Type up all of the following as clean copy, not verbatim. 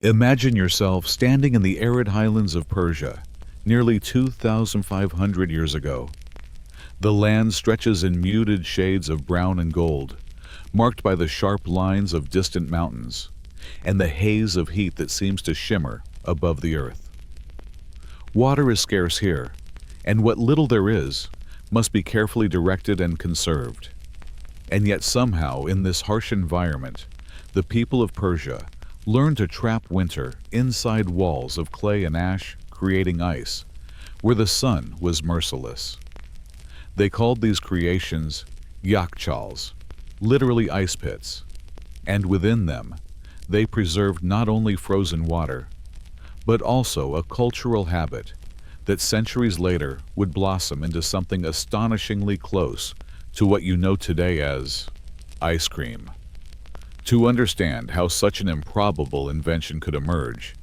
Imagine yourself standing in the arid highlands of Persia, nearly 2,500 years ago. The land stretches in muted shades of brown and gold, marked by the sharp lines of distant mountains, and the haze of heat that seems to shimmer above the earth. Water is scarce here, and what little there is must be carefully directed and conserved. And yet somehow, in this harsh environment, the people of Persia learned to trap winter inside walls of clay and ash, creating ice, where the sun was merciless. They called these creations yakchals, literally ice pits, and within them they preserved not only frozen water, but also a cultural habit that centuries later would blossom into something astonishingly close to what you know today as ice cream. To understand how such an improbable invention could emerge,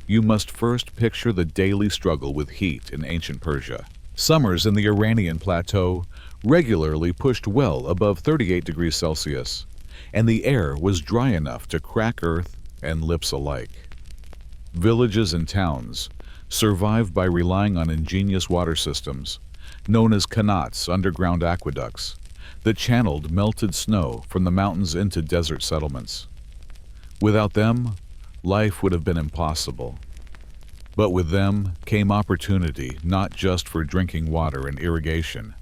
you must first picture the daily struggle with heat in ancient Persia. Summers in the Iranian plateau regularly pushed well above 38 degrees Celsius, and the air was dry enough to crack earth and lips alike. Villages and towns survived by relying on ingenious water systems, known as qanats, underground aqueducts, that channeled melted snow from the mountains into desert settlements. Without them, life would have been impossible. But with them came opportunity not just for drinking water and irrigation,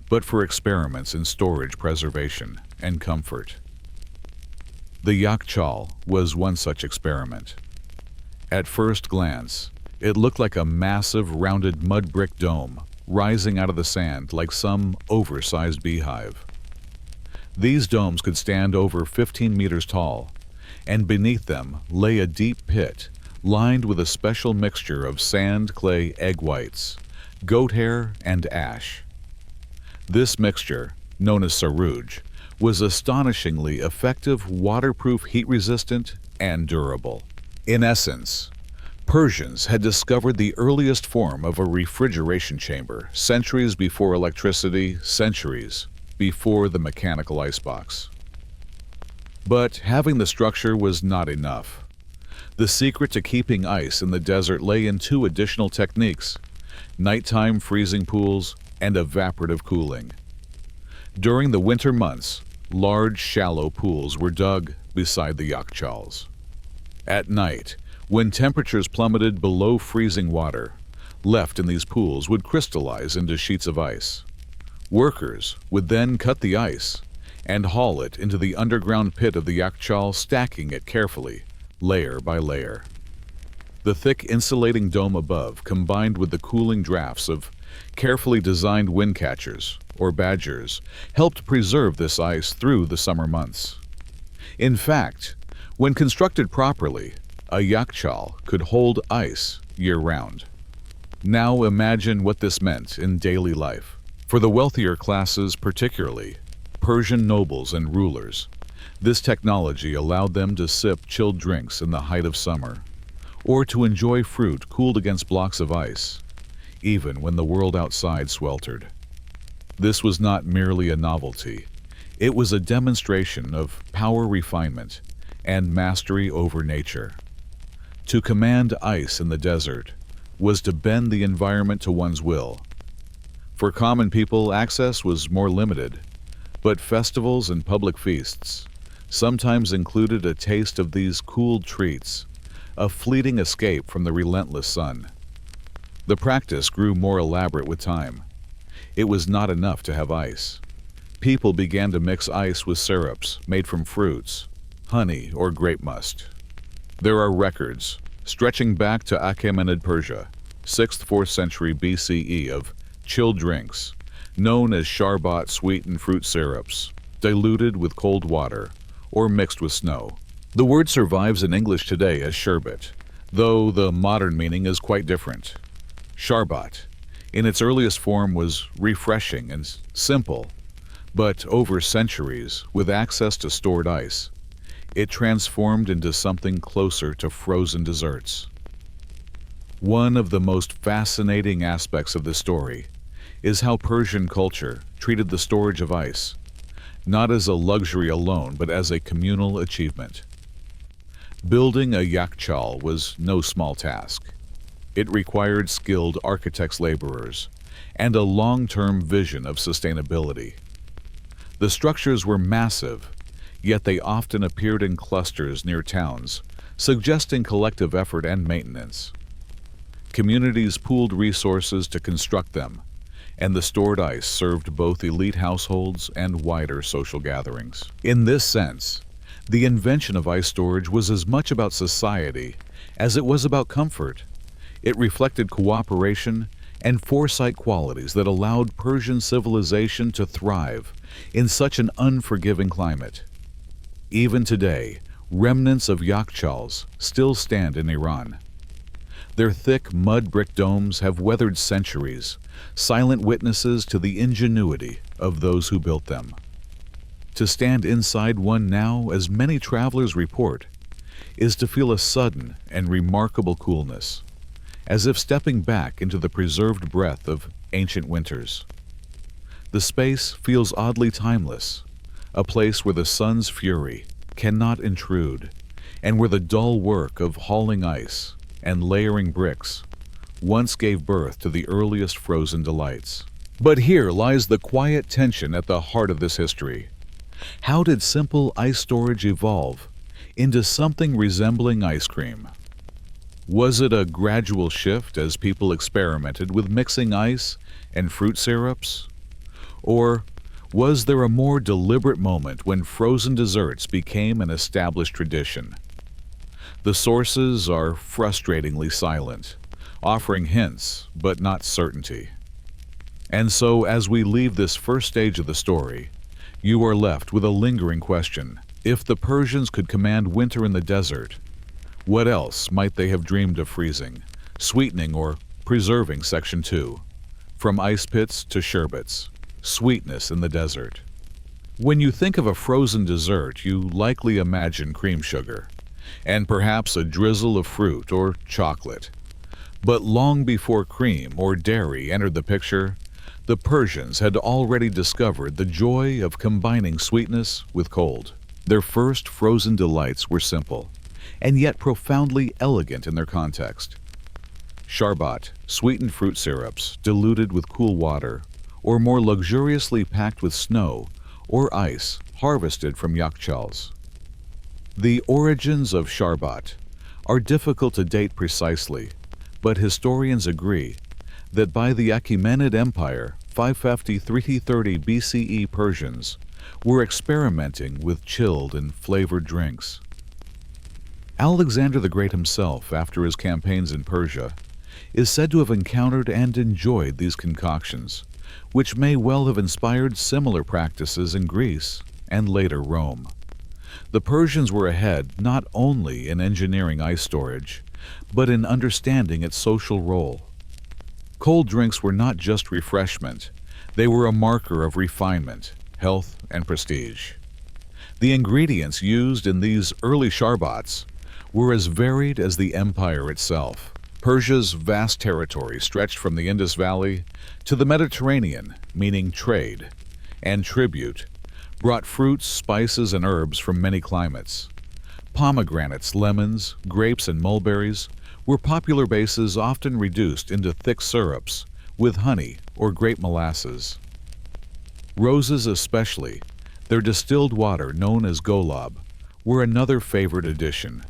but for experiments in storage, preservation, and comfort. The yakchal was one such experiment. At first glance, it looked like a massive rounded mud brick dome rising out of the sand like some oversized beehive. These domes could stand over 15 meters tall, and beneath them lay a deep pit lined with a special mixture of sand, clay, egg whites, goat hair, and ash. This mixture, known as sarouj, was astonishingly effective, waterproof, heat-resistant, and durable. In essence, Persians had discovered the earliest form of a refrigeration chamber centuries before electricity, centuries before the mechanical icebox. But having the structure was not enough. The secret to keeping ice in the desert lay in two additional techniques: nighttime freezing pools and evaporative cooling. During the winter months, large, shallow pools were dug beside the yakchals. At night, when temperatures plummeted below freezing water, left in these pools would crystallize into sheets of ice. Workers would then cut the ice and haul it into the underground pit of the yakchal, stacking it carefully, layer by layer. The thick insulating dome above, combined with the cooling drafts of carefully designed wind catchers, or badgers, helped preserve this ice through the summer months. In fact, when constructed properly, a yakchal could hold ice year-round. Now imagine what this meant in daily life. For the wealthier classes particularly, Persian nobles and rulers, this technology allowed them to sip chilled drinks in the height of summer, or to enjoy fruit cooled against blocks of ice, even when the world outside sweltered. This was not merely a novelty. It was a demonstration of power, refinement, and mastery over nature. To command ice in the desert was to bend the environment to one's will. For common people, access was more limited, but festivals and public feasts sometimes included a taste of these cooled treats, a fleeting escape from the relentless sun. The practice grew more elaborate with time. It was not enough to have ice. People began to mix ice with syrups made from fruits, honey, or grape must. There are records, stretching back to Achaemenid Persia, 6th–4th century BCE, of chilled drinks, known as sharbat, sweetened fruit syrups, diluted with cold water, or mixed with snow. The word survives in English today as sherbet, though the modern meaning is quite different. Sharbat, in its earliest form, was refreshing and simple, but over centuries, with access to stored ice, it transformed into something closer to frozen desserts. One of the most fascinating aspects of this story is how Persian culture treated the storage of ice, not as a luxury alone, but as a communal achievement. Building a yakhchal was no small task. It required skilled architects' laborers and a long-term vision of sustainability. The structures were massive, yet they often appeared in clusters near towns, suggesting collective effort and maintenance. Communities pooled resources to construct them, and the stored ice served both elite households and wider social gatherings. In this sense, the invention of ice storage was as much about society as it was about comfort. It reflected cooperation and foresight qualities that allowed Persian civilization to thrive in such an unforgiving climate. Even today, remnants of yakhchals still stand in Iran. Their thick mud brick domes have weathered centuries, silent witnesses to the ingenuity of those who built them. To stand inside one now, as many travelers report, is to feel a sudden and remarkable coolness, as if stepping back into the preserved breath of ancient winters. The space feels oddly timeless, a place where the sun's fury cannot intrude, and where the dull work of hauling ice and layering bricks once gave birth to the earliest frozen delights. But here lies the quiet tension at the heart of this history. How did simple ice storage evolve into something resembling ice cream? Was it a gradual shift as people experimented with mixing ice and fruit syrups? Or was there a more deliberate moment when frozen desserts became an established tradition? The sources are frustratingly silent, offering hints but not certainty. And so, as we leave this first stage of the story, you are left with a lingering question. If the Persians could command winter in the desert, what else might they have dreamed of freezing, sweetening, or preserving? Section 2. From ice pits to sherbets, sweetness in the desert. When you think of a frozen dessert, you likely imagine cream sugar, and perhaps a drizzle of fruit or chocolate. But long before cream or dairy entered the picture, the Persians had already discovered the joy of combining sweetness with cold. Their first frozen delights were simple, and yet profoundly elegant in their context. Sharbat, sweetened fruit syrups diluted with cool water, or more luxuriously packed with snow or ice harvested from yakhchals. The origins of sharbat are difficult to date precisely, but historians agree that by the Achaemenid Empire, 550–330 BCE, Persians were experimenting with chilled and flavored drinks. Alexander the Great himself, after his campaigns in Persia, is said to have encountered and enjoyed these concoctions, which may well have inspired similar practices in Greece and later Rome. The Persians were ahead not only in engineering ice storage, but in understanding its social role. Cold drinks were not just refreshment, they were a marker of refinement, health, and prestige. The ingredients used in these early sharbats were as varied as the empire itself. Persia's vast territory stretched from the Indus Valley to the Mediterranean, meaning trade, and tribute, brought fruits, spices, and herbs from many climates. Pomegranates, lemons, grapes, and mulberries were popular bases, often reduced into thick syrups with honey or grape molasses. Roses especially, their distilled water known as golab, were another favorite addition,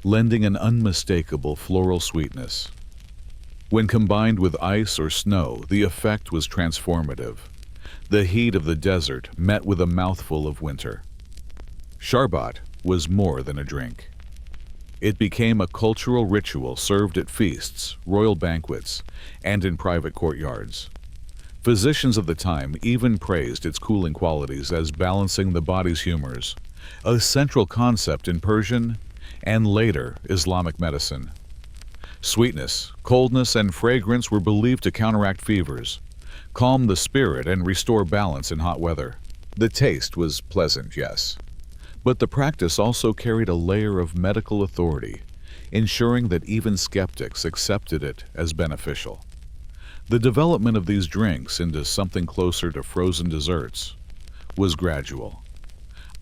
lending an unmistakable floral sweetness. When combined with ice or snow, the effect was transformative. The heat of the desert met with a mouthful of winter. Sharbat was more than a drink. It became a cultural ritual served at feasts, royal banquets, and in private courtyards. Physicians of the time even praised its cooling qualities as balancing the body's humors, a central concept in Persian and later Islamic medicine. Sweetness, coldness, and fragrance were believed to counteract fevers, calm the spirit, and restore balance in hot weather. The taste was pleasant, yes, but the practice also carried a layer of medical authority, ensuring that even skeptics accepted it as beneficial. The development of these drinks into something closer to frozen desserts was gradual.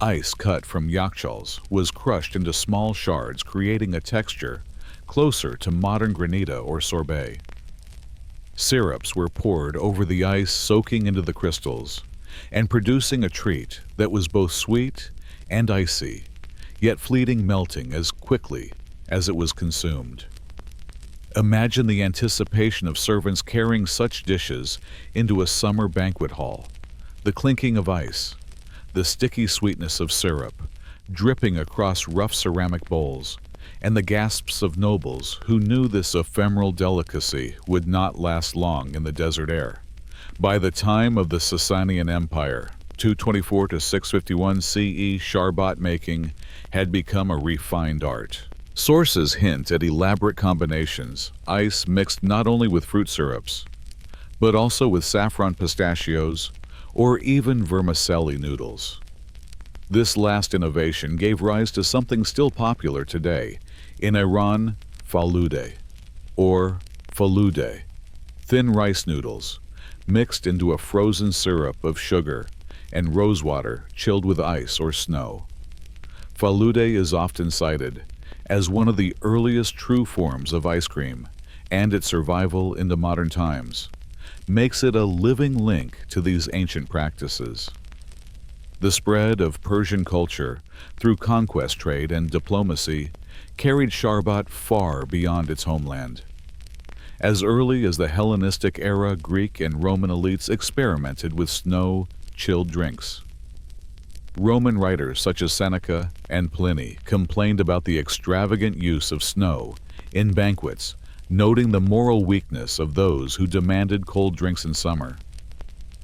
Ice cut from yakshals was crushed into small shards, creating a texture closer to modern granita or sorbet. Syrups were poured over the ice, soaking into the crystals and producing a treat that was both sweet and icy, yet fleeting, melting as quickly as it was consumed. Imagine the anticipation of servants carrying such dishes into a summer banquet hall, the clinking of ice, the sticky sweetness of syrup dripping across rough ceramic bowls, and the gasps of nobles who knew this ephemeral delicacy would not last long in the desert air. By the time of the Sasanian Empire, 224 to 651 CE, sharbat making had become a refined art. Sources hint at elaborate combinations, ice mixed not only with fruit syrups, but also with saffron pistachios or even vermicelli noodles. This last innovation gave rise to something still popular today in Iran, falude, or falude, thin rice noodles mixed into a frozen syrup of sugar and rosewater chilled with ice or snow. Falude is often cited as one of the earliest true forms of ice cream, and its survival into modern times makes it a living link to these ancient practices. The spread of Persian culture through conquest, trade, and diplomacy carried sharbat far beyond its homeland. As early as the Hellenistic era, Greek and Roman elites experimented with snow-chilled drinks. Roman writers such as Seneca and Pliny complained about the extravagant use of snow in banquets, noting the moral weakness of those who demanded cold drinks in summer.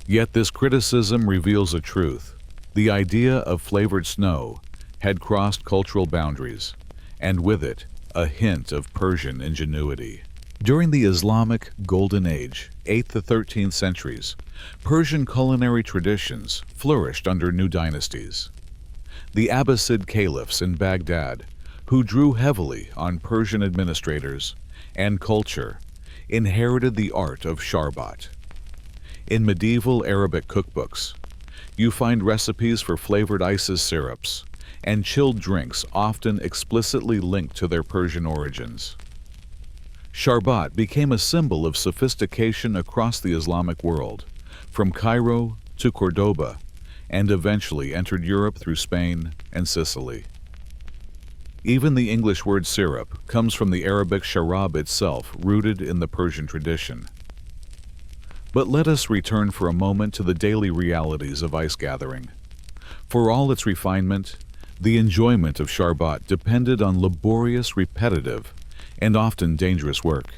Yet this criticism reveals a truth. The idea of flavored snow had crossed cultural boundaries, and with it, a hint of Persian ingenuity. During the Islamic Golden Age, 8th to 13th centuries, Persian culinary traditions flourished under new dynasties. The Abbasid caliphs in Baghdad, who drew heavily on Persian administrators and culture, inherited the art of sharbat. In medieval Arabic cookbooks, you find recipes for flavored ices, syrups, and chilled drinks often explicitly linked to their Persian origins. Sharbat became a symbol of sophistication across the Islamic world, from Cairo to Cordoba, and eventually entered Europe through Spain and Sicily. Even the English word syrup comes from the Arabic sharab itself, rooted in the Persian tradition. But let us return for a moment to the daily realities of ice gathering. For all its refinement, the enjoyment of sharbat depended on laborious, repetitive, and often dangerous work.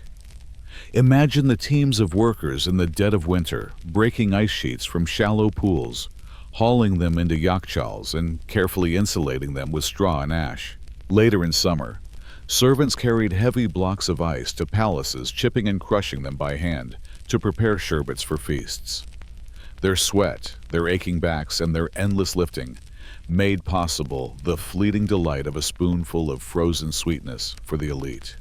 Imagine the teams of workers in the dead of winter, breaking ice sheets from shallow pools, hauling them into yakshals and carefully insulating them with straw and ash. Later in summer, servants carried heavy blocks of ice to palaces, chipping and crushing them by hand to prepare sherbets for feasts. Their sweat, their aching backs, and their endless lifting made possible the fleeting delight of a spoonful of frozen sweetness for the elite.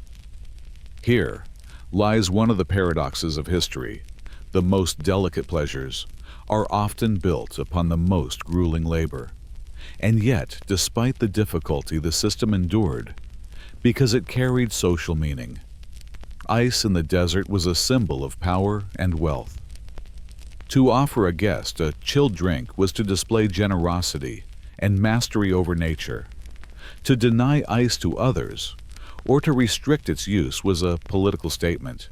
Here lies one of the paradoxes of history. The most delicate pleasures are often built upon the most grueling labor. And yet, despite the difficulty, the system endured because it carried social meaning. Ice in the desert was a symbol of power and wealth. To offer a guest a chilled drink was to display generosity and mastery over nature. To deny ice to others or to restrict its use was a political statement.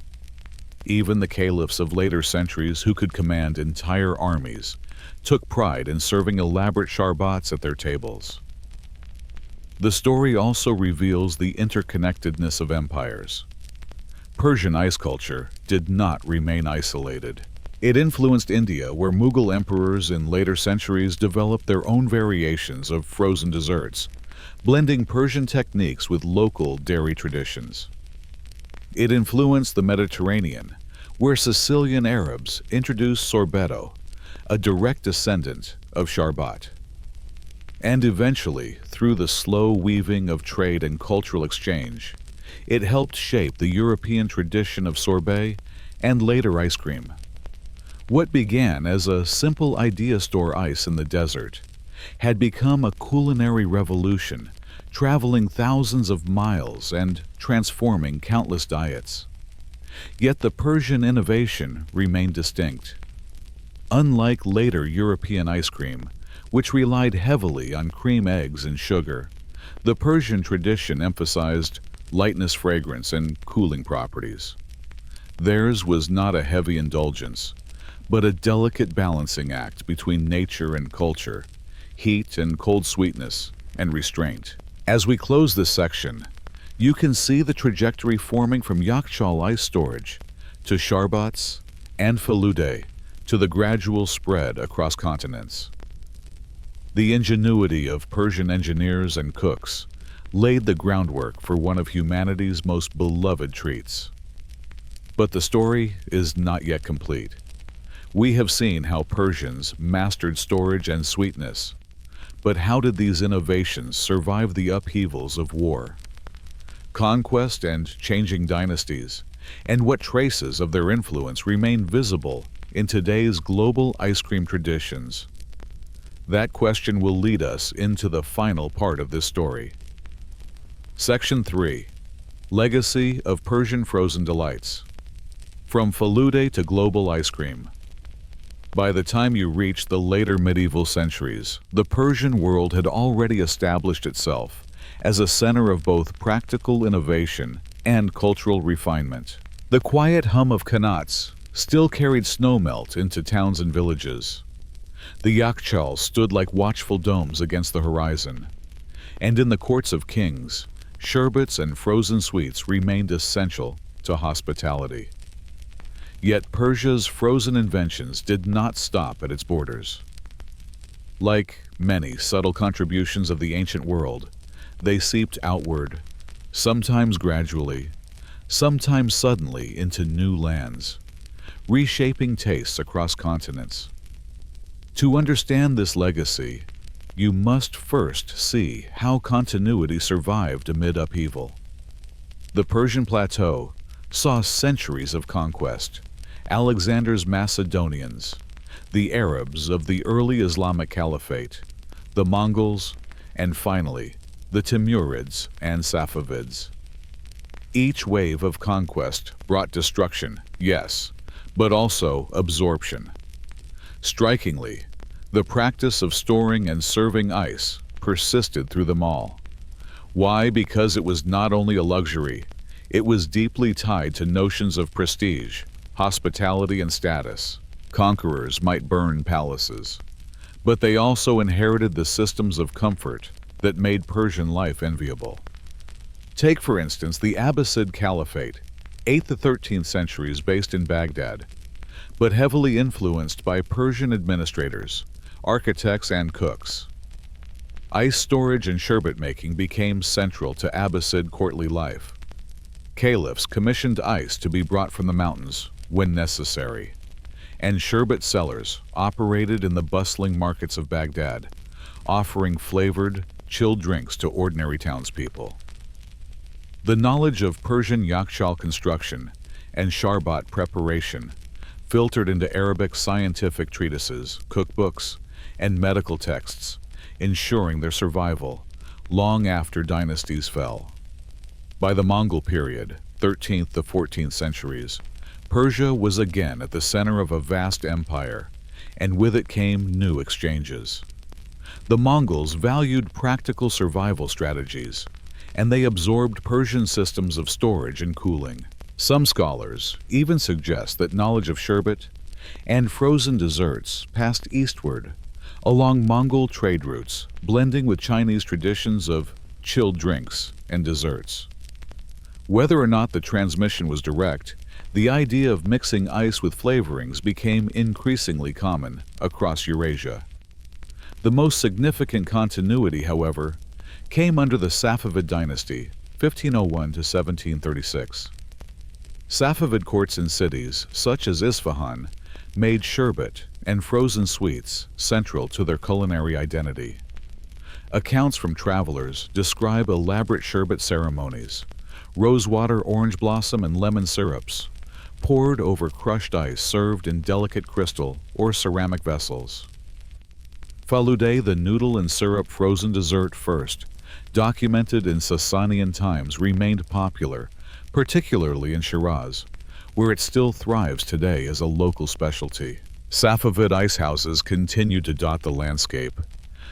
Even the caliphs of later centuries, who could command entire armies, took pride in serving elaborate sharbats at their tables. The story also reveals the interconnectedness of empires. Persian ice culture did not remain isolated. It influenced India, where Mughal emperors in later centuries developed their own variations of frozen desserts, blending Persian techniques with local dairy traditions. It influenced the Mediterranean, where Sicilian Arabs introduced sorbetto, a direct descendant of sharbat. And eventually, through the slow weaving of trade and cultural exchange, it helped shape the European tradition of sorbet and later ice cream. What began as a simple idea store ice in the desert had become a culinary revolution, traveling thousands of miles and transforming countless diets. Yet the Persian innovation remained distinct. Unlike later European ice cream, which relied heavily on cream eggs and sugar, the Persian tradition emphasized lightness, fragrance, and cooling properties. Theirs was not a heavy indulgence, but a delicate balancing act between nature and culture, heat and cold sweetness, and restraint. As we close this section, you can see the trajectory forming from Yakchal ice storage to sharbats and falude to the gradual spread across continents. The ingenuity of Persian engineers and cooks laid the groundwork for one of humanity's most beloved treats. But the story is not yet complete. We have seen how Persians mastered storage and sweetness, but how did these innovations survive the upheavals of war, conquest, and changing dynasties, and what traces of their influence remain visible in today's global ice cream traditions? That question will lead us into the final part of this story. Section 3. Legacy of Persian Frozen Delights. From falude to global ice cream. By the time you reach the later medieval centuries, the Persian world had already established itself as a center of both practical innovation and cultural refinement. The quiet hum of qanats still carried snowmelt into towns and villages. The yakchals stood like watchful domes against the horizon. And in the courts of kings, sherbets and frozen sweets remained essential to hospitality. Yet Persia's frozen inventions did not stop at its borders. Like many subtle contributions of the ancient world, they seeped outward, sometimes gradually, sometimes suddenly into new lands, reshaping tastes across continents. To understand this legacy, you must first see how continuity survived amid upheaval. The Persian plateau saw centuries of conquest. Alexander's Macedonians, the Arabs of the early Islamic Caliphate, the Mongols, and finally, the Timurids and Safavids. Each wave of conquest brought destruction, yes, but also absorption. Strikingly, the practice of storing and serving ice persisted through them all. Why? Because it was not only a luxury, it was deeply tied to notions of prestige, hospitality, and status. Conquerors might burn palaces, but they also inherited the systems of comfort that made Persian life enviable. Take, for instance, the Abbasid Caliphate, 8th to 13th centuries, based in Baghdad, but heavily influenced by Persian administrators, architects, and cooks. Ice storage and sherbet making became central to Abbasid courtly life. Caliphs commissioned ice to be brought from the mountains when necessary, and sherbet sellers operated in the bustling markets of Baghdad, offering flavored, chilled drinks to ordinary townspeople. The knowledge of Persian yakchal construction and sharbat preparation filtered into Arabic scientific treatises, cookbooks, and medical texts, ensuring their survival long after dynasties fell. By the Mongol period, 13th to 14th centuries, Persia was again at the center of a vast empire, and with it came new exchanges. The Mongols valued practical survival strategies, and they absorbed Persian systems of storage and cooling. Some scholars even suggest that knowledge of sherbet and frozen desserts passed eastward along Mongol trade routes, blending with Chinese traditions of chilled drinks and desserts. Whether or not the transmission was direct, the idea of mixing ice with flavorings became increasingly common across Eurasia. The most significant continuity, however, came under the Safavid dynasty, 1501 to 1736. Safavid courts in cities, such as Isfahan, made sherbet and frozen sweets central to their culinary identity. Accounts from travelers describe elaborate sherbet ceremonies, rosewater, orange blossom, and lemon syrups, poured over crushed ice served in delicate crystal or ceramic vessels. Falude, the noodle and syrup frozen dessert first, documented in Sasanian times, remained popular, particularly in Shiraz, where it still thrives today as a local specialty. Safavid ice houses continued to dot the landscape,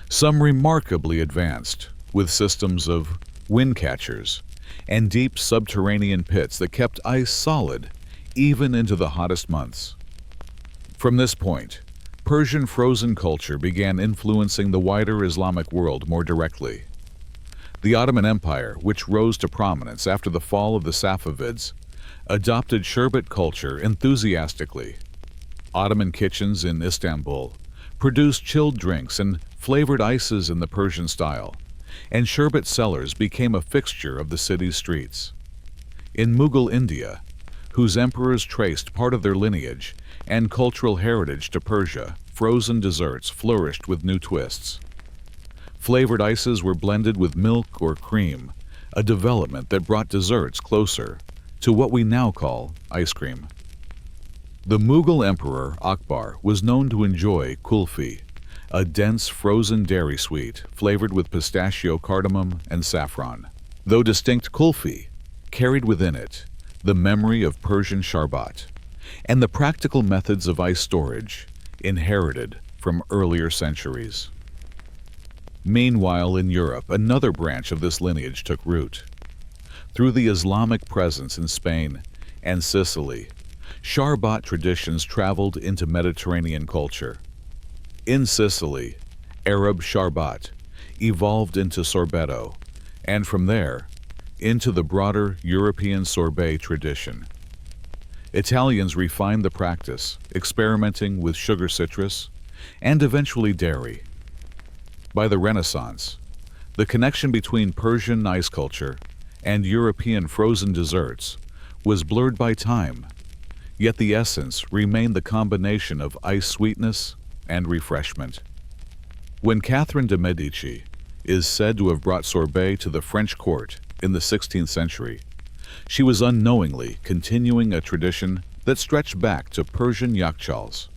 some remarkably advanced, with systems of wind catchers and deep subterranean pits that kept ice solid even into the hottest months. From this point, Persian frozen culture began influencing the wider Islamic world more directly. The Ottoman Empire, which rose to prominence after the fall of the Safavids, adopted sherbet culture enthusiastically. Ottoman kitchens in Istanbul produced chilled drinks and flavored ices in the Persian style, and sherbet sellers became a fixture of the city's streets. In Mughal India, whose emperors traced part of their lineage and cultural heritage to Persia, frozen desserts flourished with new twists. Flavored ices were blended with milk or cream, a development that brought desserts closer to what we now call ice cream. The Mughal emperor Akbar was known to enjoy kulfi, a dense frozen dairy sweet flavored with pistachio, cardamom, and saffron. Though distinct, kulfi carried within it the memory of Persian sharbat and the practical methods of ice storage inherited from earlier centuries. Meanwhile, in Europe, another branch of this lineage took root. Through the Islamic presence in Spain and Sicily, sharbat traditions traveled into Mediterranean culture. In Sicily, Arab sharbat evolved into sorbetto, and from there, into the broader European sorbet tradition. Italians refined the practice, experimenting with sugar citrus, and eventually dairy. By the Renaissance, the connection between Persian ice culture and European frozen desserts was blurred by time, yet the essence remained the combination of ice sweetness and refreshment. When Catherine de' Medici is said to have brought sorbet to the French court in the 16th century, she was unknowingly continuing a tradition that stretched back to Persian yakchals.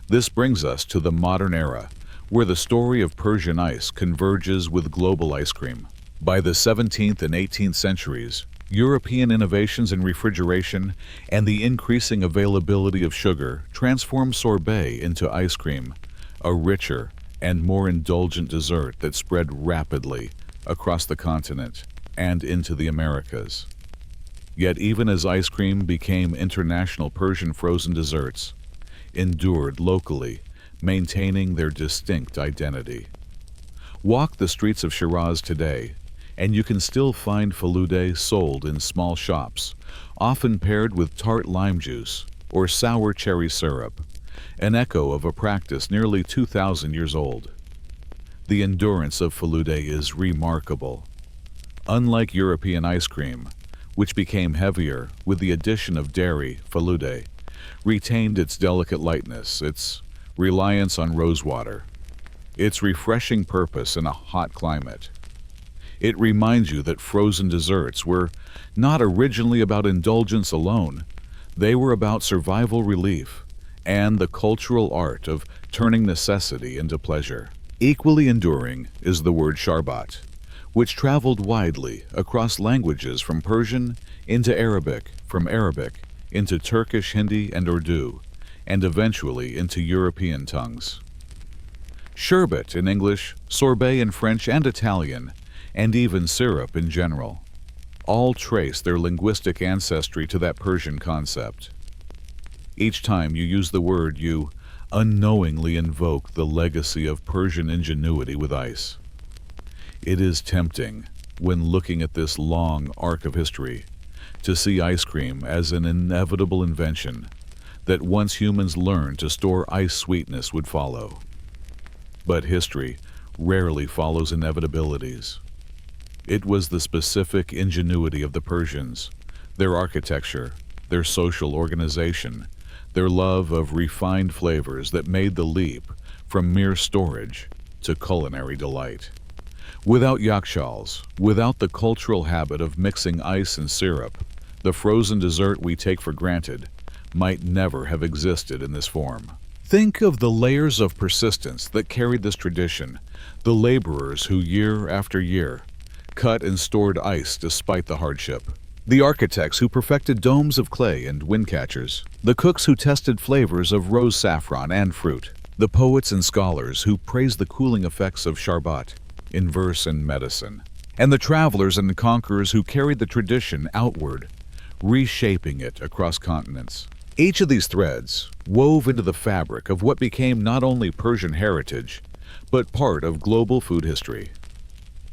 This brings us to the modern era, where the story of Persian ice converges with global ice cream. By the 17th and 18th centuries, European innovations in refrigeration and the increasing availability of sugar transformed sorbet into ice cream, a richer and more indulgent dessert that spread rapidly across the continent and into the Americas. Yet even as ice cream became international, Persian frozen desserts endured locally, maintaining their distinct identity. Walk the streets of Shiraz today, and you can still find falude sold in small shops, often paired with tart lime juice or sour cherry syrup, an echo of a practice nearly 2,000 years old. The endurance of falude is remarkable. Unlike European ice cream, which became heavier with the addition of dairy, falude retained its delicate lightness, its reliance on rosewater, its refreshing purpose in a hot climate. It reminds you that frozen desserts were not originally about indulgence alone. They were about survival relief and the cultural art of turning necessity into pleasure. Equally enduring is the word sharbat, which traveled widely across languages from Persian into Arabic, from Arabic into Turkish, Hindi, and Urdu, and eventually into European tongues. Sherbet in English, sorbet in French and Italian, and even syrup in general, all trace their linguistic ancestry to that Persian concept. Each time you use the word, you unknowingly invoke the legacy of Persian ingenuity with ice. It is tempting, when looking at this long arc of history, to see ice cream as an inevitable invention that once humans learned to store ice sweetness would follow. But history rarely follows inevitabilities. It was the specific ingenuity of the Persians, their architecture, their social organization, their love of refined flavors that made the leap from mere storage to culinary delight. Without yakshals, without the cultural habit of mixing ice and syrup, the frozen dessert we take for granted might never have existed in this form. Think of the layers of persistence that carried this tradition, the laborers who year after year cut and stored ice despite the hardship, the architects who perfected domes of clay and wind catchers, the cooks who tested flavors of rose saffron and fruit, the poets and scholars who praised the cooling effects of sharbat in verse and medicine, and the travelers and conquerors who carried the tradition outward, reshaping it across continents. Each of these threads wove into the fabric of what became not only Persian heritage, but part of global food history.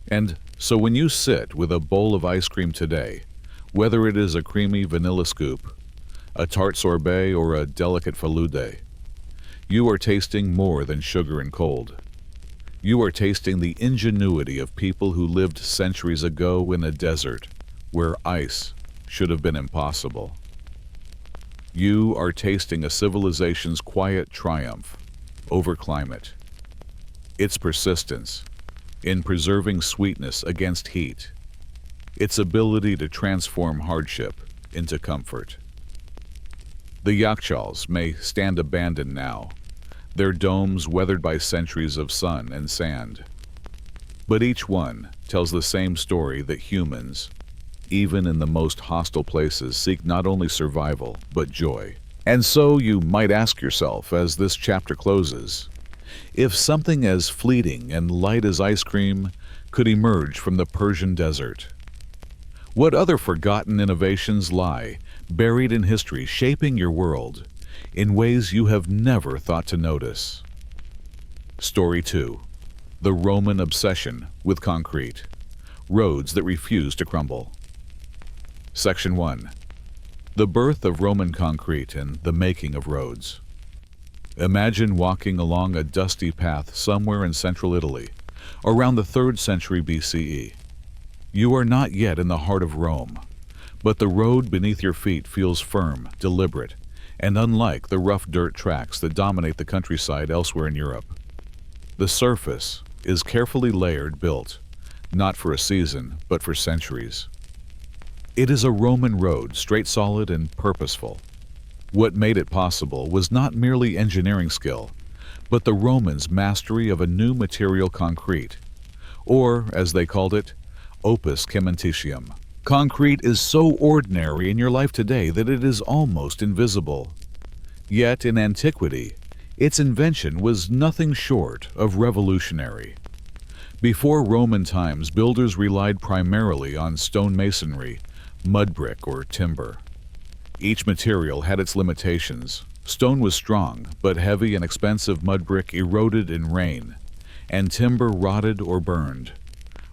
And so when you sit with a bowl of ice cream today, whether it is a creamy vanilla scoop, a tart sorbet, or a delicate falude, you are tasting more than sugar and cold. You are tasting the ingenuity of people who lived centuries ago in a desert where ice should have been impossible. You are tasting a civilization's quiet triumph over climate, its persistence in preserving sweetness against heat, its ability to transform hardship into comfort. The yakshals may stand abandoned now, their domes weathered by centuries of sun and sand. But each one tells the same story that humans, even in the most hostile places, seek not only survival, but joy. And so you might ask yourself as this chapter closes, if something as fleeting and light as ice cream could emerge from the Persian desert, what other forgotten innovations lie buried in history, shaping your world in ways you have never thought to notice? Story 2. The Roman Obsession with Concrete. Roads that refuse to crumble. Section 1. The birth of Roman concrete and the making of roads. Imagine walking along a dusty path somewhere in central Italy, around the 3rd century BCE. You are not yet in the heart of Rome, but the road beneath your feet feels firm, deliberate, and unlike the rough dirt tracks that dominate the countryside elsewhere in Europe. The surface is carefully layered, built, not for a season, but for centuries. It is a Roman road, straight, solid, and purposeful. What made it possible was not merely engineering skill, but the Romans' mastery of a new material, concrete, or, as they called it, opus cementitium. Concrete is so ordinary in your life today that it is almost invisible. Yet in antiquity, its invention was nothing short of revolutionary. Before Roman times, builders relied primarily on stone masonry, mud brick, or timber. Each material had its limitations. Stone was strong, but heavy and expensive mud brick eroded in rain, and timber rotted or burned.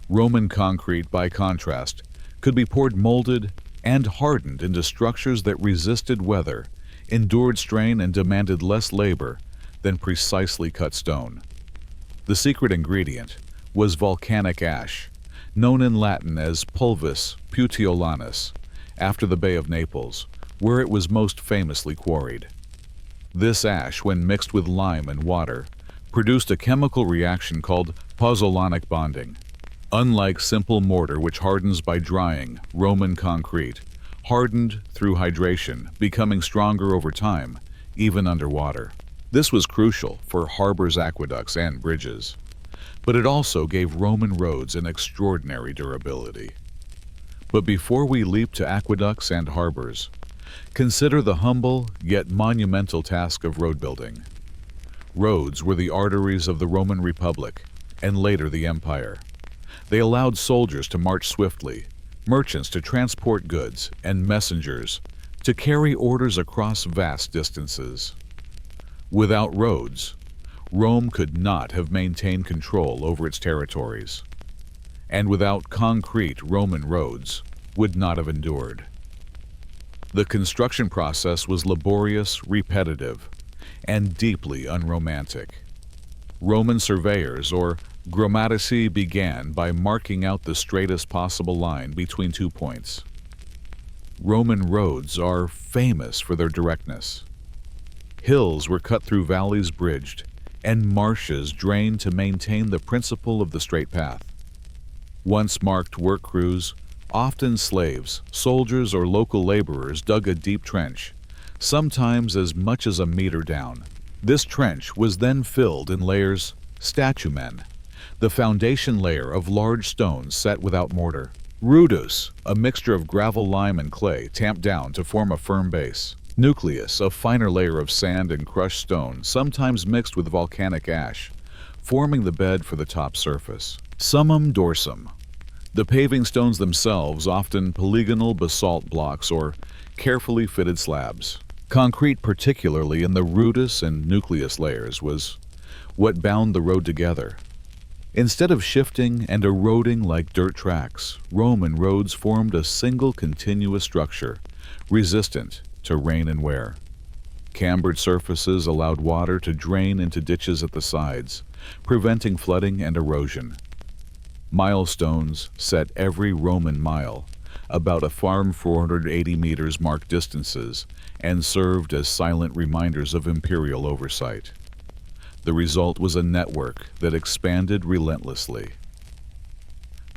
Roman concrete, by contrast, could be poured molded and hardened into structures that resisted weather, endured strain, and demanded less labor than precisely cut stone. The secret ingredient was volcanic ash, known in Latin as pulvis putiolanus, after the Bay of Naples, where it was most famously quarried. This ash, when mixed with lime and water, produced a chemical reaction called pozzolanic bonding. Unlike simple mortar, which hardens by drying, Roman concrete hardened through hydration, becoming stronger over time, even underwater. This was crucial for harbors, aqueducts, and bridges. But it also gave Roman roads an extraordinary durability. But before we leap to aqueducts and harbors, consider the humble yet monumental task of road building. Roads were the arteries of the Roman Republic and later the Empire. They allowed soldiers to march swiftly, merchants to transport goods, and messengers to carry orders across vast distances. Without roads, Rome could not have maintained control over its territories, and without concrete, Roman roads would not have endured. The construction process was laborious, repetitive, and deeply unromantic. Roman surveyors, or grammatici, began by marking out the straightest possible line between 2 points. Roman roads are famous for their directness. Hills were cut through valleys bridged, and marshes drained to maintain the principle of the straight path. Once marked work crews, often slaves, soldiers, or local laborers, dug a deep trench, sometimes as much as a meter down, This trench was then filled in layers statumen, the foundation layer of large stones set without mortar. Rudus, a mixture of gravel, lime, and clay tamped down to form a firm base. Nucleus, a finer layer of sand and crushed stone, sometimes mixed with volcanic ash, forming the bed for the top surface. Summum dorsum, the paving stones themselves, often polygonal basalt blocks or carefully fitted slabs. Concrete, particularly in the rudus and nucleus layers, was what bound the road together. Instead of shifting and eroding like dirt tracks, Roman roads formed a single continuous structure, resistant to rain and wear. Cambered surfaces allowed water to drain into ditches at the sides, preventing flooding and erosion. Milestones set every Roman mile, about a farm 480 meters, marked distances and served as silent reminders of imperial oversight. The result was a network that expanded relentlessly.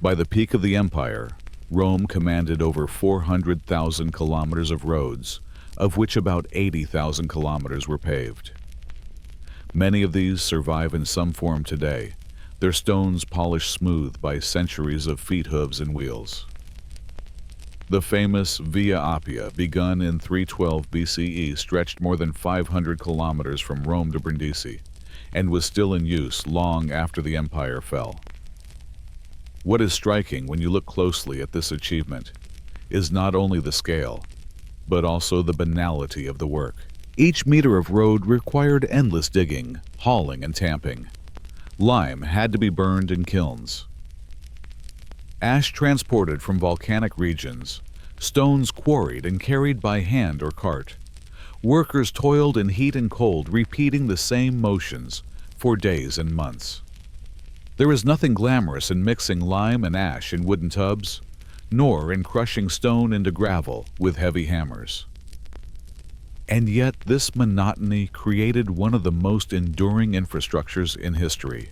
By the peak of the empire, Rome commanded over 400,000 kilometers of roads, of which about 80,000 kilometers were paved. Many of these survive in some form today, their stones polished smooth by centuries of feet, hooves, and wheels. The famous Via Appia, begun in 312 BCE, stretched more than 500 kilometers from Rome to Brindisi, and was still in use long after the empire fell. What is striking when you look closely at this achievement is not only the scale, but also the banality of the work. Each meter of road required endless digging, hauling, and tamping. Lime had to be burned in kilns. Ash transported from volcanic regions, stones quarried and carried by hand or cart. Workers toiled in heat and cold, repeating the same motions for days and months. There is nothing glamorous in mixing lime and ash in wooden tubs, nor in crushing stone into gravel with heavy hammers. And yet this monotony created one of the most enduring infrastructures in history.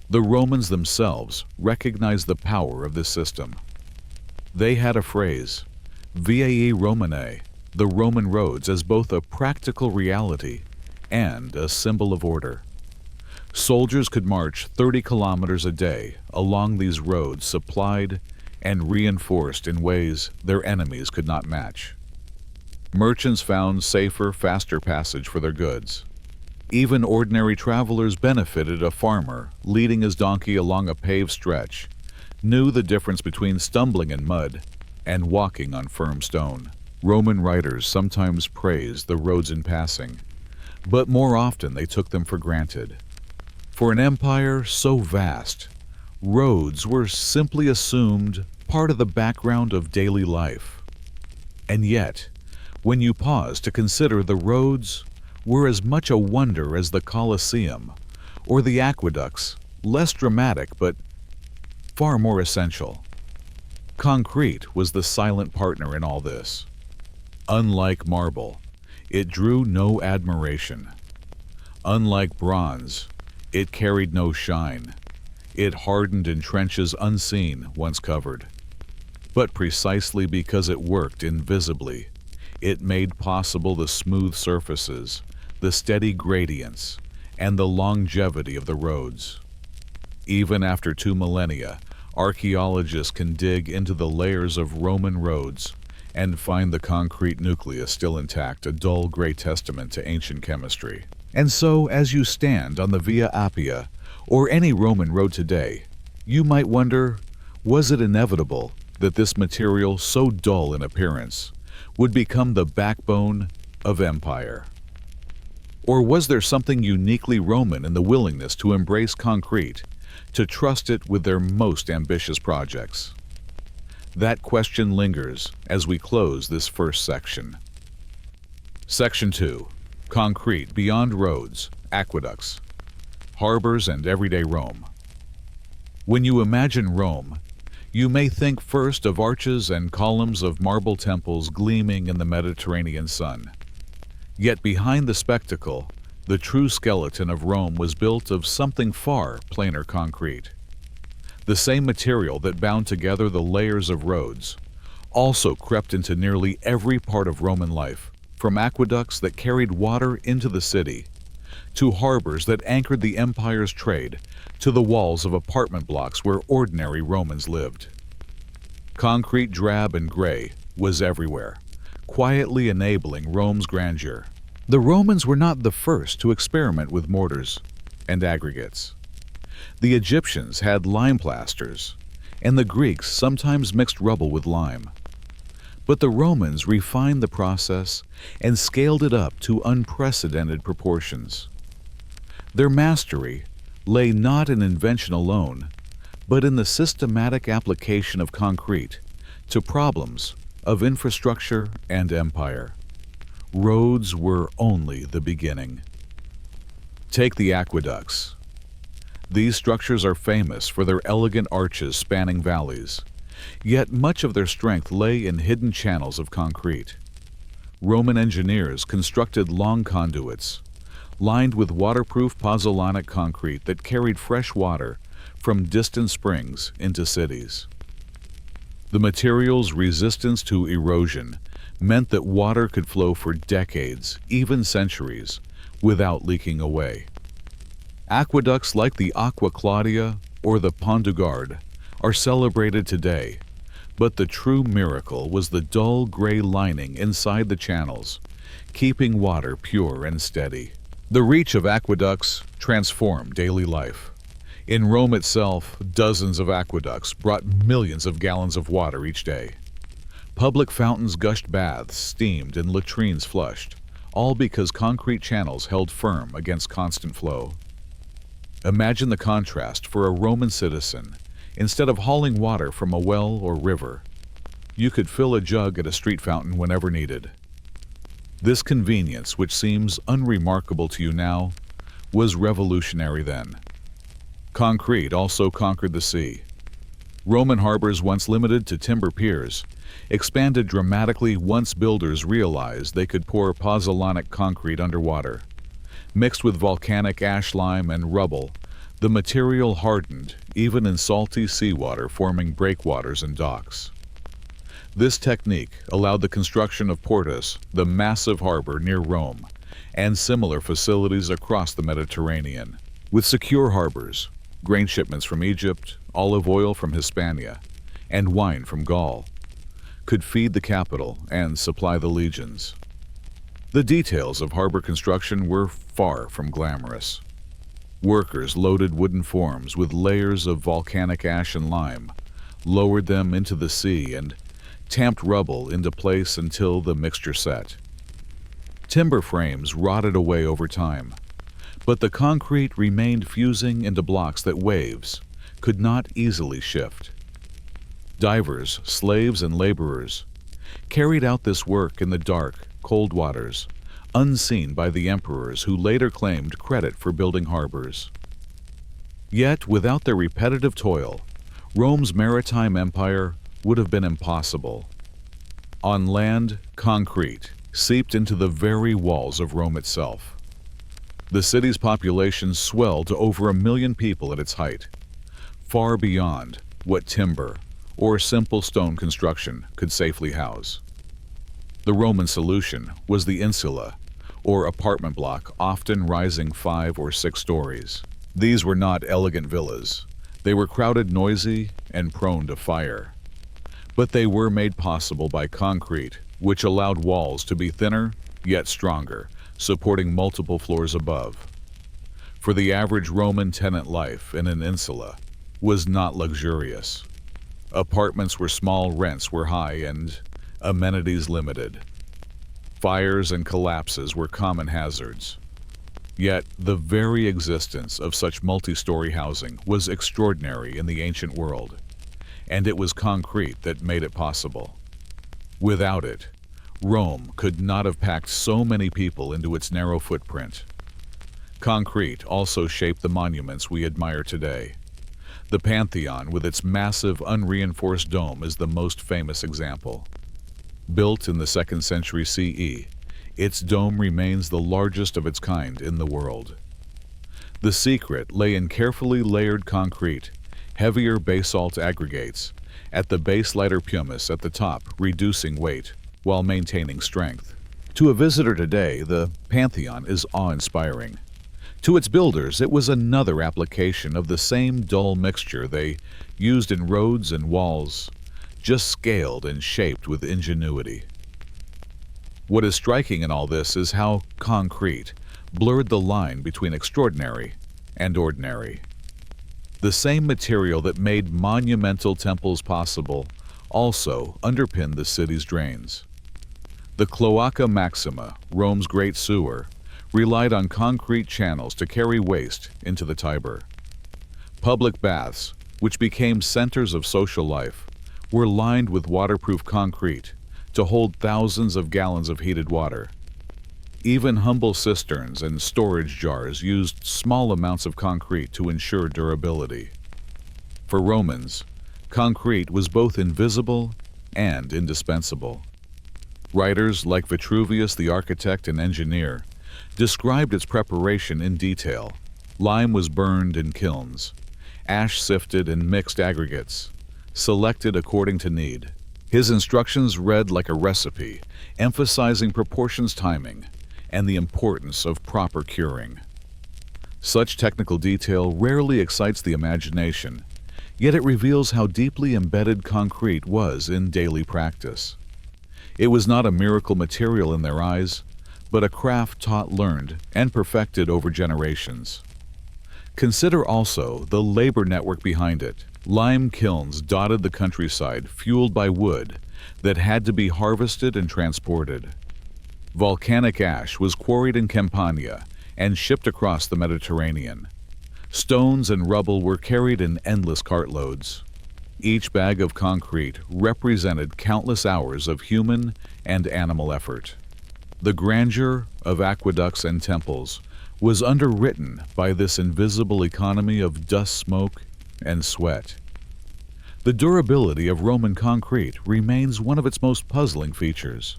The Romans themselves recognized the power of this system. They had a phrase, Viae Romanae, the Roman roads, as both a practical reality and a symbol of order. Soldiers could march 30 kilometers a day along these roads, supplied and reinforced in ways their enemies could not match. Merchants found safer, faster passage for their goods. Even ordinary travelers benefited. A farmer, leading his donkey along a paved stretch, knew the difference between stumbling in mud and walking on firm stone. Roman writers sometimes praised the roads in passing, but more often they took them for granted. For an empire so vast, roads were simply assumed part of the background of daily life. And yet, when you pause to consider, the roads were as much a wonder as the Colosseum or the aqueducts, less dramatic but far more essential. Concrete was the silent partner in all this. Unlike marble, it drew no admiration. Unlike bronze, it carried no shine. It hardened in trenches unseen once covered. But precisely because it worked invisibly, it made possible the smooth surfaces, the steady gradients, and the longevity of the roads. Even after 2 millennia, archaeologists can dig into the layers of Roman roads and find the concrete nucleus still intact, a dull gray testament to ancient chemistry. And so, as you stand on the Via Appia, or any Roman road today, you might wonder, was it inevitable that this material, so dull in appearance, would become the backbone of empire? Or was there something uniquely Roman in the willingness to embrace concrete, to trust it with their most ambitious projects? That question lingers as we close this first section. Section 2. Concrete beyond roads, aqueducts, harbors, and everyday Rome. When you imagine Rome, you may think first of arches and columns of marble temples gleaming in the Mediterranean sun. Yet behind the spectacle, the true skeleton of Rome was built of something far plainer concrete. The same material that bound together the layers of roads also crept into nearly every part of Roman life, from aqueducts that carried water into the city, to harbors that anchored the empire's trade, to the walls of apartment blocks where ordinary Romans lived. Concrete, drab and gray, was everywhere, quietly enabling Rome's grandeur. The Romans were not the first to experiment with mortars and aggregates. The Egyptians had lime plasters, and the Greeks sometimes mixed rubble with lime. But the Romans refined the process and scaled it up to unprecedented proportions. Their mastery lay not in invention alone, but in the systematic application of concrete to problems of infrastructure and empire. Roads were only the beginning. Take the aqueducts. These structures are famous for their elegant arches spanning valleys, yet much of their strength lay in hidden channels of concrete. Roman engineers constructed long conduits, lined with waterproof pozzolanic concrete that carried fresh water from distant springs into cities. The material's resistance to erosion meant that water could flow for decades, even centuries, without leaking away. Aqueducts like the Aqua Claudia or the Pont du Gard are celebrated today, but the true miracle was the dull gray lining inside the channels, keeping water pure and steady. The reach of aqueducts transformed daily life. In Rome itself, dozens of aqueducts brought millions of gallons of water each day. Public fountains gushed baths, steamed, and latrines flushed, all because concrete channels held firm against constant flow. Imagine the contrast for a Roman citizen. Instead of hauling water from a well or river, you could fill a jug at a street fountain whenever needed. This convenience, which seems unremarkable to you now, was revolutionary then. Concrete also conquered the sea. Roman harbors, once limited to timber piers, expanded dramatically once builders realized they could pour pozzolanic concrete underwater. Mixed with volcanic ash lime and rubble, the material hardened even in salty seawater, forming breakwaters and docks. This technique allowed the construction of Portus, the massive harbor near Rome, and similar facilities across the Mediterranean. With secure harbors, grain shipments from Egypt, olive oil from Hispania, and wine from Gaul could feed the capital and supply the legions. The details of harbor construction were far from glamorous. Workers loaded wooden forms with layers of volcanic ash and lime, lowered them into the sea, and tamped rubble into place until the mixture set. Timber frames rotted away over time, but the concrete remained fusing into blocks that waves could not easily shift. Divers, slaves, and laborers carried out this work in the dark, cold waters, unseen by the emperors who later claimed credit for building harbors. Yet, without their repetitive toil, Rome's maritime empire would have been impossible. On land, concrete seeped into the very walls of Rome itself. The city's population swelled to over 1 million people at its height, far beyond what timber or simple stone construction could safely house. The Roman solution was the insula, or apartment block, often rising 5 or 6 stories. These were not elegant villas. They were crowded, noisy, and prone to fire. But they were made possible by concrete, which allowed walls to be thinner yet stronger, supporting multiple floors above. For the average Roman tenant, life in an insula was not luxurious. Apartments were small, rents were high, and amenities limited. Fires and collapses were common hazards. Yet the very existence of such multi-story housing was extraordinary in the ancient world, and it was concrete that made it possible. Without it, Rome could not have packed so many people into its narrow footprint. Concrete also shaped the monuments we admire today. The Pantheon, with its massive unreinforced dome, is the most famous example. Built in the 2nd century CE, its dome remains the largest of its kind in the world. The secret lay in carefully layered concrete, heavier basalt aggregates, at the base lighter pumice at the top, reducing weight while maintaining strength. To a visitor today, the Pantheon is awe-inspiring. To its builders, it was another application of the same dull mixture they used in roads and walls, just scaled and shaped with ingenuity. What is striking in all this is how concrete blurred the line between extraordinary and ordinary. The same material that made monumental temples possible also underpinned the city's drains. The Cloaca Maxima, Rome's great sewer, relied on concrete channels to carry waste into the Tiber. Public baths, which became centers of social life, were lined with waterproof concrete to hold thousands of gallons of heated water. Even humble cisterns and storage jars used small amounts of concrete to ensure durability. For Romans, concrete was both invisible and indispensable. Writers like Vitruvius, the architect and engineer, described its preparation in detail. Lime was burned in kilns, ash sifted in mixed aggregates, selected according to need. His instructions read like a recipe, emphasizing proportions, timing, and the importance of proper curing. Such technical detail rarely excites the imagination, yet it reveals how deeply embedded concrete was in daily practice. It was not a miracle material in their eyes, but a craft taught, learned, and perfected over generations. Consider also the labor network behind it. Lime kilns dotted the countryside, fueled by wood that had to be harvested and transported. Volcanic ash was quarried in Campania and shipped across the Mediterranean. Stones and rubble were carried in endless cartloads. Each bag of concrete represented countless hours of human and animal effort. The grandeur of aqueducts and temples was underwritten by this invisible economy of dust, smoke, and sweat. The durability of Roman concrete remains one of its most puzzling features.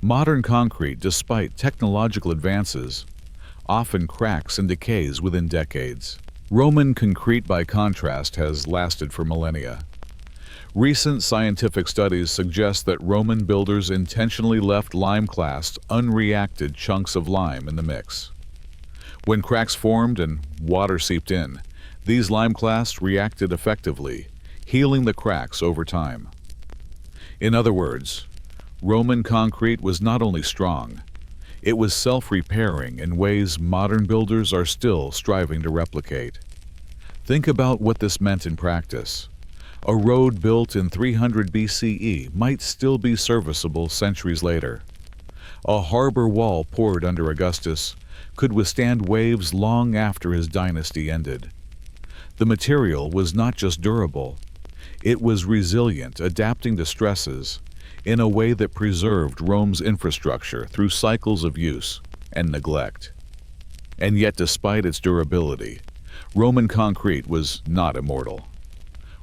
Modern concrete, despite technological advances, often cracks and decays within decades. Roman concrete, by contrast, has lasted for millennia. Recent scientific studies suggest that Roman builders intentionally left lime-classed, unreacted chunks of lime in the mix. When cracks formed and water seeped in, these lime-clasts reacted effectively, healing the cracks over time. In other words, Roman concrete was not only strong, it was self-repairing in ways modern builders are still striving to replicate. Think about what this meant in practice. A road built in 300 BCE might still be serviceable centuries later. A harbor wall poured under Augustus could withstand waves long after his dynasty ended. The material was not just durable, it was resilient, adapting to stresses in a way that preserved Rome's infrastructure through cycles of use and neglect. And yet, despite its durability, Roman concrete was not immortal.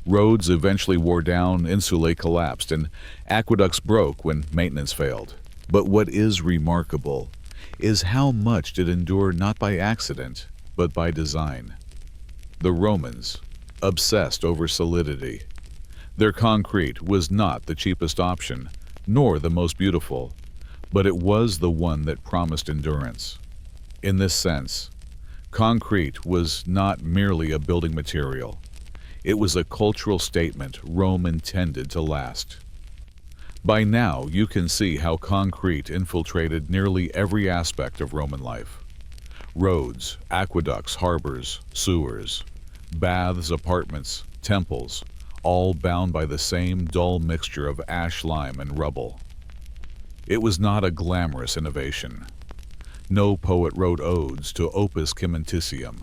Roads eventually wore down, insulae collapsed, and aqueducts broke when maintenance failed. But what is remarkable is how much did endure not by accident, but by design. The Romans, obsessed over solidity. Their concrete was not the cheapest option, nor the most beautiful, but it was the one that promised endurance. In this sense, concrete was not merely a building material. It was a cultural statement Rome intended to last. By now, you can see how concrete infiltrated nearly every aspect of Roman life. Roads, aqueducts, harbors, sewers, baths, apartments, temples, all bound by the same dull mixture of ash, lime, and rubble. It was not a glamorous innovation. No poet wrote odes to opus caementicium.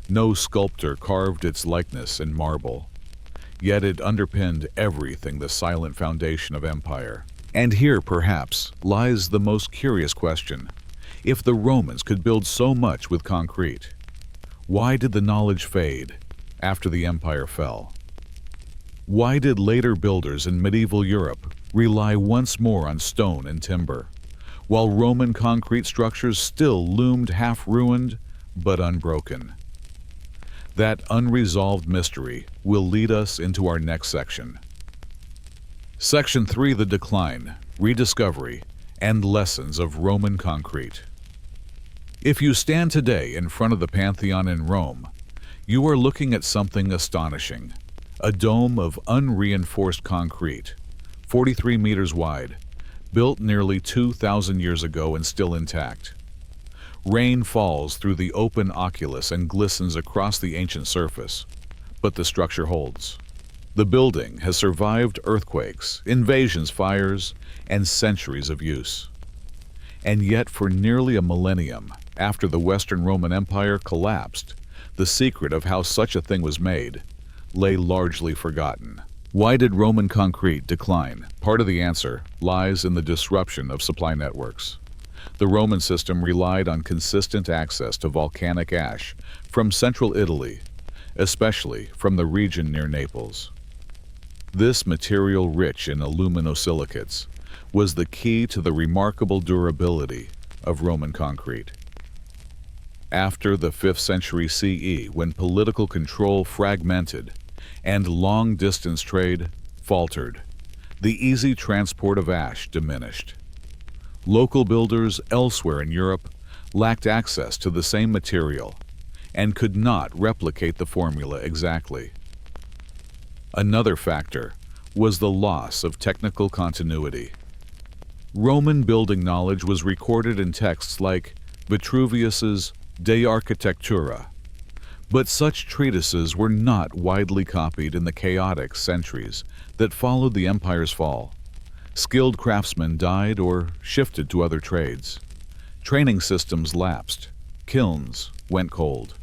No sculptor carved its likeness in marble. Yet it underpinned everything, the silent foundation of empire. And here, perhaps, lies the most curious question. If the Romans could build so much with concrete, why did the knowledge fade after the empire fell? Why did later builders in medieval Europe rely once more on stone and timber, while Roman concrete structures still loomed half-ruined but unbroken? That unresolved mystery will lead us into our next section. Section 3, the decline, rediscovery, and lessons of Roman concrete. If you stand today in front of the Pantheon in Rome, you are looking at something astonishing. A dome of unreinforced concrete, 43 meters wide, built nearly 2,000 years ago and still intact. Rain falls through the open oculus and glistens across the ancient surface, but the structure holds. The building has survived earthquakes, invasions, fires, and centuries of use. And yet, for nearly a millennium after the Western Roman Empire collapsed, the secret of how such a thing was made lay largely forgotten. Why did Roman concrete decline? Part of the answer lies in the disruption of supply networks. The Roman system relied on consistent access to volcanic ash from central Italy, especially from the region near Naples. This material, rich in aluminosilicates, was the key to the remarkable durability of Roman concrete. After the 5th century CE, when political control fragmented and long-distance trade faltered, the easy transport of ash diminished. Local builders elsewhere in Europe lacked access to the same material and could not replicate the formula exactly. Another factor was the loss of technical continuity. Roman building knowledge was recorded in texts like Vitruvius's De Architectura, but such treatises were not widely copied in the chaotic centuries that followed the empire's fall. Skilled craftsmen died or shifted to other trades. Training systems lapsed. Kilns went cold.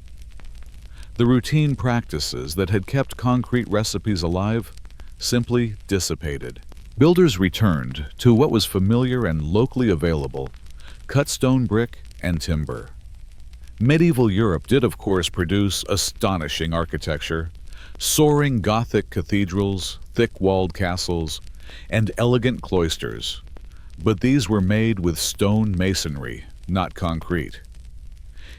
The routine practices that had kept concrete recipes alive simply dissipated. Builders returned to what was familiar and locally available: cut stone, brick, and timber. Medieval Europe did, of course, produce astonishing architecture: soaring Gothic cathedrals, thick-walled castles, and elegant cloisters. But these were made with stone masonry, not concrete.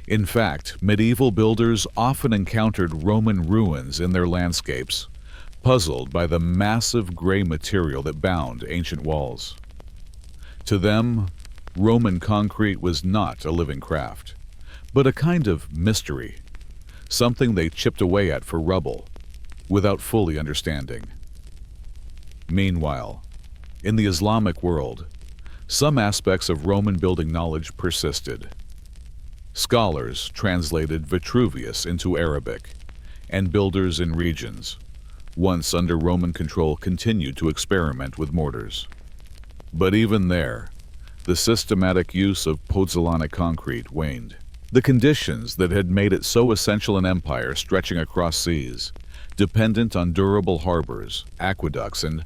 In fact, medieval builders often encountered Roman ruins in their landscapes, puzzled by the massive gray material that bound ancient walls. To them, Roman concrete was not a living craft, but a kind of mystery, something they chipped away at for rubble, without fully understanding. Meanwhile, in the Islamic world, some aspects of Roman building knowledge persisted. Scholars translated Vitruvius into Arabic, and builders in regions once under Roman control continued to experiment with mortars. But even there, the systematic use of pozzolanic concrete waned. The conditions that had made it so essential an empire stretching across seas, dependent on durable harbors, aqueducts, and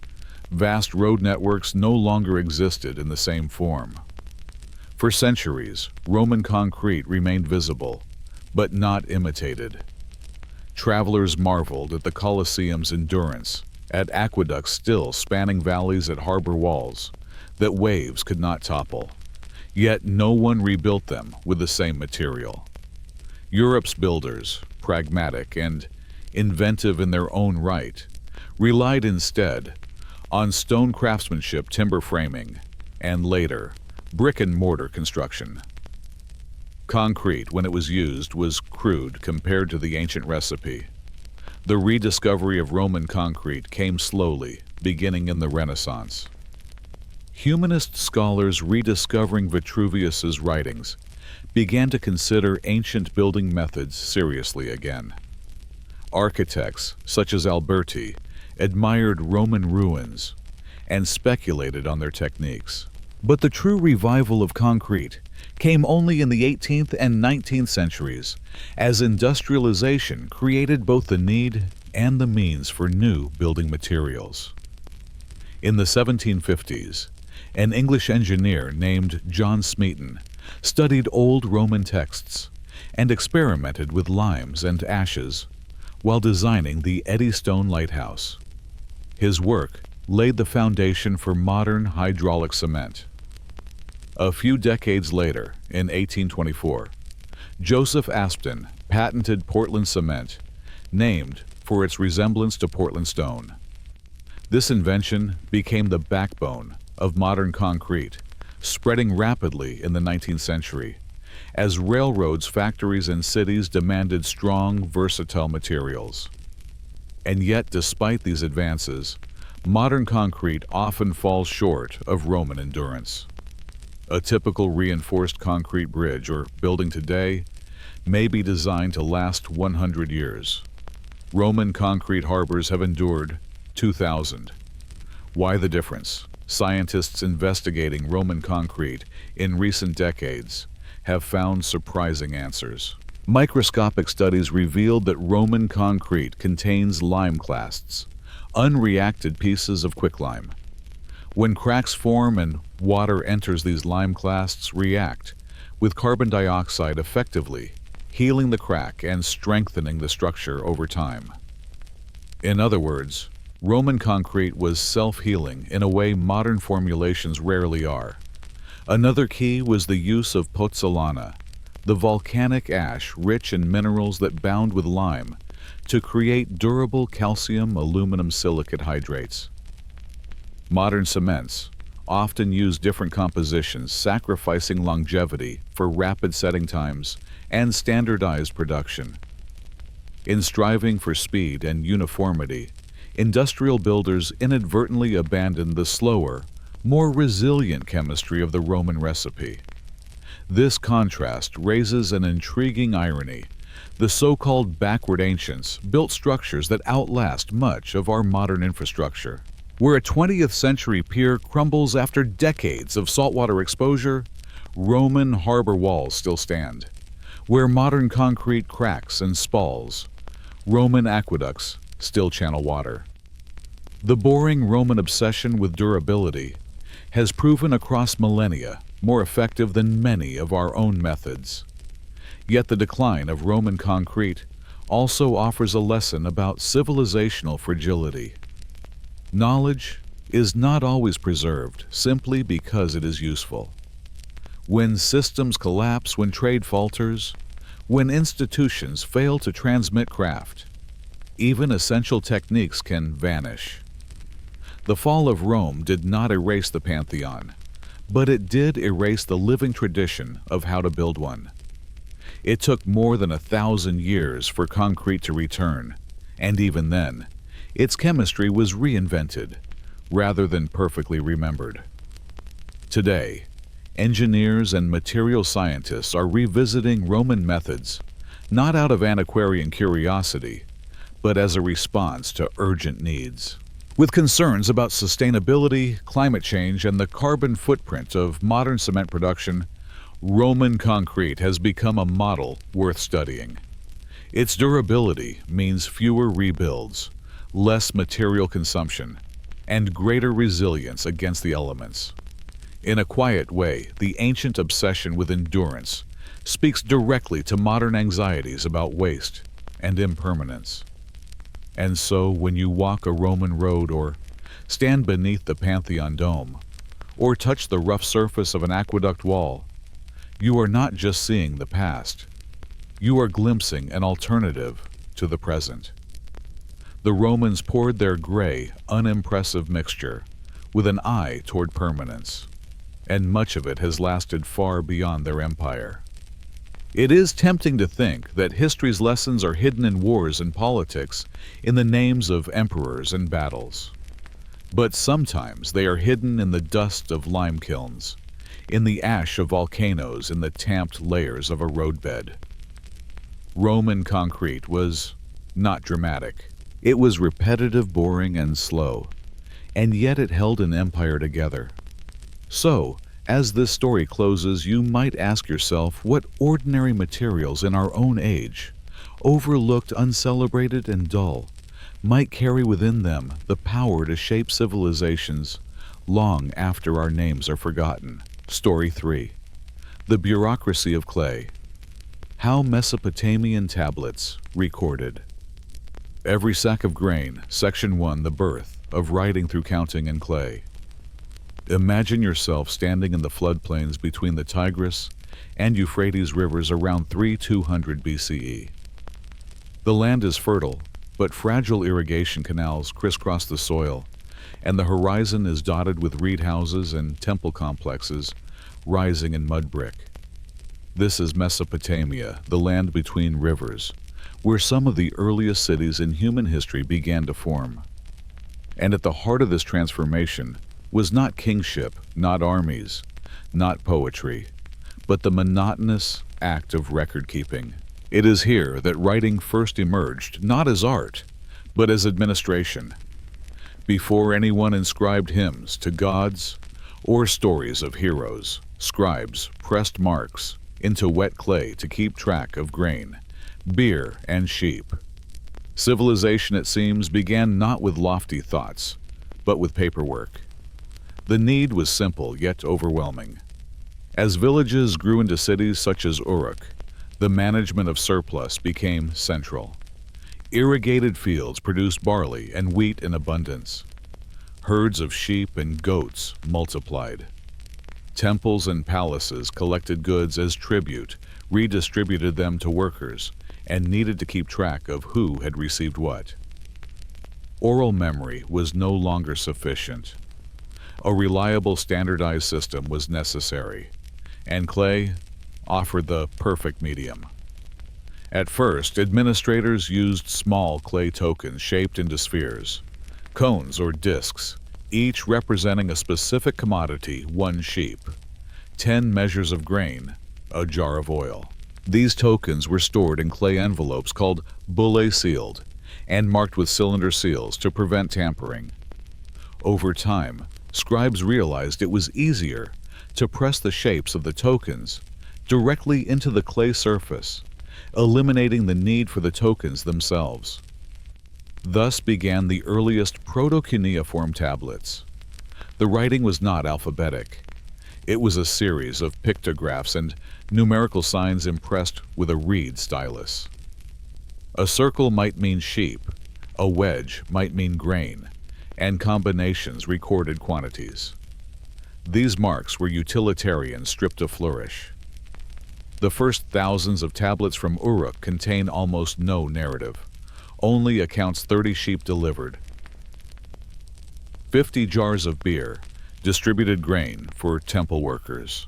vast road networks, no longer existed in the same form. For centuries, Roman concrete remained visible, but not imitated. Travelers marveled at the Colosseum's endurance, at aqueducts still spanning valleys at harbor walls that waves could not topple. Yet no one rebuilt them with the same material. Europe's builders, pragmatic and inventive in their own right, relied instead on stone craftsmanship, timber framing, and later, brick and mortar construction. Concrete, when it was used, was crude compared to the ancient recipe. The rediscovery of Roman concrete came slowly, beginning in the Renaissance. Humanist scholars rediscovering Vitruvius's writings began to consider ancient building methods seriously again. Architects, such as Alberti, admired Roman ruins and speculated on their techniques. But the true revival of concrete came only in the 18th and 19th centuries, as industrialization created both the need and the means for new building materials. In the 1750s, an English engineer named John Smeaton studied old Roman texts and experimented with limes and ashes while designing the Eddystone Lighthouse. His work laid the foundation for modern hydraulic cement. A few decades later, in 1824, Joseph Aspdin patented Portland cement, named for its resemblance to Portland stone. This invention became the backbone of modern concrete, spreading rapidly in the 19th century as railroads, factories, and cities demanded strong, versatile materials. And yet, despite these advances, modern concrete often falls short of Roman endurance. A typical reinforced concrete bridge or building today may be designed to last 100 years. Roman concrete harbors have endured 2,000. Why the difference? Scientists investigating Roman concrete in recent decades have found surprising answers. Microscopic studies revealed that Roman concrete contains lime clasts, unreacted pieces of quicklime. When cracks form and water enters, these lime clasts react with carbon dioxide, effectively healing the crack and strengthening the structure over time. In other words, Roman concrete was self-healing in a way modern formulations rarely are. Another key was the use of pozzolana, the volcanic ash rich in minerals that bound with lime to create durable calcium aluminum silicate hydrates. Modern cements often use different compositions, sacrificing longevity for rapid setting times and standardized production. In striving for speed and uniformity, industrial builders inadvertently abandoned the slower, more resilient chemistry of the Roman recipe. This contrast raises an intriguing irony. The so-called backward ancients built structures that outlast much of our modern infrastructure. Where a 20th century pier crumbles after decades of saltwater exposure, Roman harbor walls still stand. Where modern concrete cracks and spalls, Roman aqueducts still channel water. The boring Roman obsession with durability has proven across millennia more effective than many of our own methods. Yet the decline of Roman concrete also offers a lesson about civilizational fragility. Knowledge is not always preserved simply because it is useful. When systems collapse, when trade falters, when institutions fail to transmit craft, even essential techniques can vanish. The fall of Rome did not erase the Pantheon, but it did erase the living tradition of how to build one. It took more than 1,000 years for concrete to return, and even then, its chemistry was reinvented rather than perfectly remembered. Today, engineers and material scientists are revisiting Roman methods, not out of antiquarian curiosity, but as a response to urgent needs. With concerns about sustainability, climate change, and the carbon footprint of modern cement production, Roman concrete has become a model worth studying. Its durability means fewer rebuilds, less material consumption, and greater resilience against the elements. In a quiet way, the ancient obsession with endurance speaks directly to modern anxieties about waste and impermanence. And so, when you walk a Roman road or stand beneath the Pantheon dome, or touch the rough surface of an aqueduct wall, you are not just seeing the past. You are glimpsing an alternative to the present. The Romans poured their gray, unimpressive mixture with an eye toward permanence, and much of it has lasted far beyond their empire. It is tempting to think that history's lessons are hidden in wars and politics, in the names of emperors and battles. But sometimes they are hidden in the dust of lime kilns, in the ash of volcanoes, in the tamped layers of a roadbed. Roman concrete was not dramatic. It was repetitive, boring, and slow, and yet it held an empire together. So, as this story closes, you might ask yourself what ordinary materials in our own age, overlooked, uncelebrated, and dull, might carry within them the power to shape civilizations long after our names are forgotten. Story 3. The Bureaucracy of Clay. How Mesopotamian Tablets Recorded. Every sack of grain, Section 1, the birth of writing through counting in clay. Imagine yourself standing in the floodplains between the Tigris and Euphrates rivers around 3200 BCE. The land is fertile, but fragile irrigation canals crisscross the soil, and the horizon is dotted with reed houses and temple complexes rising in mud brick. This is Mesopotamia, the land between rivers, where some of the earliest cities in human history began to form. And at the heart of this transformation was not kingship, not armies, not poetry, but the monotonous act of record-keeping. It is here that writing first emerged, not as art, but as administration. Before anyone inscribed hymns to gods or stories of heroes, scribes pressed marks into wet clay to keep track of grain, beer, and sheep. Civilization, it seems, began not with lofty thoughts, but with paperwork. The need was simple yet overwhelming. As villages grew into cities such as Uruk, the management of surplus became central. Irrigated fields produced barley and wheat in abundance. Herds of sheep and goats multiplied. Temples and palaces collected goods as tribute, redistributed them to workers, and needed to keep track of who had received what. Oral memory was no longer sufficient. A reliable standardized system was necessary, and clay offered the perfect medium. At first, administrators used small clay tokens shaped into spheres, cones or discs, each representing a specific commodity: 1 sheep, 10 measures of grain, a jar of oil. These tokens were stored in clay envelopes called bulle sealed and marked with cylinder seals to prevent tampering. Over time, scribes realized it was easier to press the shapes of the tokens directly into the clay surface, eliminating the need for the tokens themselves. Thus began the earliest proto-cuneiform tablets. The writing was not alphabetic. It was a series of pictographs and numerical signs impressed with a reed stylus. A circle might mean sheep, a wedge might mean grain, and combinations recorded quantities. These marks were utilitarian stripped of flourish. The first thousands of tablets from Uruk contain almost no narrative. Only accounts 30 sheep delivered, 50 jars of beer, distributed grain for temple workers.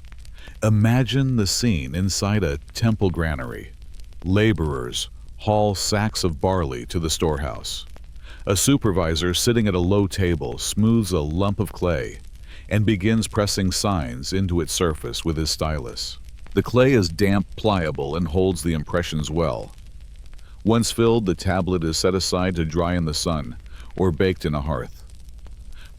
Imagine the scene inside a temple granary. Laborers haul sacks of barley to the storehouse. A supervisor sitting at a low table smooths a lump of clay and begins pressing signs into its surface with his stylus. The clay is damp, pliable, and holds the impressions well. Once filled, the tablet is set aside to dry in the sun or baked in a hearth.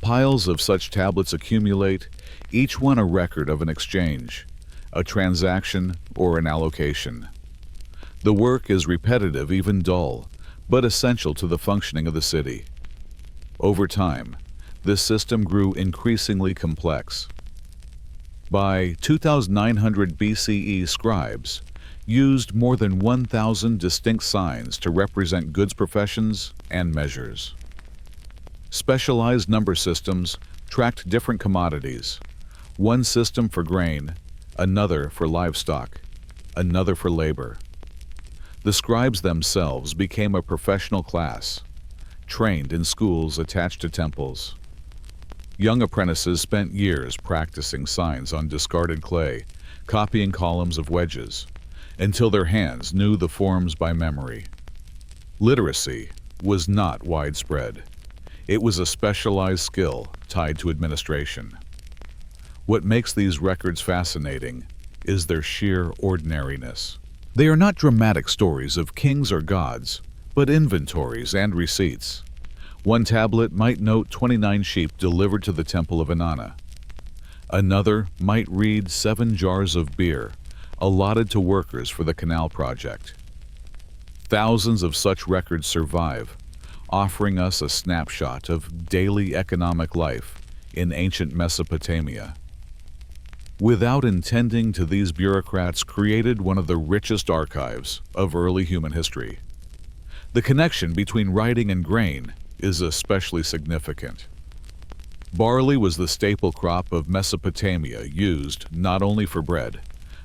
Piles of such tablets accumulate, each one a record of an exchange, a transaction, or an allocation. The work is repetitive, even dull, but essential to the functioning of the city. Over time, this system grew increasingly complex. By 2900 BCE, scribes used more than 1,000 distinct signs to represent goods, professions, and measures. Specialized number systems tracked different commodities: one system for grain, another for livestock, another for labor. The scribes themselves became a professional class, trained in schools attached to temples. Young apprentices spent years practicing signs on discarded clay, copying columns of wedges, until their hands knew the forms by memory. Literacy was not widespread. It was a specialized skill tied to administration. What makes these records fascinating is their sheer ordinariness. They are not dramatic stories of kings or gods, but inventories and receipts. One tablet might note 29 sheep delivered to the temple of Inanna. Another might read 7 jars of beer allotted to workers for the canal project. Thousands of such records survive, offering us a snapshot of daily economic life in ancient Mesopotamia. Without intending to, these bureaucrats created one of the richest archives of early human history. The connection between writing and grain is especially significant. Barley was the staple crop of Mesopotamia, used not only for bread,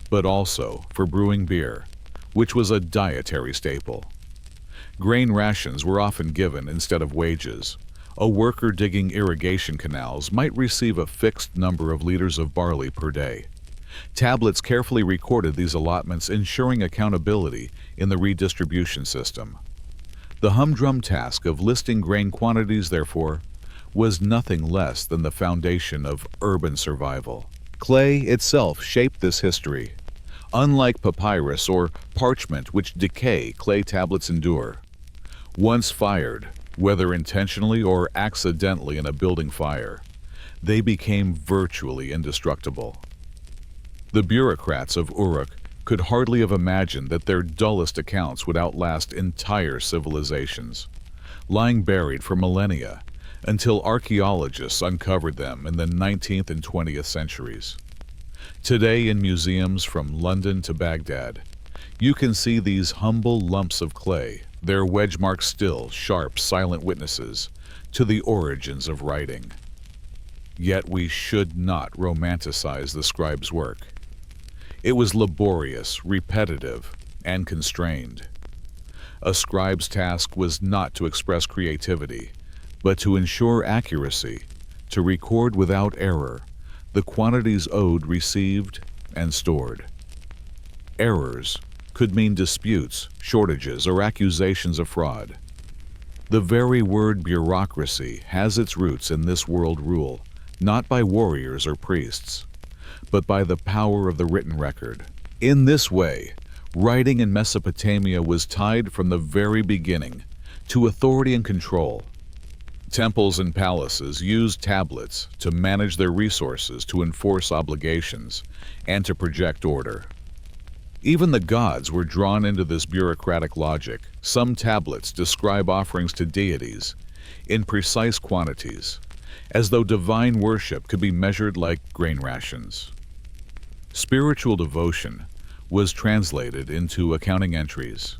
but also for brewing beer, which was a dietary staple. Grain rations were often given instead of wages. A worker digging irrigation canals might receive a fixed number of liters of barley per day, Tablets carefully recorded these allotments, ensuring accountability in the redistribution system. The humdrum task of listing grain quantities, therefore, was nothing less than the foundation of urban survival. Clay itself shaped this history. Unlike papyrus or parchment, which decay, clay tablets endure. Once fired, whether intentionally or accidentally in a building fire, they became virtually indestructible. The bureaucrats of Uruk could hardly have imagined that their dullest accounts would outlast entire civilizations, lying buried for millennia until archaeologists uncovered them in the 19th and 20th centuries. Today, in museums from London to Baghdad, you can see these humble lumps of clay, their wedge marks still sharp, silent witnesses to the origins of writing. Yet we should not romanticize the scribe's work. It was laborious, repetitive, and constrained. A scribe's task was not to express creativity, but to ensure accuracy, to record without error the quantities owed, received, and stored. Errors could mean disputes, shortages, or accusations of fraud. The very word bureaucracy has its roots in this world rule, not by warriors or priests, but by the power of the written record. In this way, writing in Mesopotamia was tied from the very beginning to authority and control. Temples and palaces used tablets to manage their resources, to enforce obligations, and to project order. Even the gods were drawn into this bureaucratic logic. Some tablets describe offerings to deities in precise quantities, as though divine worship could be measured like grain rations. Spiritual devotion was translated into accounting entries.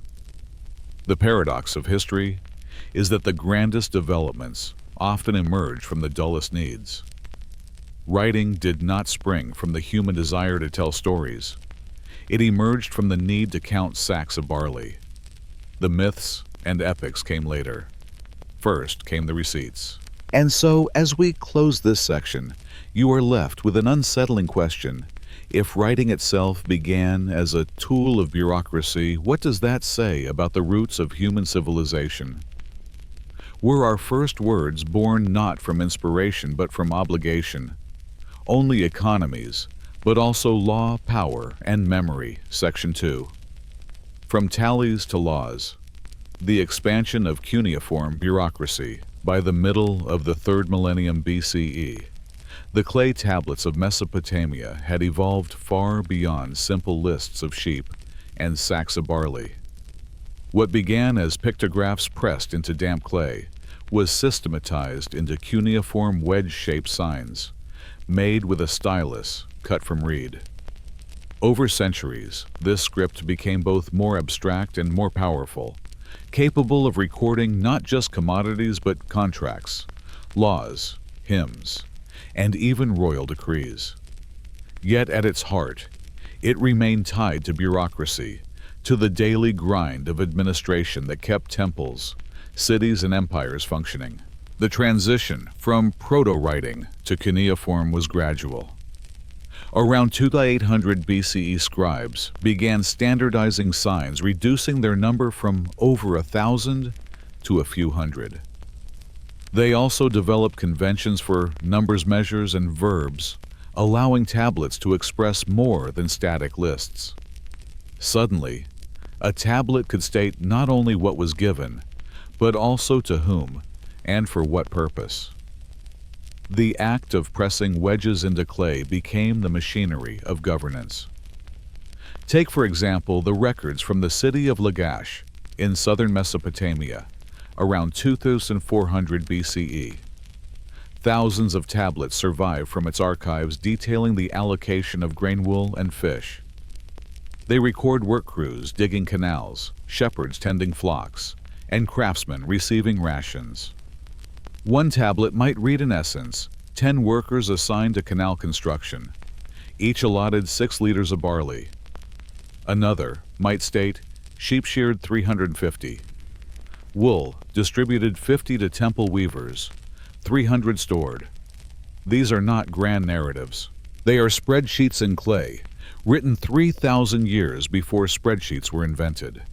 The paradox of history is that the grandest developments often emerge from the dullest needs. Writing did not spring from the human desire to tell stories. It emerged from the need to count sacks of barley. The myths and epics came later. First came the receipts. And so, as we close this section, you are left with an unsettling question. If writing itself began as a tool of bureaucracy, what does that say about the roots of human civilization? Were our first words born not from inspiration but from obligation? Only economies, but also law, power, and memory. Section 2. From tallies to laws. The expansion of cuneiform bureaucracy. By the middle of the 3rd millennium BCE, the clay tablets of Mesopotamia had evolved far beyond simple lists of sheep and sacks of barley. What began as pictographs pressed into damp clay was systematized into cuneiform wedge-shaped signs, made with a stylus cut from reed. Over centuries, this script became both more abstract and more powerful, capable of recording not just commodities but contracts, laws, hymns, and even royal decrees. Yet at its heart, it remained tied to bureaucracy, to the daily grind of administration that kept temples, cities, and empires functioning. The transition from proto-writing to cuneiform was gradual. Around 2800 BCE, scribes began standardizing signs, reducing their number from over 1,000 to a few hundred. They also developed conventions for numbers, measures, and verbs, allowing tablets to express more than static lists. Suddenly, a tablet could state not only what was given, but also to whom and for what purpose. The act of pressing wedges into clay became the machinery of governance. Take, for example, the records from the city of Lagash in southern Mesopotamia, around 2400 BCE. Thousands of tablets survive from its archives detailing the allocation of grain, wool, and fish. They record work crews digging canals, shepherds tending flocks, and craftsmen receiving rations. One tablet might read in essence 10 workers assigned to canal construction, each allotted 6 liters of barley. Another might state sheep sheared 350. Wool distributed 50 to temple weavers, 300 stored. These are not grand narratives. They are spreadsheets in clay, written 3,000 years before spreadsheets were invented.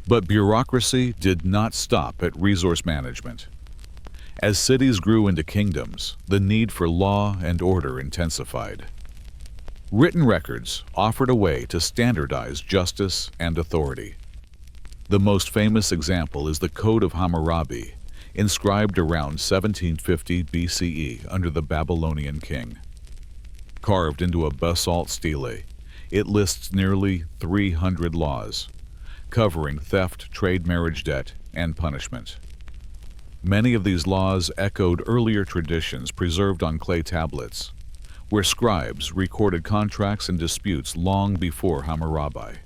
But bureaucracy did not stop at resource management. As cities grew into kingdoms, the need for law and order intensified. Written records offered a way to standardize justice and authority. The most famous example is the Code of Hammurabi, inscribed around 1750 BCE under the Babylonian king. Carved into a basalt stele, it lists nearly 300 laws, covering theft, trade, marriage, debt, and punishment. Many of these laws echoed earlier traditions preserved on clay tablets, where scribes recorded contracts and disputes long before Hammurabi.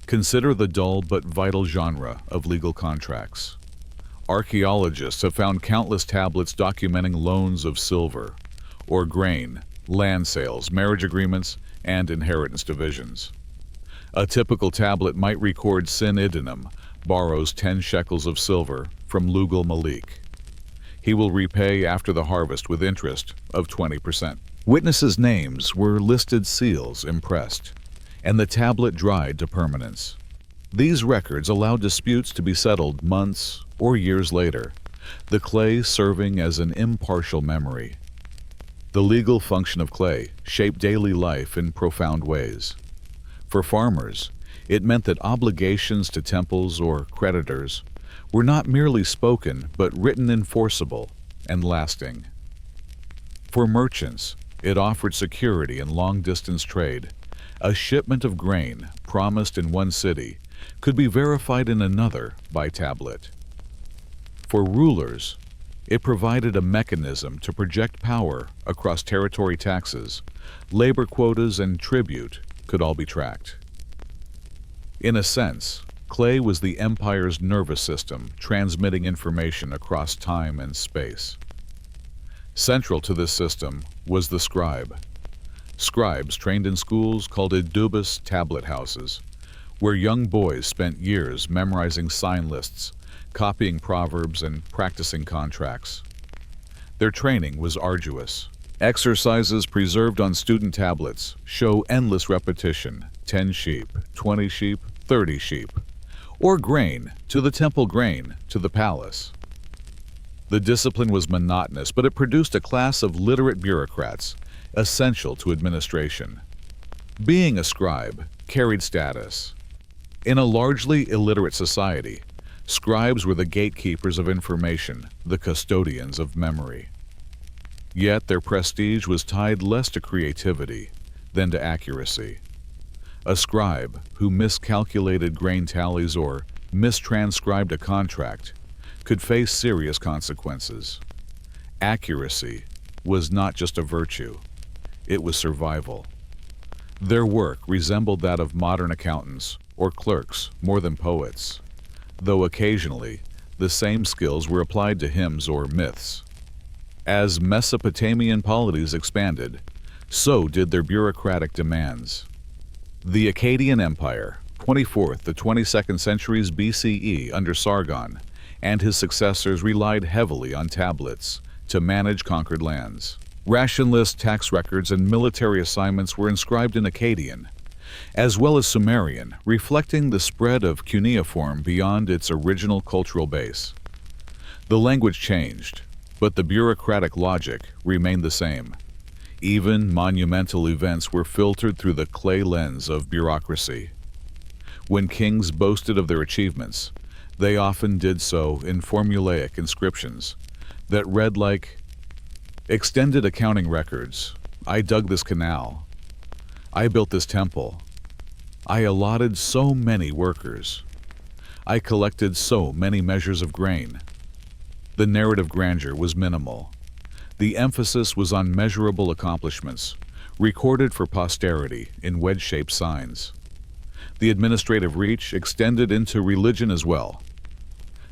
Consider the dull but vital genre of legal contracts. Archaeologists have found countless tablets documenting loans of silver or grain, land sales, marriage agreements, and inheritance divisions. A typical tablet might record Sin Idunum borrows 10 shekels of silver from Lugal Malik. He will repay after the harvest with interest of 20%. Witnesses' names were listed, seals impressed, and the tablet dried to permanence. These records allowed disputes to be settled months or years later, the clay serving as an impartial memory. The legal function of clay shaped daily life in profound ways. For farmers, it meant that obligations to temples or creditors were not merely spoken but written, enforceable, and lasting. For merchants, it offered security in long-distance trade. A shipment of grain promised in one city could be verified in another by tablet. For rulers, it provided a mechanism to project power across territory. Taxes, labor quotas, and tribute could all be tracked. In a sense, clay was the empire's nervous system, transmitting information across time and space. Central to this system was the scribe. Scribes trained in schools called idubus tablet houses, where young boys spent years memorizing sign lists, copying proverbs, and practicing contracts. Their training was arduous. Exercises preserved on student tablets show endless repetition: 10 sheep, 20 sheep, 30 sheep, or grain, to the temple, grain, to the palace. The discipline was monotonous, but it produced a class of literate bureaucrats, essential to administration. Being a scribe carried status. In a largely illiterate society, scribes were the gatekeepers of information, the custodians of memory. Yet their prestige was tied less to creativity than to accuracy. A scribe who miscalculated grain tallies or mistranscribed a contract could face serious consequences. Accuracy was not just a virtue, it was survival. Their work resembled that of modern accountants or clerks more than poets, though occasionally the same skills were applied to hymns or myths. As Mesopotamian polities expanded, so did their bureaucratic demands. The Akkadian Empire, 24th to 22nd centuries BCE under Sargon, and his successors relied heavily on tablets to manage conquered lands. Ration lists, tax records, and military assignments were inscribed in Akkadian, as well as Sumerian, reflecting the spread of cuneiform beyond its original cultural base. The language changed, but the bureaucratic logic remained the same. Even monumental events were filtered through the clay lens of bureaucracy. When kings boasted of their achievements, they often did so in formulaic inscriptions that read like, "Extended accounting records. I dug this canal. I built this temple. I allotted so many workers. I collected so many measures of grain." The narrative grandeur was minimal. The emphasis was on measurable accomplishments, recorded for posterity in wedge-shaped signs. The administrative reach extended into religion as well.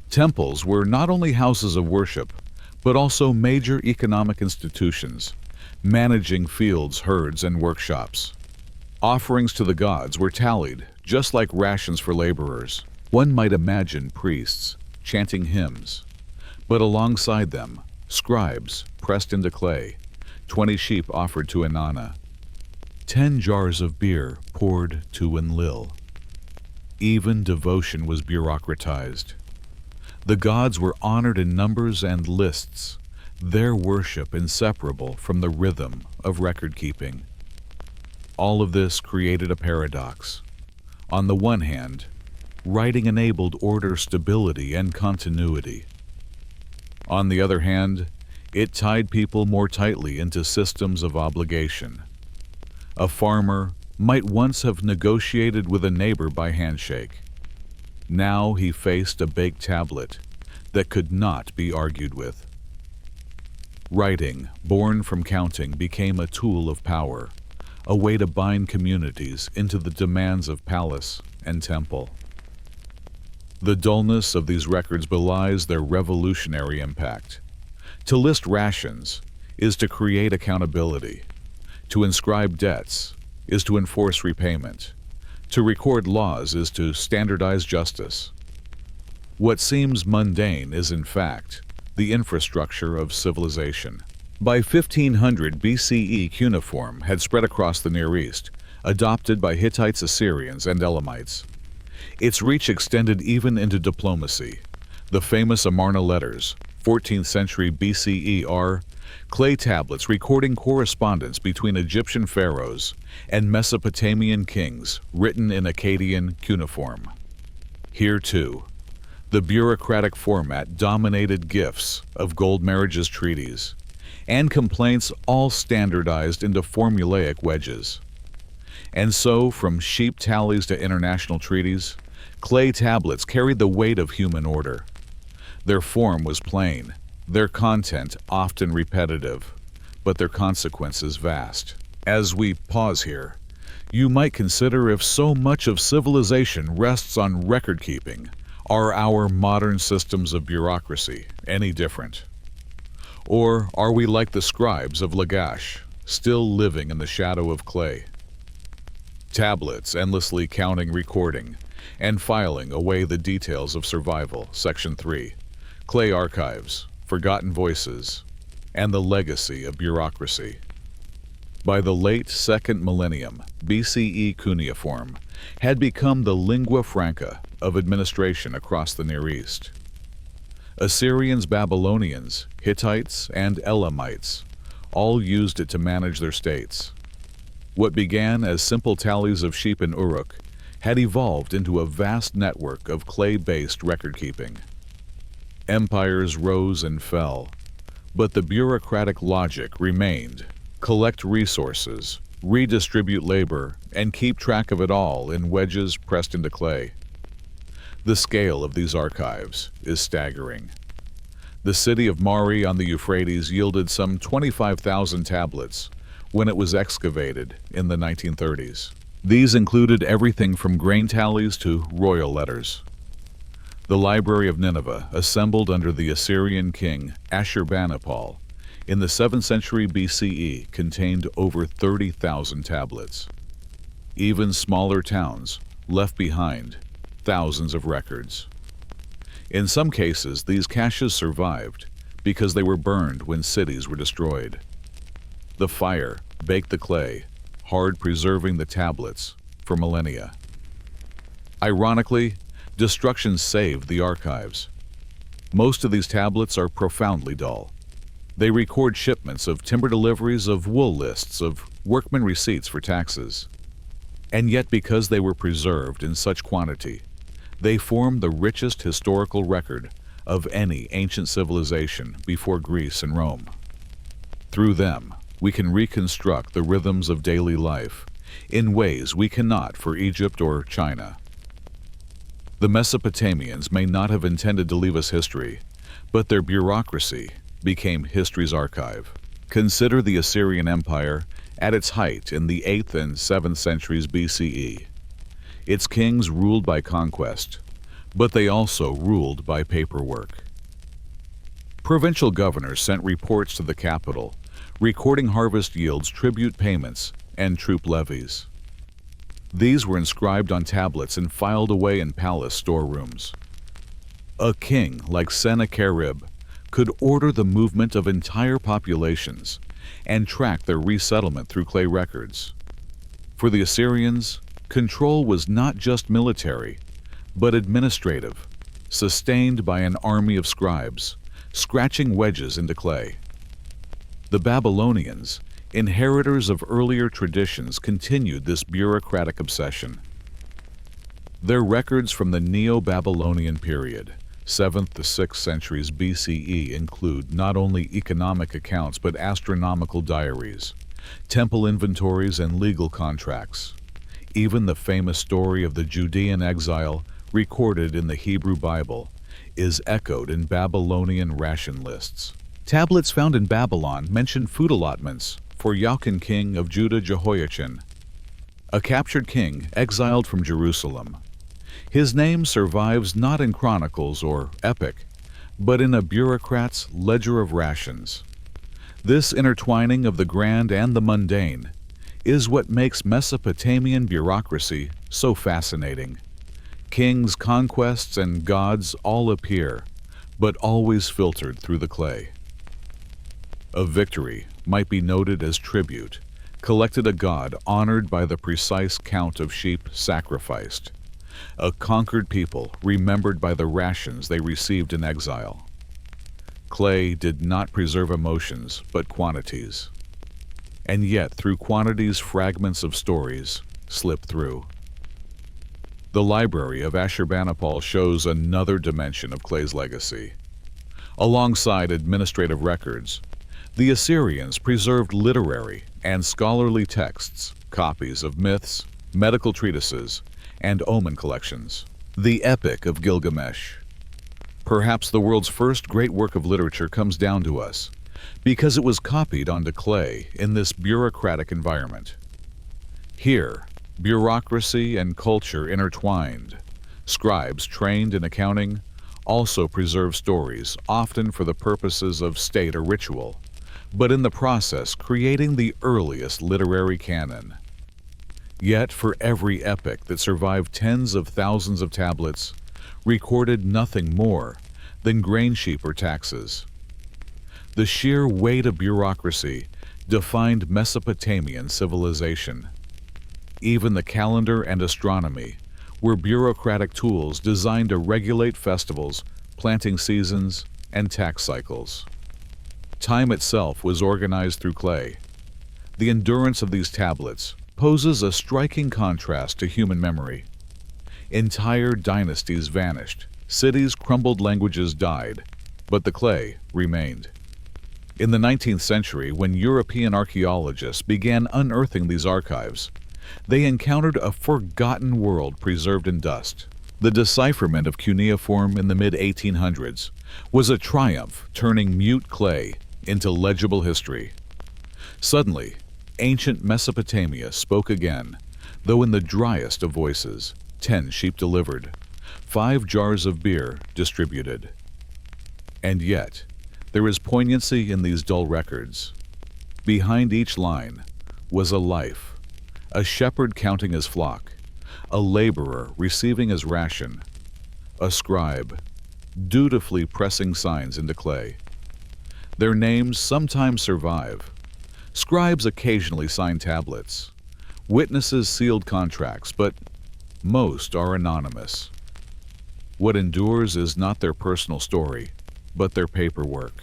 Temples were not only houses of worship, but also major economic institutions, managing fields, herds, and workshops. Offerings to the gods were tallied, just like rations for laborers. One might imagine priests chanting hymns, but alongside them, scribes pressed into clay, 20 sheep offered to Inanna, 10 jars of beer poured to Enlil. Even devotion was bureaucratized. The gods were honored in numbers and lists, their worship inseparable from the rhythm of record-keeping. All of this created a paradox. On the one hand, writing enabled order, stability, and continuity. On the other hand, it tied people more tightly into systems of obligation. A farmer might once have negotiated with a neighbor by handshake. Now he faced a baked tablet that could not be argued with. Writing, born from counting, became a tool of power, a way to bind communities into the demands of palace and temple. The dullness of these records belies their revolutionary impact. To list rations is to create accountability. To inscribe debts is to enforce repayment. To record laws is to standardize justice. What seems mundane is, in fact, the infrastructure of civilization. By 1500 BCE, cuneiform had spread across the Near East, adopted by Hittites, Assyrians, and Elamites. Its reach extended even into diplomacy. The famous Amarna letters, 14th century BCE, are clay tablets recording correspondence between Egyptian pharaohs and Mesopotamian kings written in Akkadian cuneiform. Here, too, the bureaucratic format dominated gifts of gold marriages, treaties, and complaints, all standardized into formulaic wedges. And so, from sheep tallies to international treaties, clay tablets carried the weight of human order. Their form was plain, their content often repetitive, but their consequences vast. As we pause here, you might consider, if so much of civilization rests on record-keeping, are our modern systems of bureaucracy any different? Or are we like the scribes of Lagash, still living in the shadow of clay? Tablets endlessly counting, recording, and filing away the details of survival. Section 3. Clay archives, forgotten voices, and the legacy of bureaucracy. By the late 2nd millennium, BCE cuneiform had become the lingua franca of administration across the Near East. Assyrians, Babylonians, Hittites, and Elamites all used it to manage their states. What began as simple tallies of sheep in Uruk had evolved into a vast network of clay-based record-keeping. Empires rose and fell, but the bureaucratic logic remained: collect resources, redistribute labor, and keep track of it all in wedges pressed into clay. The scale of these archives is staggering. The city of Mari on the Euphrates yielded some 25,000 tablets when it was excavated in the 1930s. These included everything from grain tallies to royal letters. The Library of Nineveh, assembled under the Assyrian king Ashurbanipal in the 7th century BCE, contained over 30,000 tablets. Even smaller towns left behind thousands of records. In some cases, these caches survived because they were burned when cities were destroyed. The fire baked the clay, hard preserving the tablets for millennia. Ironically, destruction saved the archives. Most of these tablets are profoundly dull. They record shipments of timber deliveries, of wool lists, of workmen receipts for taxes. And yet, because they were preserved in such quantity, they form the richest historical record of any ancient civilization before Greece and Rome. Through them, we can reconstruct the rhythms of daily life in ways we cannot for Egypt or China. The Mesopotamians may not have intended to leave us history, but their bureaucracy became history's archive. Consider the Assyrian Empire at its height in the 8th and 7th centuries BCE. Its kings ruled by conquest, but they also ruled by paperwork. Provincial governors sent reports to the capital, recording harvest yields, tribute payments, and troop levies. These were inscribed on tablets and filed away in palace storerooms. A king like Sennacherib could order the movement of entire populations and track their resettlement through clay records. For the Assyrians, control was not just military, but administrative, sustained by an army of scribes, scratching wedges into clay. The Babylonians, inheritors of earlier traditions, continued this bureaucratic obsession. Their records from the Neo-Babylonian period, 7th to 6th centuries BCE, include not only economic accounts but astronomical diaries, temple inventories, and legal contracts. Even the famous story of the Judean exile, recorded in the Hebrew Bible, is echoed in Babylonian ration lists. Tablets found in Babylon mention food allotments for Jachin, king of Judah, Jehoiachin, a captured king exiled from Jerusalem. His name survives not in chronicles or epic, but in a bureaucrat's ledger of rations. This intertwining of the grand and the mundane is what makes Mesopotamian bureaucracy so fascinating. Kings, conquests, and gods all appear, but always filtered through the clay. A victory might be noted as tribute, collected a god honored by the precise count of sheep sacrificed. A conquered people remembered by the rations they received in exile. Clay did not preserve emotions, but quantities. And yet, through quantities, fragments of stories slip through. The library of Ashurbanipal shows another dimension of Clay's legacy. Alongside administrative records, the Assyrians preserved literary and scholarly texts, copies of myths, medical treatises, and omen collections. The Epic of Gilgamesh, perhaps the world's first great work of literature, comes down to us because it was copied onto clay in this bureaucratic environment. Here, bureaucracy and culture intertwined. Scribes trained in accounting also preserve stories, often for the purposes of state or ritual, but in the process creating the earliest literary canon. Yet for every epic that survived tens of thousands of tablets, recorded nothing more than grain sheep or taxes. The sheer weight of bureaucracy defined Mesopotamian civilization. Even the calendar and astronomy were bureaucratic tools designed to regulate festivals, planting seasons, and tax cycles. Time itself was organized through clay. The endurance of these tablets poses a striking contrast to human memory. Entire dynasties vanished, cities crumbled, languages died, but the clay remained. In the 19th century, when European archaeologists began unearthing these archives, they encountered a forgotten world preserved in dust. The decipherment of cuneiform in the mid-1800s was a triumph, turning mute clay into legible history. Suddenly, ancient Mesopotamia spoke again, though in the driest of voices. 10 sheep delivered, 5 jars of beer distributed. And yet, there is poignancy in these dull records. Behind each line was a life, a shepherd counting his flock, a laborer receiving his ration, a scribe dutifully pressing signs into clay. Their names sometimes survive. Scribes occasionally sign tablets. Witnesses sealed contracts, but most are anonymous. What endures is not their personal story, but their paperwork.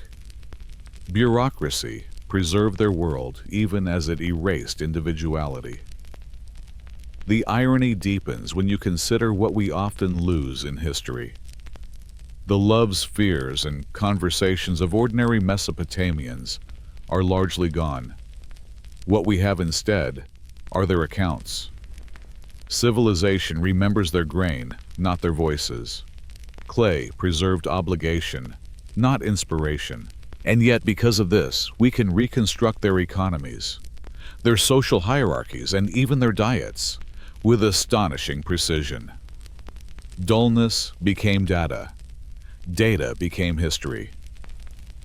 Bureaucracy preserved their world even as it erased individuality. The irony deepens when you consider what we often lose in history. The loves, fears, and conversations of ordinary Mesopotamians are largely gone. What we have instead are their accounts. Civilization remembers their grain, not their voices. Clay preserved obligation, not inspiration. And yet, because of this, we can reconstruct their economies, their social hierarchies, and even their diets with astonishing precision. Dullness became data. Data became history.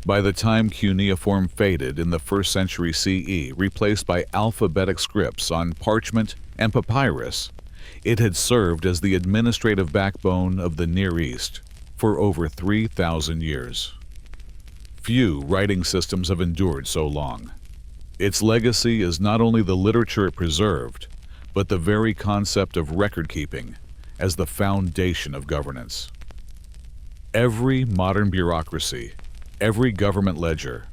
By the time cuneiform faded in the 1st century CE, replaced by alphabetic scripts on parchment and papyrus, it had served as the administrative backbone of the Near East for over 3,000 years. Few writing systems have endured so long. Its legacy is not only the literature it preserved, but the very concept of record-keeping as the foundation of governance. Every modern bureaucracy, every government ledger,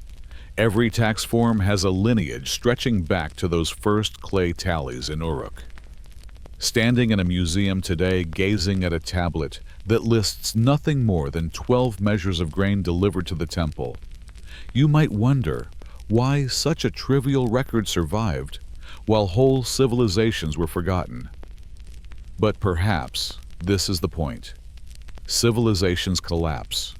every tax form has a lineage stretching back to those first clay tallies in Uruk. Standing in a museum today, gazing at a tablet that lists nothing more than 12 measures of grain delivered to the temple, you might wonder why such a trivial record survived while whole civilizations were forgotten. But perhaps this is the point. Civilizations collapse.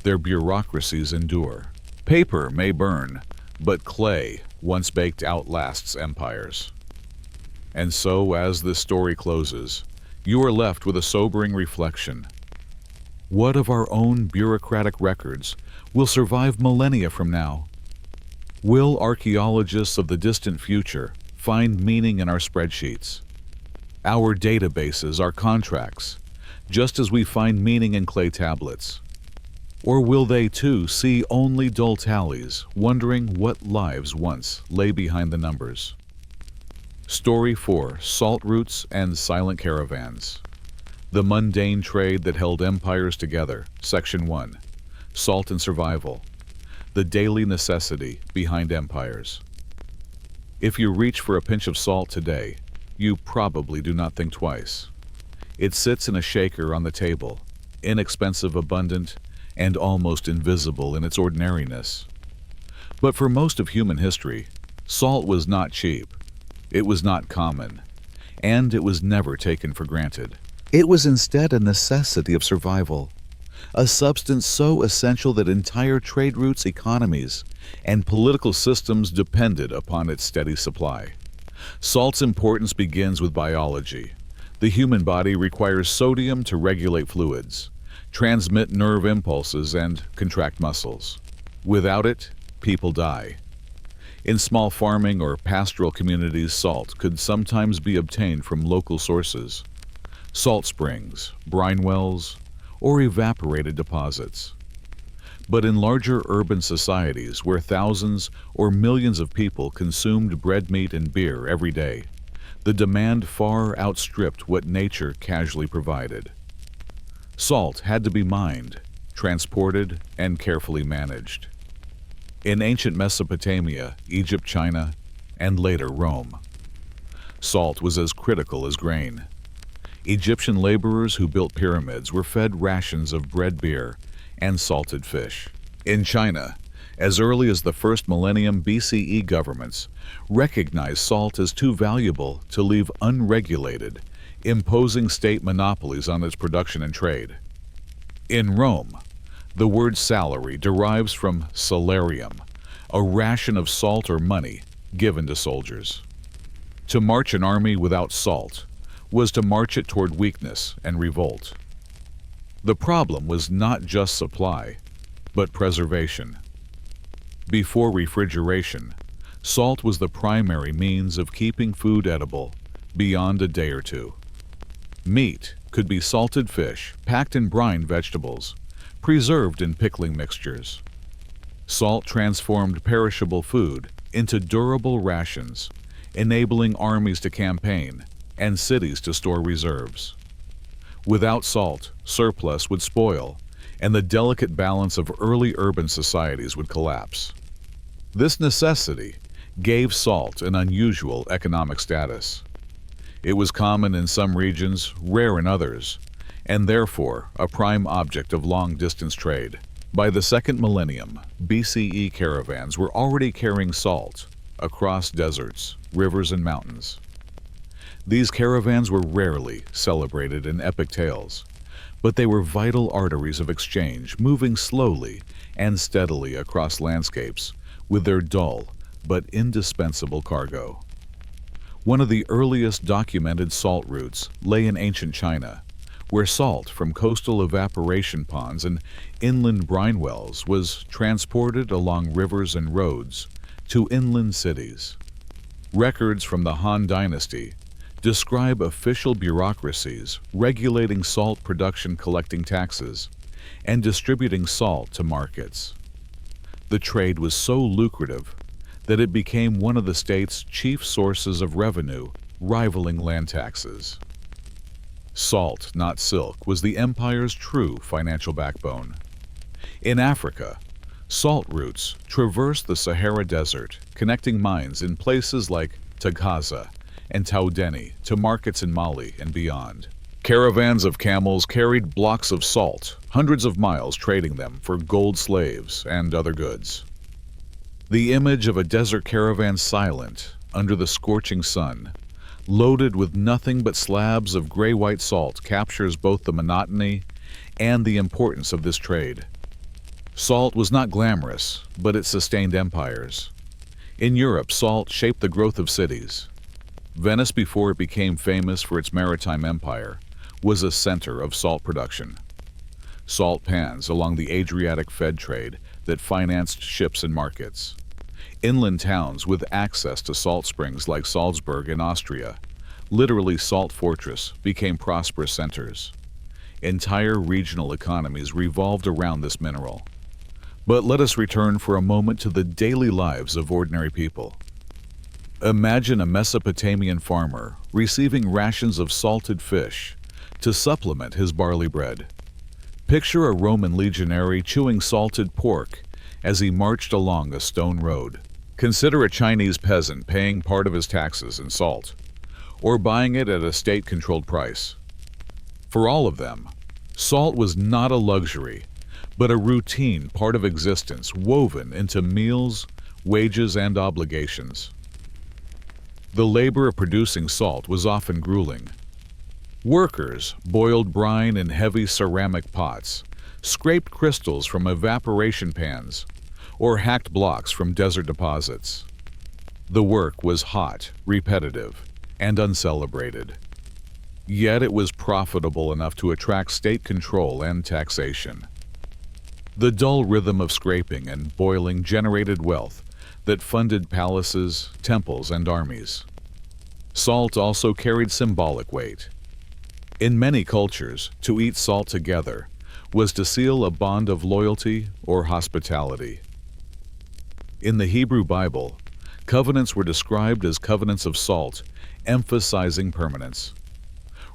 Their bureaucracies endure. Paper may burn, but clay, once baked, outlasts empires. And so, as this story closes, you are left with a sobering reflection. What of our own bureaucratic records will survive millennia from now? Will archaeologists of the distant future find meaning in our spreadsheets, our databases, our contracts, just as we find meaning in clay tablets? Or will they too see only dull tallies, wondering what lives once lay behind the numbers? Story 4: Salt Routes and Silent Caravans. The mundane trade that held empires together. Section 1: Salt and Survival. The daily necessity behind empires. If you reach for a pinch of salt today, you probably do not think twice. It sits in a shaker on the table, inexpensive, abundant, and almost invisible in its ordinariness. But for most of human history, salt was not cheap, it was not common, and it was never taken for granted. It was instead a necessity of survival, a substance so essential that entire trade routes, economies, and political systems depended upon its steady supply. Salt's importance begins with biology. The human body requires sodium to regulate fluids, transmit nerve impulses, and contract muscles. Without it, people die. In small farming or pastoral communities, salt could sometimes be obtained from local sources: salt springs, brine wells, or evaporated deposits. But in larger urban societies where thousands or millions of people consumed bread, meat, and beer every day, the demand far outstripped what nature casually provided. Salt had to be mined, transported, and carefully managed. In ancient Mesopotamia, Egypt, China, and later Rome, salt was as critical as grain. Egyptian laborers who built pyramids were fed rations of bread, beer, and salted fish. In China, as early as the first millennium BCE, governments recognized salt as too valuable to leave unregulated, imposing state monopolies on its production and trade. In Rome, the word salary derives from salarium, a ration of salt or money given to soldiers. To march an army without salt was to march it toward weakness and revolt. The problem was not just supply, but preservation. Before refrigeration, salt was the primary means of keeping food edible beyond a day or two. Meat could be salted fish, packed in brine vegetables, preserved in pickling mixtures. Salt transformed perishable food into durable rations, enabling armies to campaign and cities to store reserves. Without salt, surplus would spoil, and the delicate balance of early urban societies would collapse. This necessity gave salt an unusual economic status. It was common in some regions, rare in others, and therefore a prime object of long-distance trade. By the second millennium, BCE caravans were already carrying salt across deserts, rivers, and mountains. These caravans were rarely celebrated in epic tales, but they were vital arteries of exchange, moving slowly and steadily across landscapes with their dull but indispensable cargo. One of the earliest documented salt routes lay in ancient China, where salt from coastal evaporation ponds and inland brine wells was transported along rivers and roads to inland cities. Records from the Han Dynasty describe official bureaucracies regulating salt production, collecting taxes, and distributing salt to markets. The trade was so lucrative that it became one of the state's chief sources of revenue, rivaling land taxes. Salt, not silk, was the empire's true financial backbone. In Africa, salt routes traversed the Sahara Desert, connecting mines in places like Tagaza and Taoudeni to markets in Mali and beyond. Caravans of camels carried blocks of salt, hundreds of miles trading them for gold slaves and other goods. The image of a desert caravan silent, under the scorching sun, loaded with nothing but slabs of gray-white salt captures both the monotony and the importance of this trade. Salt was not glamorous, but it sustained empires. In Europe, salt shaped the growth of cities. Venice, before it became famous for its maritime empire, was a center of salt production. Salt pans along the Adriatic fed trade that financed ships and markets. Inland towns with access to salt springs like Salzburg in Austria, literally salt fortress, became prosperous centers. Entire regional economies revolved around this mineral. But let us return for a moment to the daily lives of ordinary people. Imagine a Mesopotamian farmer receiving rations of salted fish to supplement his barley bread. Picture a Roman legionary chewing salted pork as he marched along a stone road. Consider a Chinese peasant paying part of his taxes in salt, or buying it at a state-controlled price. For all of them, salt was not a luxury, but a routine part of existence woven into meals, wages, and obligations. The labor of producing salt was often grueling. Workers boiled brine in heavy ceramic pots, scraped crystals from evaporation pans, or hacked blocks from desert deposits. The work was hot, repetitive, and uncelebrated. Yet it was profitable enough to attract state control and taxation. The dull rhythm of scraping and boiling generated wealth that funded palaces, temples, and armies. Salt also carried symbolic weight. In many cultures, to eat salt together was to seal a bond of loyalty or hospitality. In the Hebrew Bible, covenants were described as covenants of salt, emphasizing permanence.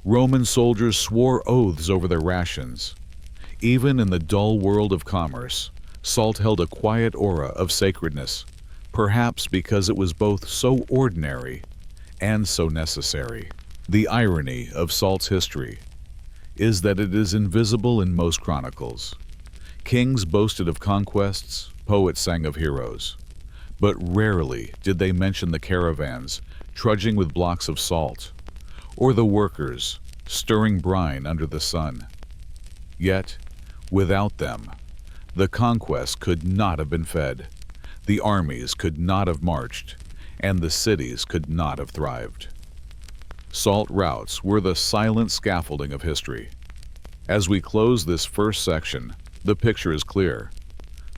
Roman soldiers swore oaths over their rations. Even in the dull world of commerce, salt held a quiet aura of sacredness, perhaps because it was both so ordinary and so necessary. The irony of salt's history is that it is invisible in most chronicles. Kings boasted of conquests, poets sang of heroes, but rarely did they mention the caravans trudging with blocks of salt, or the workers stirring brine under the sun. Yet, without them, the conquest could not have been fed, the armies could not have marched, and the cities could not have thrived. Salt routes were the silent scaffolding of history. As we close this first section, the picture is clear.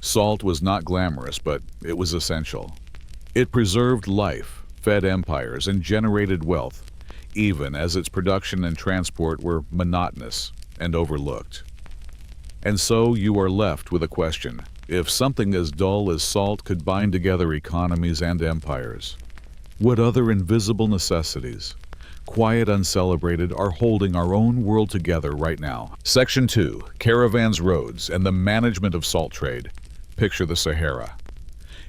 Salt was not glamorous, but it was essential. It preserved life, fed empires, and generated wealth, even as its production and transport were monotonous and overlooked. And so you are left with a question. If something as dull as salt could bind together economies and empires, what other invisible necessities, quiet, uncelebrated, are holding our own world together right now? Section 2, Caravans, Roads, and the Management of Salt Trade. Picture the Sahara.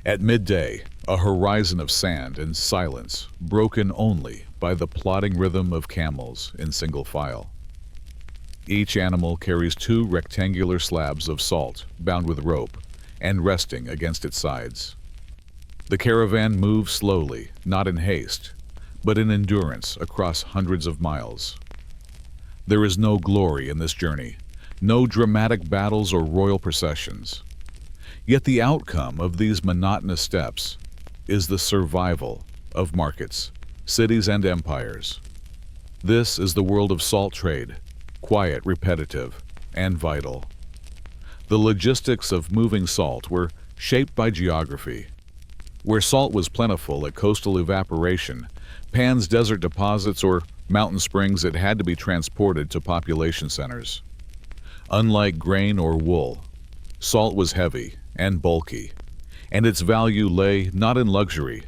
At midday, a horizon of sand and silence, broken only by the plodding rhythm of camels in single file. Each animal carries 2 rectangular slabs of salt bound with rope and resting against its sides. The caravan moves slowly, not in haste, but in endurance across hundreds of miles. There is no glory in this journey, no dramatic battles or royal processions. Yet the outcome of these monotonous steps is the survival of markets, cities, and empires. This is the world of salt trade, quiet, repetitive, and vital. The logistics of moving salt were shaped by geography. Where salt was plentiful at coastal evaporation, pans desert deposits, or mountain springs, it had to be transported to population centers. Unlike grain or wool, salt was heavy and bulky. and its value lay not in luxury,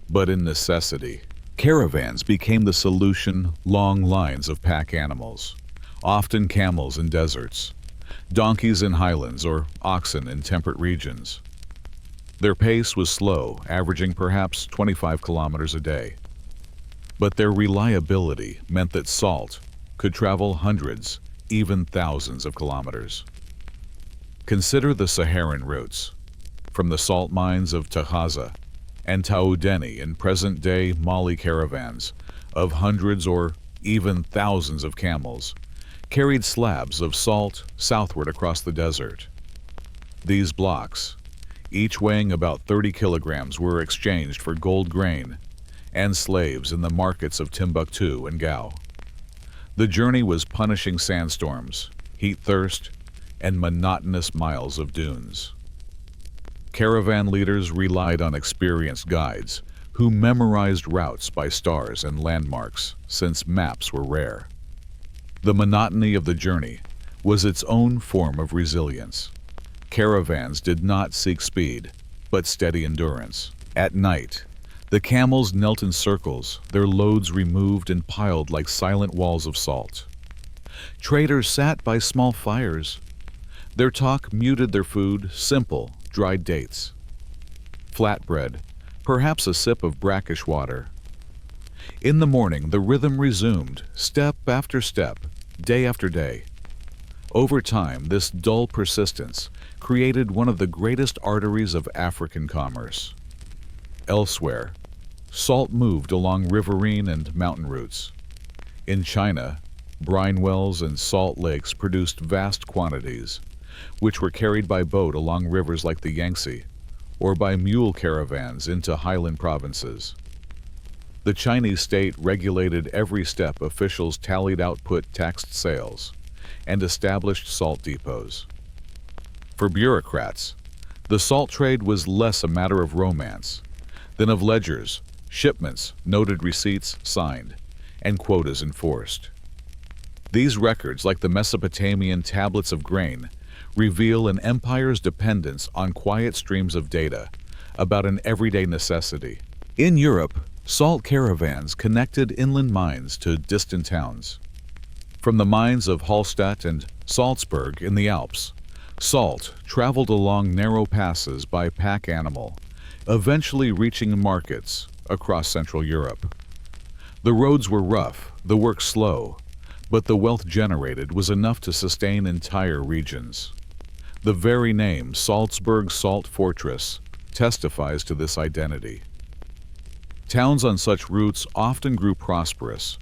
but in necessity. Caravans became the solution. Long lines of pack animals, often camels in deserts, donkeys in highlands, or oxen in temperate regions. Their pace was slow, averaging perhaps 25 kilometers a day. But their reliability meant that salt could travel hundreds, even thousands of kilometers. Consider the Saharan routes, from the salt mines of Tahaza and Taoudeni in present-day Mali. Caravans of hundreds or even thousands of camels carried slabs of salt southward across the desert. These blocks, each weighing about 30 kilograms, were exchanged for gold grain and slaves in the markets of Timbuktu and Gao. The journey was punishing sandstorms, heat thirst, and monotonous miles of dunes. Caravan leaders relied on experienced guides who memorized routes by stars and landmarks, since maps were rare. The monotony of the journey was its own form of resilience. Caravans did not seek speed, but steady endurance. At night, the camels knelt in circles, their loads removed and piled like silent walls of salt. Traders sat by small fires. Their talk muted their food, simple, dried dates, flatbread, perhaps a sip of brackish water. In the morning, the rhythm resumed, step after step, day after day. Over time, this dull persistence created one of the greatest arteries of African commerce. Elsewhere, salt moved along riverine and mountain routes. In China, brine wells and salt lakes produced vast quantities, which were carried by boat along rivers like the Yangtze, or by mule caravans into highland provinces. The Chinese state regulated every step. Officials tallied output, taxed sales, and established salt depots. For bureaucrats, the salt trade was less a matter of romance than of ledgers, shipments, noted receipts signed, and quotas enforced. These records, like the Mesopotamian tablets of grain, reveal an empire's dependence on quiet streams of data about an everyday necessity. In Europe, salt caravans connected inland mines to distant towns. From the mines of Hallstatt and Salzburg in the Alps, salt traveled along narrow passes by pack animal, eventually reaching markets across Central Europe. The roads were rough, the work slow, but the wealth generated was enough to sustain entire regions. The very name, Salzburg Salt Fortress, testifies to this identity. Towns on such routes often grew prosperous,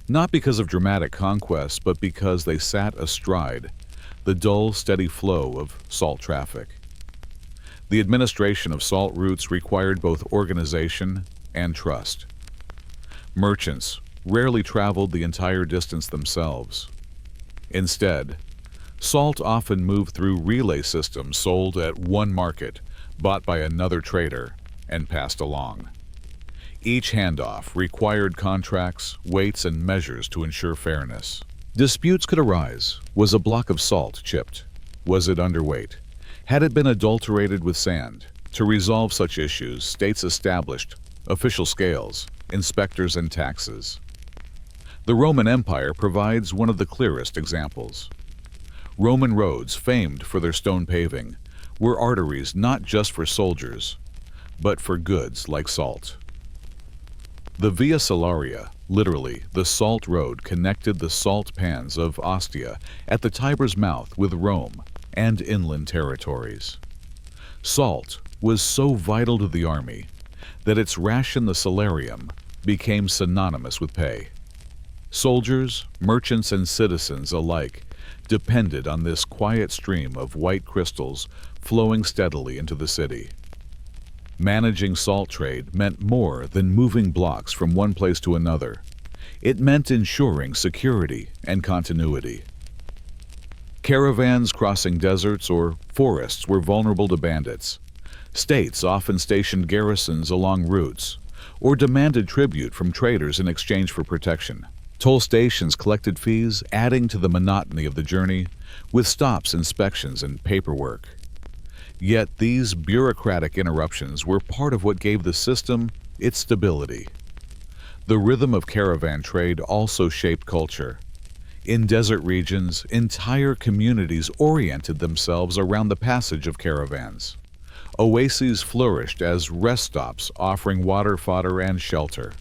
not because of dramatic conquests, but because they sat astride the dull, steady flow of salt traffic. The administration of salt routes required both organization and trust. Merchants rarely traveled the entire distance themselves. Instead, salt often moved through relay systems sold at one market, bought by another trader, and passed along. Each handoff required contracts, weights, and measures to ensure fairness. Disputes could arise. Was a block of salt chipped? Was it underweight? Had it been adulterated with sand? To resolve such issues, states established official scales, inspectors, and taxes. The Roman Empire provides one of the clearest examples. Roman roads, famed for their stone paving, were arteries not just for soldiers, but for goods like salt. The Via Salaria, literally the salt road, connected the salt pans of Ostia at the Tiber's mouth with Rome and inland territories. Salt was so vital to the army that its ration, the salarium, became synonymous with pay. Soldiers, merchants, and citizens alike depended on this quiet stream of white crystals flowing steadily into the city. Managing salt trade meant more than moving blocks from one place to another. It meant ensuring security and continuity. Caravans crossing deserts or forests were vulnerable to bandits. States often stationed garrisons along routes or demanded tribute from traders in exchange for protection. Toll stations collected fees, adding to the monotony of the journey with stops, inspections, and paperwork. Yet these bureaucratic interruptions were part of what gave the system its stability. The rhythm of caravan trade also shaped culture. In desert regions, entire communities oriented themselves around the passage of caravans. Oases flourished as rest stops offering water, fodder, and shelter.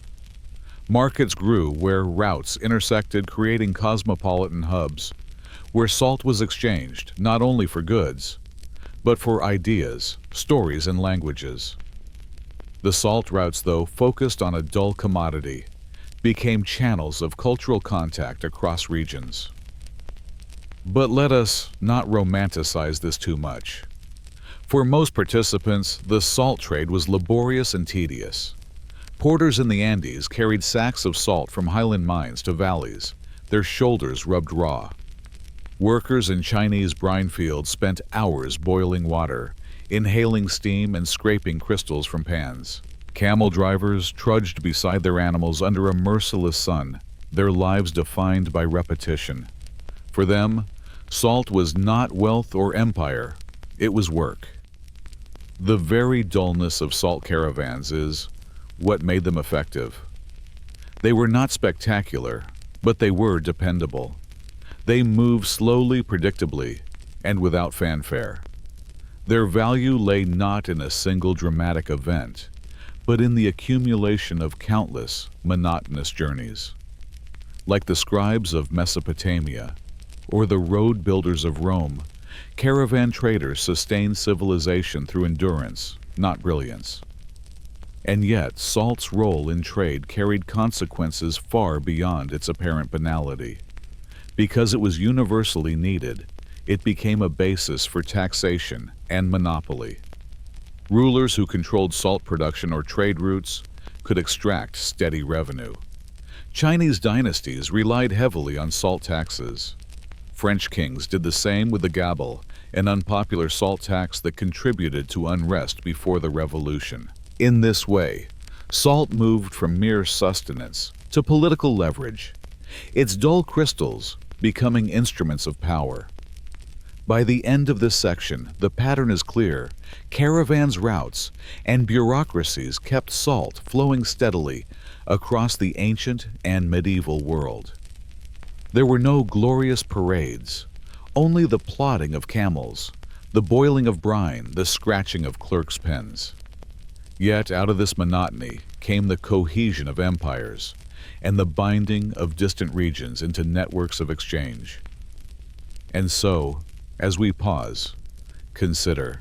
Markets grew where routes intersected, creating cosmopolitan hubs, where salt was exchanged not only for goods, but for ideas, stories, and languages. The salt routes, though focused on a dull commodity, became channels of cultural contact across regions. But let us not romanticize this too much. For most participants, the salt trade was laborious and tedious. Porters in the Andes carried sacks of salt from highland mines to valleys, their shoulders rubbed raw. Workers in Chinese brine fields spent hours boiling water, inhaling steam and scraping crystals from pans. Camel drivers trudged beside their animals under a merciless sun, their lives defined by repetition. For them, salt was not wealth or empire, it was work. The very dullness of salt caravans is what made them effective. They were not spectacular, but they were dependable. They moved slowly, predictably, and without fanfare. Their value lay not in a single dramatic event, but in the accumulation of countless, monotonous journeys. Like the scribes of Mesopotamia, or the road builders of Rome, caravan traders sustained civilization through endurance, not brilliance. And yet, salt's role in trade carried consequences far beyond its apparent banality. Because it was universally needed, it became a basis for taxation and monopoly. Rulers who controlled salt production or trade routes could extract steady revenue. Chinese dynasties relied heavily on salt taxes. French kings did the same with the gabelle, an unpopular salt tax that contributed to unrest before the Revolution. In this way, salt moved from mere sustenance to political leverage, its dull crystals becoming instruments of power. By the end of this section, the pattern is clear. Caravans' routes and bureaucracies kept salt flowing steadily across the ancient and medieval world. There were no glorious parades, only the plodding of camels, the boiling of brine, the scratching of clerks' pens. Yet out of this monotony came the cohesion of empires and the binding of distant regions into networks of exchange. And so, as we pause, consider,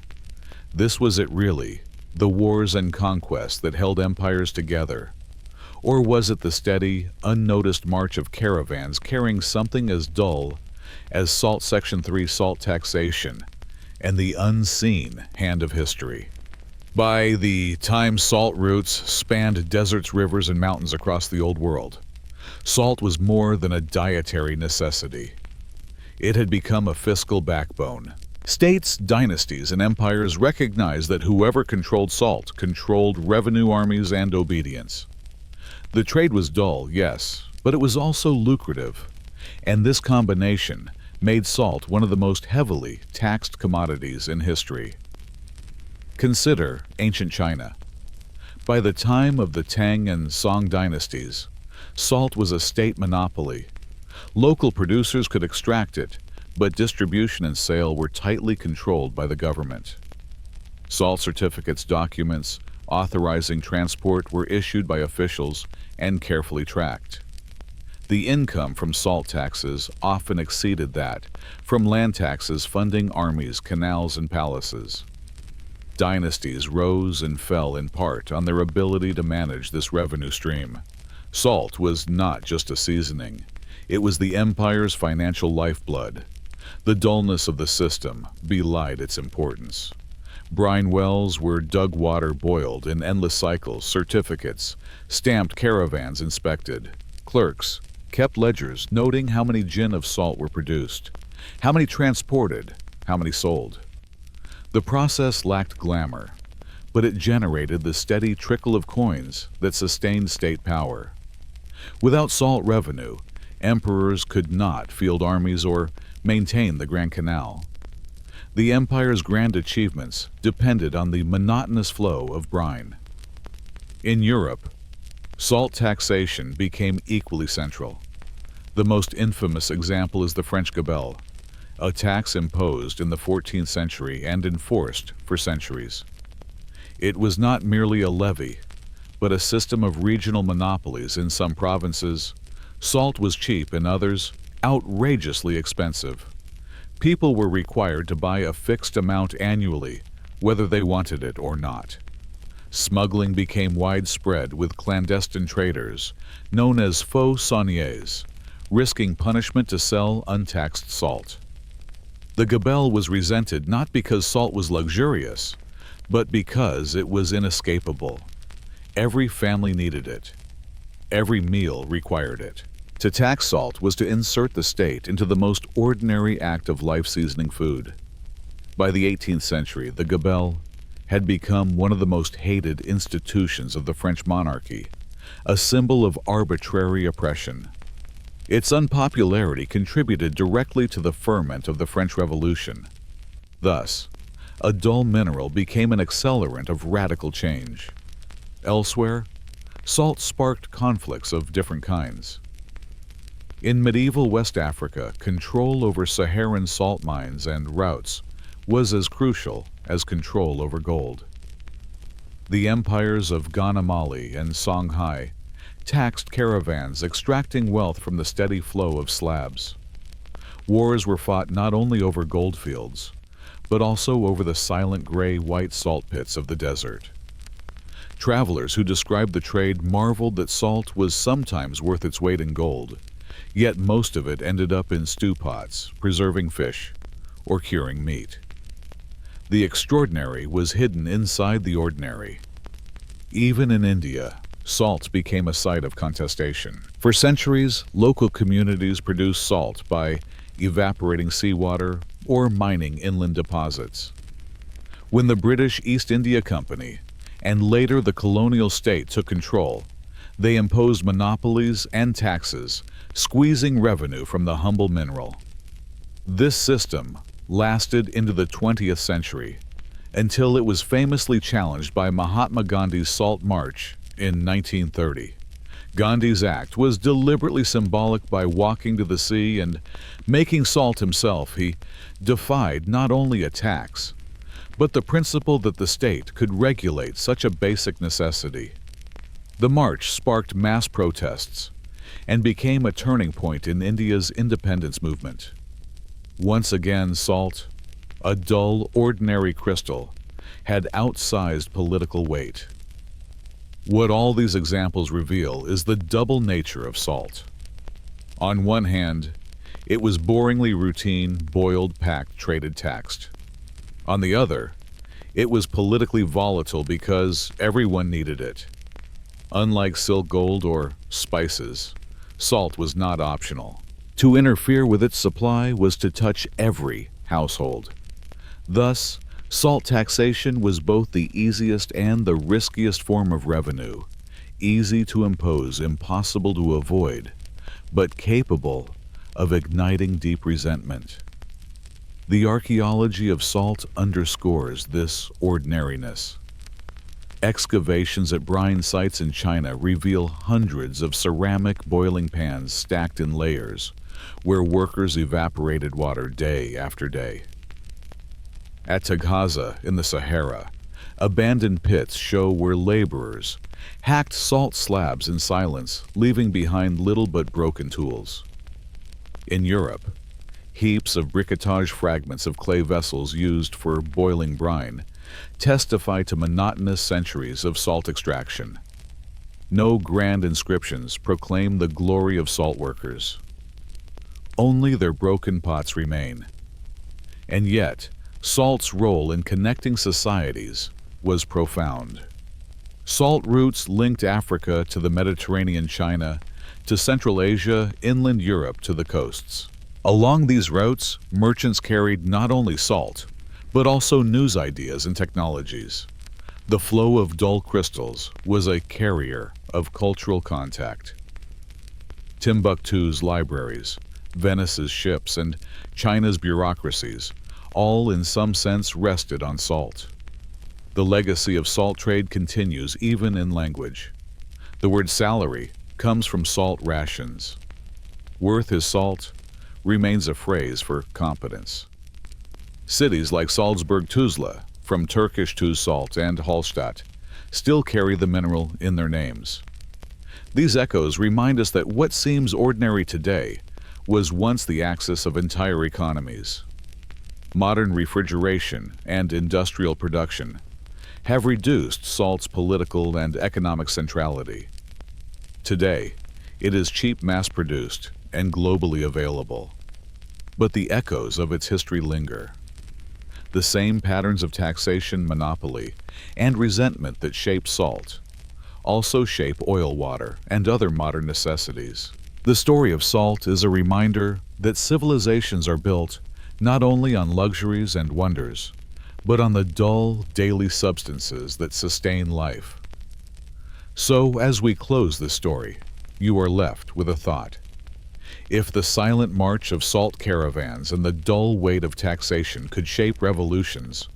this was it really, the wars and conquests that held empires together? Or was it the steady, unnoticed march of caravans carrying something as dull as Salt Section 3 salt taxation and the unseen hand of history? By the time salt routes spanned deserts, rivers, and mountains across the Old World, salt was more than a dietary necessity. It had become a fiscal backbone. States, dynasties, and empires recognized that whoever controlled salt controlled revenue, armies, and obedience. The trade was dull, yes, but it was also lucrative, and this combination made salt one of the most heavily taxed commodities in history. Consider ancient China. By the time of the Tang and Song dynasties, salt was a state monopoly. Local producers could extract it, but distribution and sale were tightly controlled by the government. Salt certificates documents authorizing transport were issued by officials and carefully tracked. The income from salt taxes often exceeded that from land taxes funding armies, canals, and palaces. Dynasties rose and fell in part on their ability to manage this revenue stream. Salt was not just a seasoning. It was the empire's financial lifeblood. The dullness of the system belied its importance. Brine wells were dug, water boiled in endless cycles, certificates, stamped, caravans inspected. Clerks kept ledgers noting how many gin of salt were produced, how many transported, how many sold. The process lacked glamour, but it generated the steady trickle of coins that sustained state power. Without salt revenue, emperors could not field armies or maintain the Grand Canal. The empire's grand achievements depended on the monotonous flow of brine. In Europe, salt taxation became equally central. The most infamous example is the French gabelle, a tax imposed in the 14th century and enforced for centuries. It was not merely a levy, but a system of regional monopolies. In some provinces, salt was cheap, in others, outrageously expensive. People were required to buy a fixed amount annually, whether they wanted it or not. Smuggling became widespread, with clandestine traders, known as faux sauniers, risking punishment to sell untaxed salt. The gabelle was resented not because salt was luxurious, but because it was inescapable. Every family needed it. Every meal required it. To tax salt was to insert the state into the most ordinary act of life-seasoning food. By the 18th century, the gabelle had become one of the most hated institutions of the French monarchy, a symbol of arbitrary oppression. Its unpopularity contributed directly to the ferment of the French Revolution. Thus, a dull mineral became an accelerant of radical change. Elsewhere, salt sparked conflicts of different kinds. In medieval West Africa, control over Saharan salt mines and routes was as crucial as control over gold. The empires of Ghana, Mali, and Songhai taxed caravans, extracting wealth from the steady flow of slabs. Wars were fought not only over gold fields, but also over the silent gray-white salt pits of the desert. Travelers who described the trade marveled that salt was sometimes worth its weight in gold, yet most of it ended up in stew pots, preserving fish, or curing meat. The extraordinary was hidden inside the ordinary. Even in India, salt became a site of contestation. For centuries, local communities produced salt by evaporating seawater or mining inland deposits. When the British East India Company and later the colonial state took control, they imposed monopolies and taxes, squeezing revenue from the humble mineral. This system lasted into the 20th century, until it was famously challenged by Mahatma Gandhi's Salt March in 1930. Gandhi's act was deliberately symbolic. By walking to the sea and making salt himself, he defied not only a tax, but the principle that the state could regulate such a basic necessity. The march sparked mass protests and became a turning point in India's independence movement. Once again, salt, a dull, ordinary crystal, had outsized political weight. What all these examples reveal is the double nature of salt. On one hand, it was boringly routine, boiled, packed, traded, taxed. On the other, it was politically volatile because everyone needed it. Unlike silk gold or spices, salt was not optional. To interfere with its supply was to touch every household. Thus, salt taxation was both the easiest and the riskiest form of revenue, easy to impose, impossible to avoid, but capable of igniting deep resentment. The archaeology of salt underscores this ordinariness. Excavations at brine sites in China reveal hundreds of ceramic boiling pans stacked in layers, where workers evaporated water day after day. At Tagaza in the Sahara, abandoned pits show where laborers hacked salt slabs in silence, leaving behind little but broken tools. In Europe, heaps of briquetage fragments of clay vessels used for boiling brine testify to monotonous centuries of salt extraction. No grand inscriptions proclaim the glory of salt workers. Only their broken pots remain. And yet, salt's role in connecting societies was profound. Salt routes linked Africa to the Mediterranean, China, to Central Asia, inland Europe to the coasts. Along these routes, merchants carried not only salt, but also news ideas and technologies. The flow of dull crystals was a carrier of cultural contact. Timbuktu's libraries, Venice's ships, and China's bureaucracies all in some sense rested on salt. The legacy of salt trade continues even in language. The word salary comes from salt rations. Worth is salt remains a phrase for competence. Cities like Salzburg-Tuzla, from Turkish Tuz salt, and Hallstatt still carry the mineral in their names. These echoes remind us that what seems ordinary today was once the axis of entire economies. Modern refrigeration and industrial production have reduced salt's political and economic centrality. Today, it is cheap, mass-produced, and globally available. But the echoes of its history linger. The same patterns of taxation, monopoly, and resentment that shape salt also shape oil, water, and other modern necessities. The story of salt is a reminder that civilizations are built not only on luxuries and wonders, but on the dull, daily substances that sustain life. So, as we close this story, you are left with a thought. If the silent march of salt caravans and the dull weight of taxation could shape revolutions,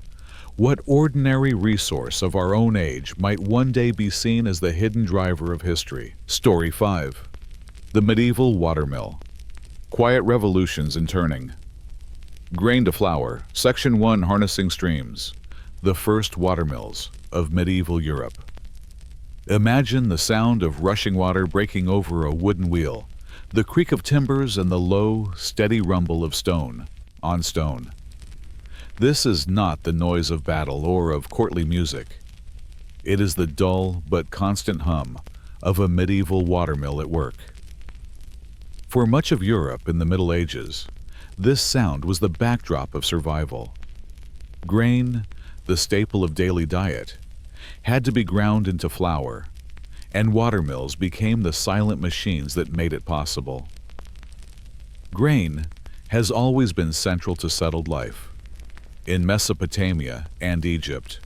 what ordinary resource of our own age might one day be seen as the hidden driver of history? Story 5. The Medieval Watermill. Quiet Revolutions in Turning. Grain to Flour, Section 1, Harnessing Streams. The First Watermills of Medieval Europe. Imagine the sound of rushing water breaking over a wooden wheel, the creak of timbers, and the low, steady rumble of stone on stone. This is not the noise of battle or of courtly music. It is the dull but constant hum of a medieval watermill at work. For much of Europe in the Middle Ages, this sound was the backdrop of survival. Grain, the staple of daily diet, had to be ground into flour, and watermills became the silent machines that made it possible. Grain has always been central to settled life. In Mesopotamia and Egypt,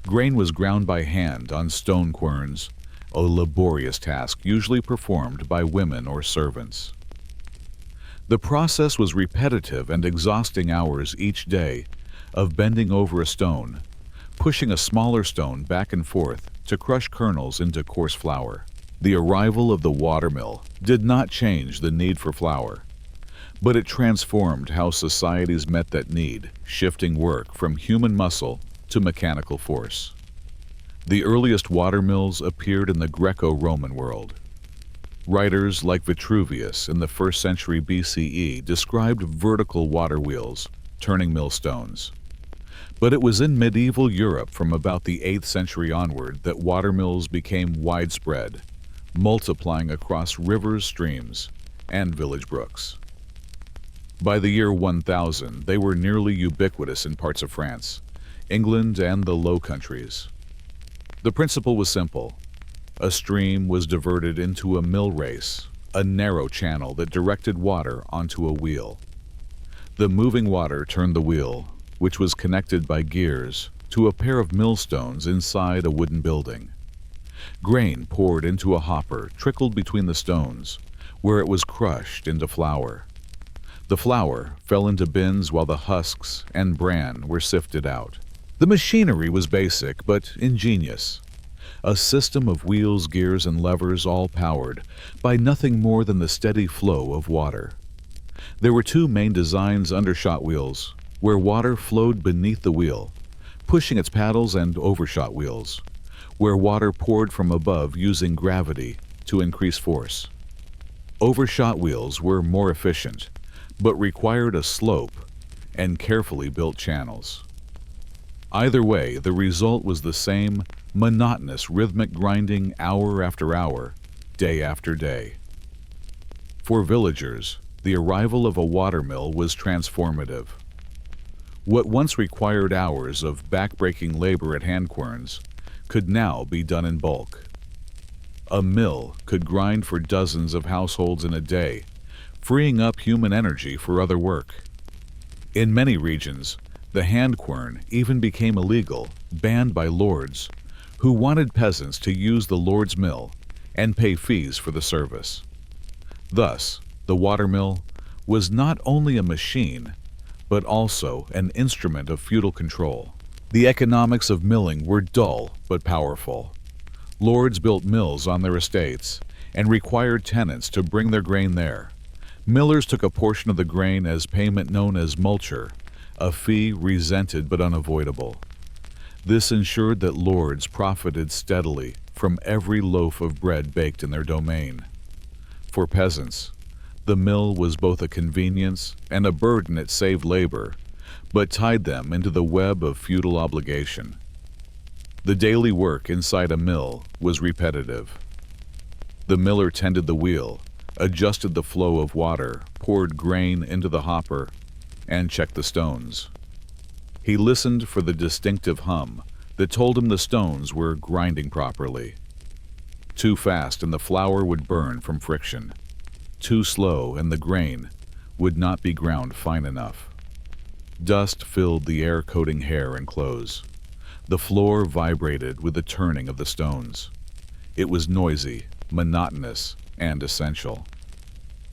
grain was ground by hand on stone querns, a laborious task usually performed by women or servants. The process was repetitive and exhausting hours each day of bending over a stone, pushing a smaller stone back and forth to crush kernels into coarse flour. The arrival of the watermill did not change the need for flour, but it transformed how societies met that need, shifting work from human muscle to mechanical force. The earliest watermills appeared in the Greco-Roman world. Writers like Vitruvius in the 1st century BCE described vertical water wheels turning millstones. But it was in medieval Europe from about the 8th century onward that watermills became widespread, multiplying across rivers, streams, and village brooks. By the year 1000, they were nearly ubiquitous in parts of France, England, and the Low Countries. The principle was simple. A stream was diverted into a mill race, a narrow channel that directed water onto a wheel. The moving water turned the wheel, which was connected by gears to a pair of millstones inside a wooden building. Grain poured into a hopper trickled between the stones, where it was crushed into flour. The flour fell into bins while the husks and bran were sifted out. The machinery was basic but ingenious. A system of wheels, gears, and levers all powered by nothing more than the steady flow of water. There were two main designs: undershot wheels, where water flowed beneath the wheel, pushing its paddles, and overshot wheels, where water poured from above using gravity to increase force. Overshot wheels were more efficient, but required a slope and carefully built channels. Either way, the result was the same monotonous rhythmic grinding hour after hour, day after day. For villagers, the arrival of a watermill was transformative. What once required hours of back-breaking labor at hand querns could now be done in bulk. A mill could grind for dozens of households in a day, freeing up human energy for other work. In many regions, the hand quern even became illegal, banned by lords, who wanted peasants to use the lord's mill and pay fees for the service. Thus, the watermill was not only a machine, but also an instrument of feudal control. The economics of milling were dull but powerful. Lords built mills on their estates and required tenants to bring their grain there. Millers took a portion of the grain as payment known as multure, a fee resented but unavoidable. This ensured that lords profited steadily from every loaf of bread baked in their domain. For peasants, the mill was both a convenience and a burden. It saved labor, but tied them into the web of feudal obligation. The daily work inside a mill was repetitive. The miller tended the wheel, adjusted the flow of water, poured grain into the hopper, and checked the stones. He listened for the distinctive hum that told him the stones were grinding properly. Too fast and the flour would burn from friction. Too slow and the grain would not be ground fine enough. Dust filled the air-coating hair and clothes. The floor vibrated with the turning of the stones. It was noisy, monotonous, and essential.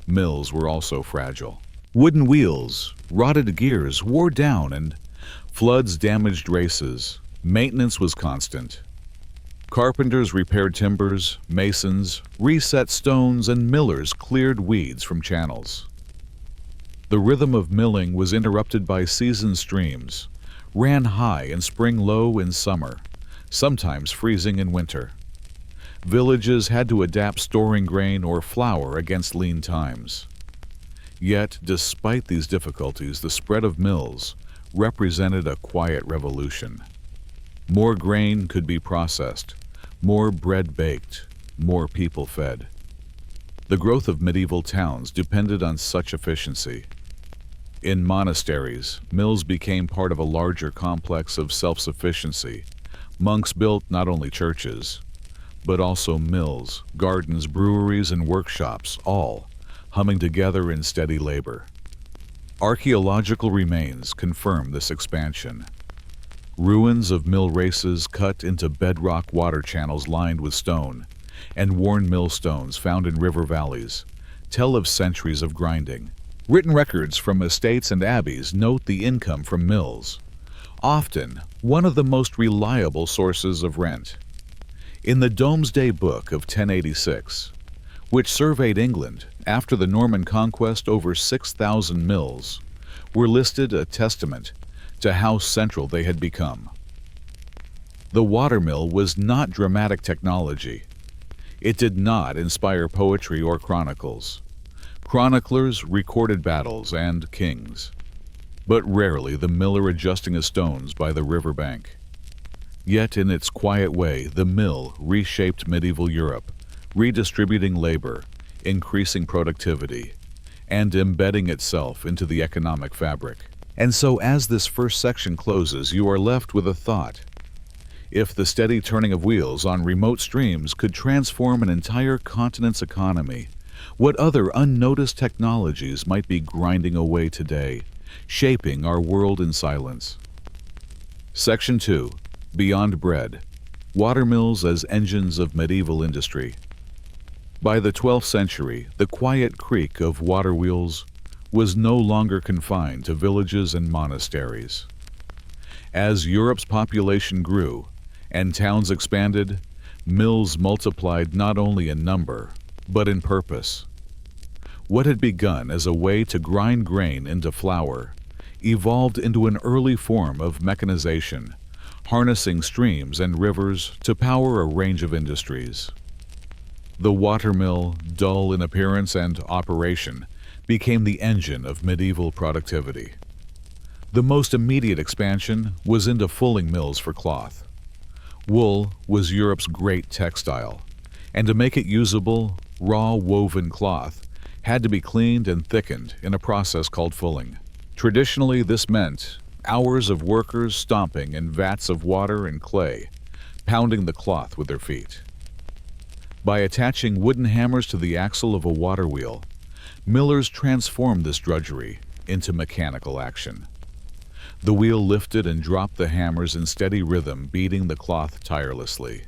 Mills were also fragile. Wooden wheels, rotted gears wore down, and floods damaged races. Maintenance was constant. Carpenters repaired timbers, masons reset stones, and millers cleared weeds from channels. The rhythm of milling was interrupted by season streams, ran high and sprang low in summer, sometimes freezing in winter. Villages had to adapt storing grain or flour against lean times. Yet, despite these difficulties, the spread of mills represented a quiet revolution. More grain could be processed, more bread baked, more people fed. The growth of medieval towns depended on such efficiency. In monasteries, mills became part of a larger complex of self-sufficiency. Monks built not only churches, but also mills, gardens, breweries, and workshops, all humming together in steady labor. Archaeological remains confirm this expansion. Ruins of mill races cut into bedrock water channels lined with stone, and worn millstones found in river valleys tell of centuries of grinding. Written records from estates and abbeys note the income from mills, often one of the most reliable sources of rent. In the Domesday Book of 1086, which surveyed England after the Norman conquest, over 6,000 mills were listed, a testament to how central they had become. The watermill was not dramatic technology. It did not inspire poetry or chronicles. Chroniclers recorded battles and kings, but rarely the miller adjusting his stones by the riverbank. Yet in its quiet way, the mill reshaped medieval Europe, redistributing labor, increasing productivity, and embedding itself into the economic fabric. And so as this first section closes, you are left with a thought. If the steady turning of wheels on remote streams could transform an entire continent's economy, what other unnoticed technologies might be grinding away today, shaping our world in silence? Section 2. Beyond Bread. Watermills as engines of medieval industry. By the 12th century, the quiet creak of water wheels was no longer confined to villages and monasteries. As Europe's population grew and towns expanded, mills multiplied not only in number, but in purpose. What had begun as a way to grind grain into flour evolved into an early form of mechanization, harnessing streams and rivers to power a range of industries. The watermill, dull in appearance and operation, became the engine of medieval productivity. The most immediate expansion was into fulling mills for cloth. Wool was Europe's great textile, and to make it usable, raw woven cloth had to be cleaned and thickened in a process called fulling. Traditionally, this meant hours of workers stomping in vats of water and clay, pounding the cloth with their feet. By attaching wooden hammers to the axle of a water wheel, millers transformed this drudgery into mechanical action. The wheel lifted and dropped the hammers in steady rhythm, beating the cloth tirelessly.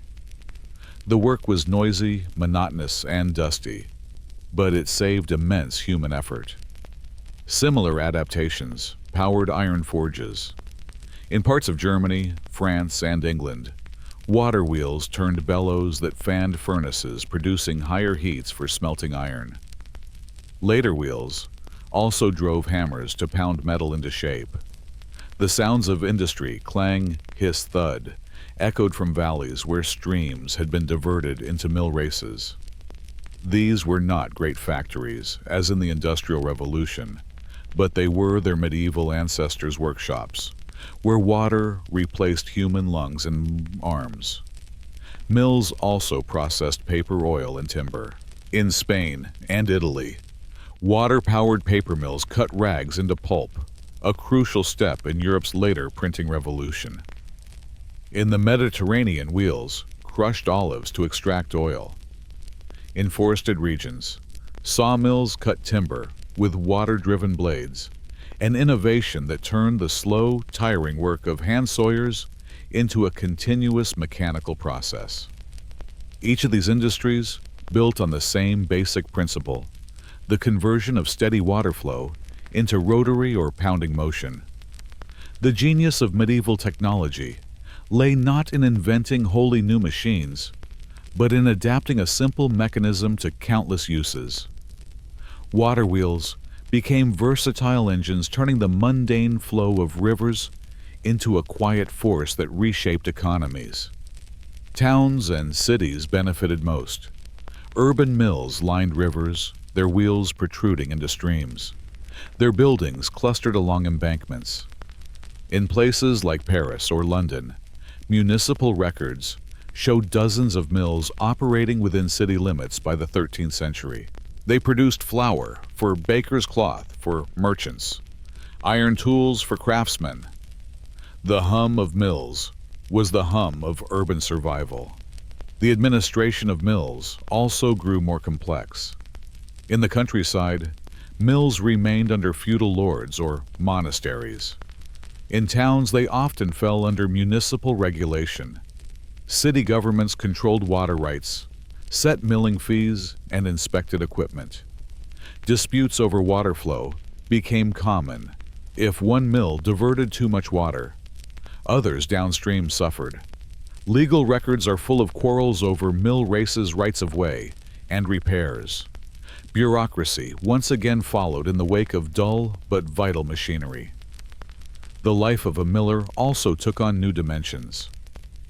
The work was noisy, monotonous, and dusty, but it saved immense human effort. Similar adaptations powered iron forges. In parts of Germany, France, and England, water wheels turned bellows that fanned furnaces, producing higher heats for smelting iron. Later wheels also drove hammers to pound metal into shape. The sounds of industry, clang, hiss, thud, echoed from valleys where streams had been diverted into mill races. These were not great factories, as in the Industrial Revolution, but they were their medieval ancestors' workshops, where water replaced human lungs and arms. Mills also processed paper, oil, and timber. In Spain and Italy, water-powered paper mills cut rags into pulp, a crucial step in Europe's later printing revolution. In the Mediterranean, wheels crushed olives to extract oil. In forested regions, sawmills cut timber with water-driven blades, an innovation that turned the slow, tiring work of hand sawyers into a continuous mechanical process. Each of these industries built on the same basic principle, the conversion of steady water flow into rotary or pounding motion. The genius of medieval technology lay not in inventing wholly new machines, but in adapting a simple mechanism to countless uses. Water wheels became versatile engines, turning the mundane flow of rivers into a quiet force that reshaped economies. Towns and cities benefited most. Urban mills lined rivers, their wheels protruding into streams. Their buildings clustered along embankments. In places like Paris or London, municipal records show dozens of mills operating within city limits by the 13th century. They produced flour for baker's cloth for merchants, iron tools for craftsmen. The hum of mills was the hum of urban survival. The administration of mills also grew more complex. In the countryside, mills remained under feudal lords or monasteries. In towns, they often fell under municipal regulation. City governments controlled water rights, set milling fees, and inspected equipment. Disputes over water flow became common. If one mill diverted too much water, others downstream suffered. Legal records are full of quarrels over mill races' rights of way and repairs. Bureaucracy once again followed in the wake of dull but vital machinery. The life of a miller also took on new dimensions.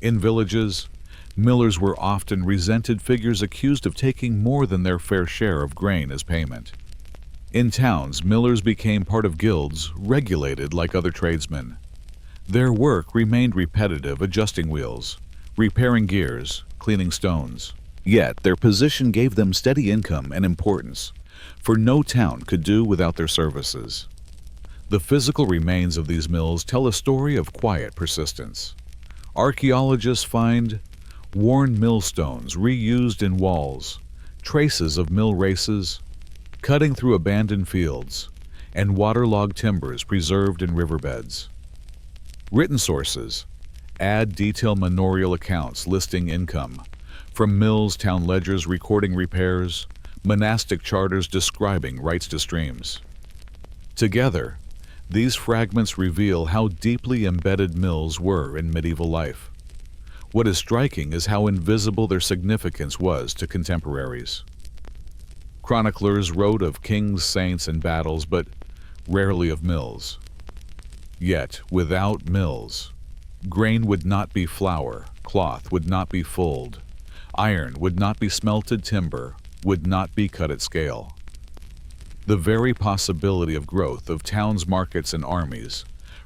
In villages, millers were often resented figures accused of taking more than their fair share of grain as payment. In towns, millers became part of guilds, regulated like other tradesmen. Their work remained repetitive, adjusting wheels, repairing gears, cleaning stones. Yet their position gave them steady income and importance, for no town could do without their services. The physical remains of these mills tell a story of quiet persistence. Archaeologists find worn millstones reused in walls, traces of mill races, cutting through abandoned fields, and waterlogged timbers preserved in riverbeds. Written sources add detailed manorial accounts listing income, from mills, town ledgers recording repairs, monastic charters describing rights to streams. Together, these fragments reveal how deeply embedded mills were in medieval life. What is striking is how invisible their significance was to contemporaries. Chroniclers wrote of kings, saints, and battles, but rarely of mills. Yet, without mills, grain would not be flour, cloth would not be fulled, iron would not be smelted, timber would not be cut at scale. The very possibility of growth of towns, markets, and armies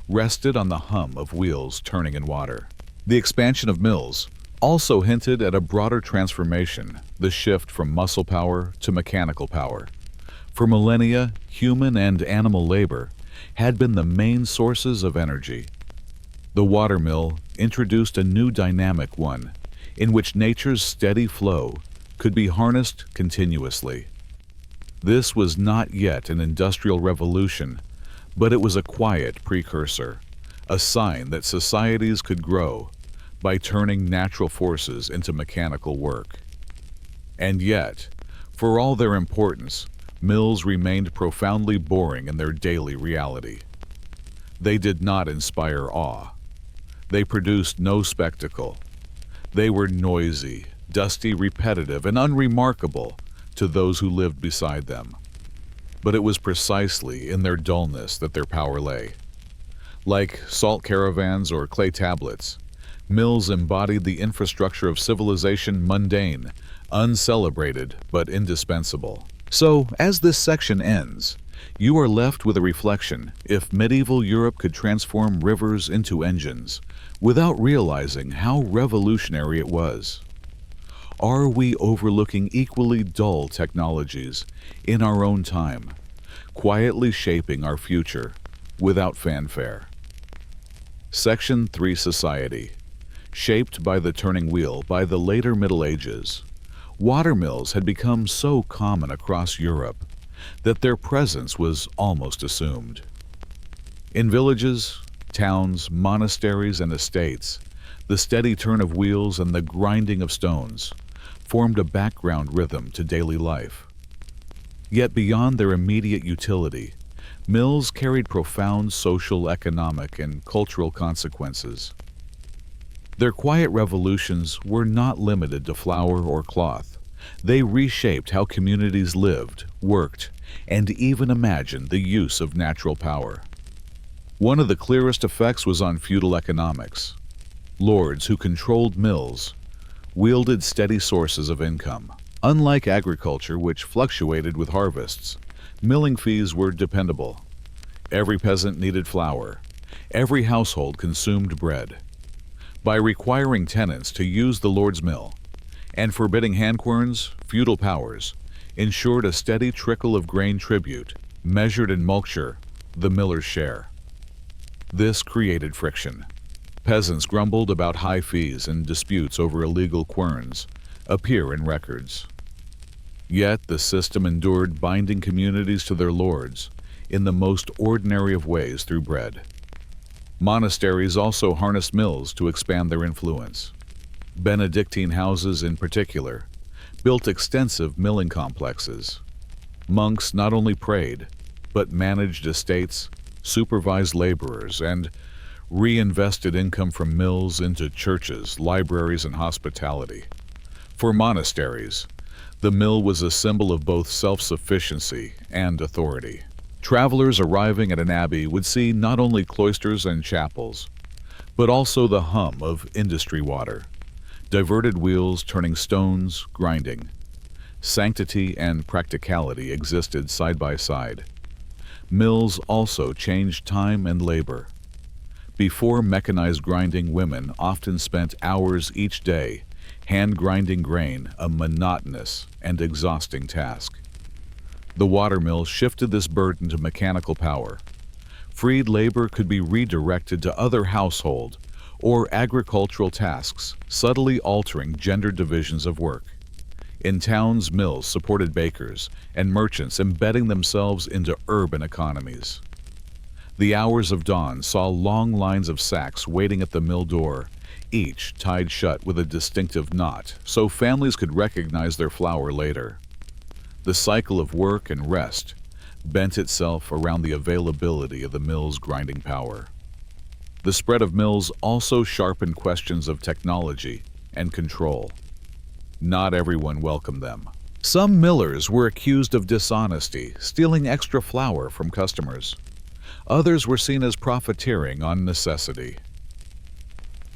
rested on the hum of wheels turning in water. The expansion of mills also hinted at a broader transformation, the shift from muscle power to mechanical power. For millennia, human and animal labor had been the main sources of energy. The watermill introduced a new dynamic one, in which nature's steady flow could be harnessed continuously. This was not yet an industrial revolution, but it was a quiet precursor, a sign that societies could grow by turning natural forces into mechanical work. And yet, for all their importance, mills remained profoundly boring in their daily reality. They did not inspire awe. They produced no spectacle. They were noisy, dusty, repetitive, and unremarkable to those who lived beside them. But it was precisely in their dullness that their power lay. Like salt caravans or clay tablets, mills embodied the infrastructure of civilization, mundane, uncelebrated, but indispensable. So, as this section ends, you are left with a reflection: if medieval Europe could transform rivers into engines without realizing how revolutionary it was, are we overlooking equally dull technologies in our own time, quietly shaping our future without fanfare? Section 3: Society. Shaped by the turning wheel by the later Middle Ages, watermills had become so common across Europe that their presence was almost assumed. In villages, towns, monasteries, and estates, the steady turn of wheels and the grinding of stones formed a background rhythm to daily life. Yet beyond their immediate utility, mills carried profound social, economic, and cultural consequences. Their quiet revolutions were not limited to flour or cloth. They reshaped how communities lived, worked, and even imagined the use of natural power. One of the clearest effects was on feudal economics. Lords who controlled mills wielded steady sources of income. Unlike agriculture, which fluctuated with harvests, milling fees were dependable. Every peasant needed flour. Every household consumed bread. By requiring tenants to use the lord's mill and forbidding handquarns, feudal powers ensured a steady trickle of grain tribute, measured in mulcture, the miller's share. This created friction. Peasants grumbled about high fees, and disputes over illegal querns appear in records. Yet the system endured, binding communities to their lords in the most ordinary of ways through bread. Monasteries also harnessed mills to expand their influence. Benedictine houses, in particular, built extensive milling complexes. Monks not only prayed, but managed estates, supervised laborers, and reinvested income from mills into churches, libraries, and hospitality. For monasteries, the mill was a symbol of both self-sufficiency and authority. Travelers arriving at an abbey would see not only cloisters and chapels, but also the hum of industry water, diverted wheels turning stones, grinding. Sanctity and practicality existed side by side. Mills also changed time and labor. Before mechanized grinding, women often spent hours each day hand-grinding grain, a monotonous and exhausting task. The watermill shifted this burden to mechanical power. Freed labor could be redirected to other household or agricultural tasks, subtly altering gender divisions of work. In towns, mills supported bakers and merchants, embedding themselves into urban economies. The hours of dawn saw long lines of sacks waiting at the mill door, each tied shut with a distinctive knot, so families could recognize their flour later. The cycle of work and rest bent itself around the availability of the mill's grinding power. The spread of mills also sharpened questions of technology and control. Not everyone welcomed them. Some millers were accused of dishonesty, stealing extra flour from customers. Others were seen as profiteering on necessity.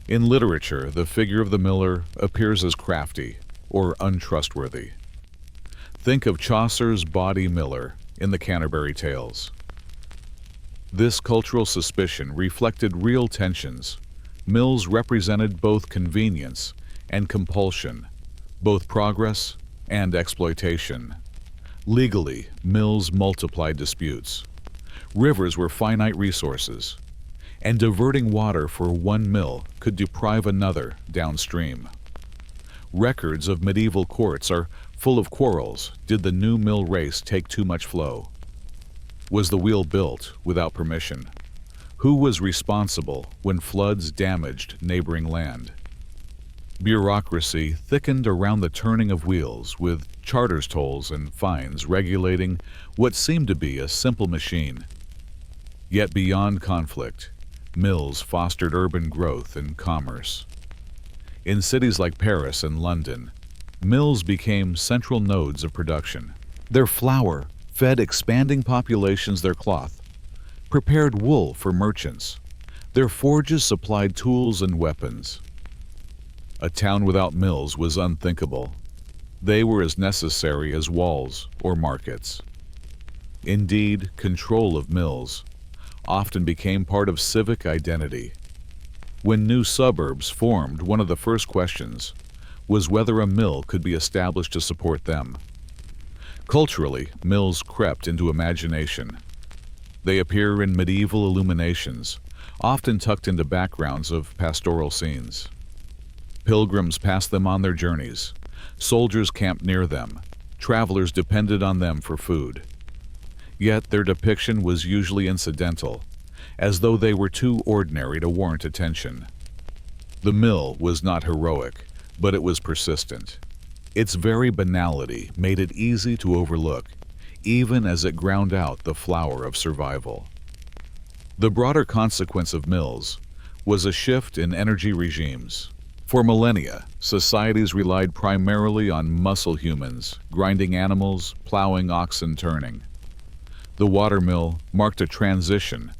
In literature, the figure of the miller appears as crafty or untrustworthy. Think of Chaucer's Bawdy Miller in the Canterbury Tales. This cultural suspicion reflected real tensions. Mills represented both convenience and compulsion, both progress and exploitation. Legally, mills multiplied disputes. Rivers were finite resources, and diverting water for one mill could deprive another downstream. Records of medieval courts are full of quarrels. Did the new mill race take too much flow? Was the wheel built without permission? Who was responsible when floods damaged neighboring land? Bureaucracy thickened around the turning of wheels, with charters tolls and fines regulating what seemed to be a simple machine. Yet beyond conflict, mills fostered urban growth and commerce. In cities like Paris and London, mills became central nodes of production. Their flour fed expanding populations their cloth, prepared wool for merchants. Their forges supplied tools and weapons. A town without mills was unthinkable. They were as necessary as walls or markets. Indeed, control of mills often became part of civic identity. When new suburbs formed, one of the first questions was whether a mill could be established to support them. Culturally, mills crept into imagination. They appear in medieval illuminations, often tucked into backgrounds of pastoral scenes. Pilgrims passed them on their journeys. Soldiers camped near them. Travelers depended on them for food. Yet their depiction was usually incidental, as though they were too ordinary to warrant attention. The mill was not heroic, but it was persistent. Its very banality made it easy to overlook, even as it ground out the flour of survival. The broader consequence of mills was a shift in energy regimes. For millennia, societies relied primarily on muscle humans, grinding animals, plowing oxen turning. The watermill marked a transition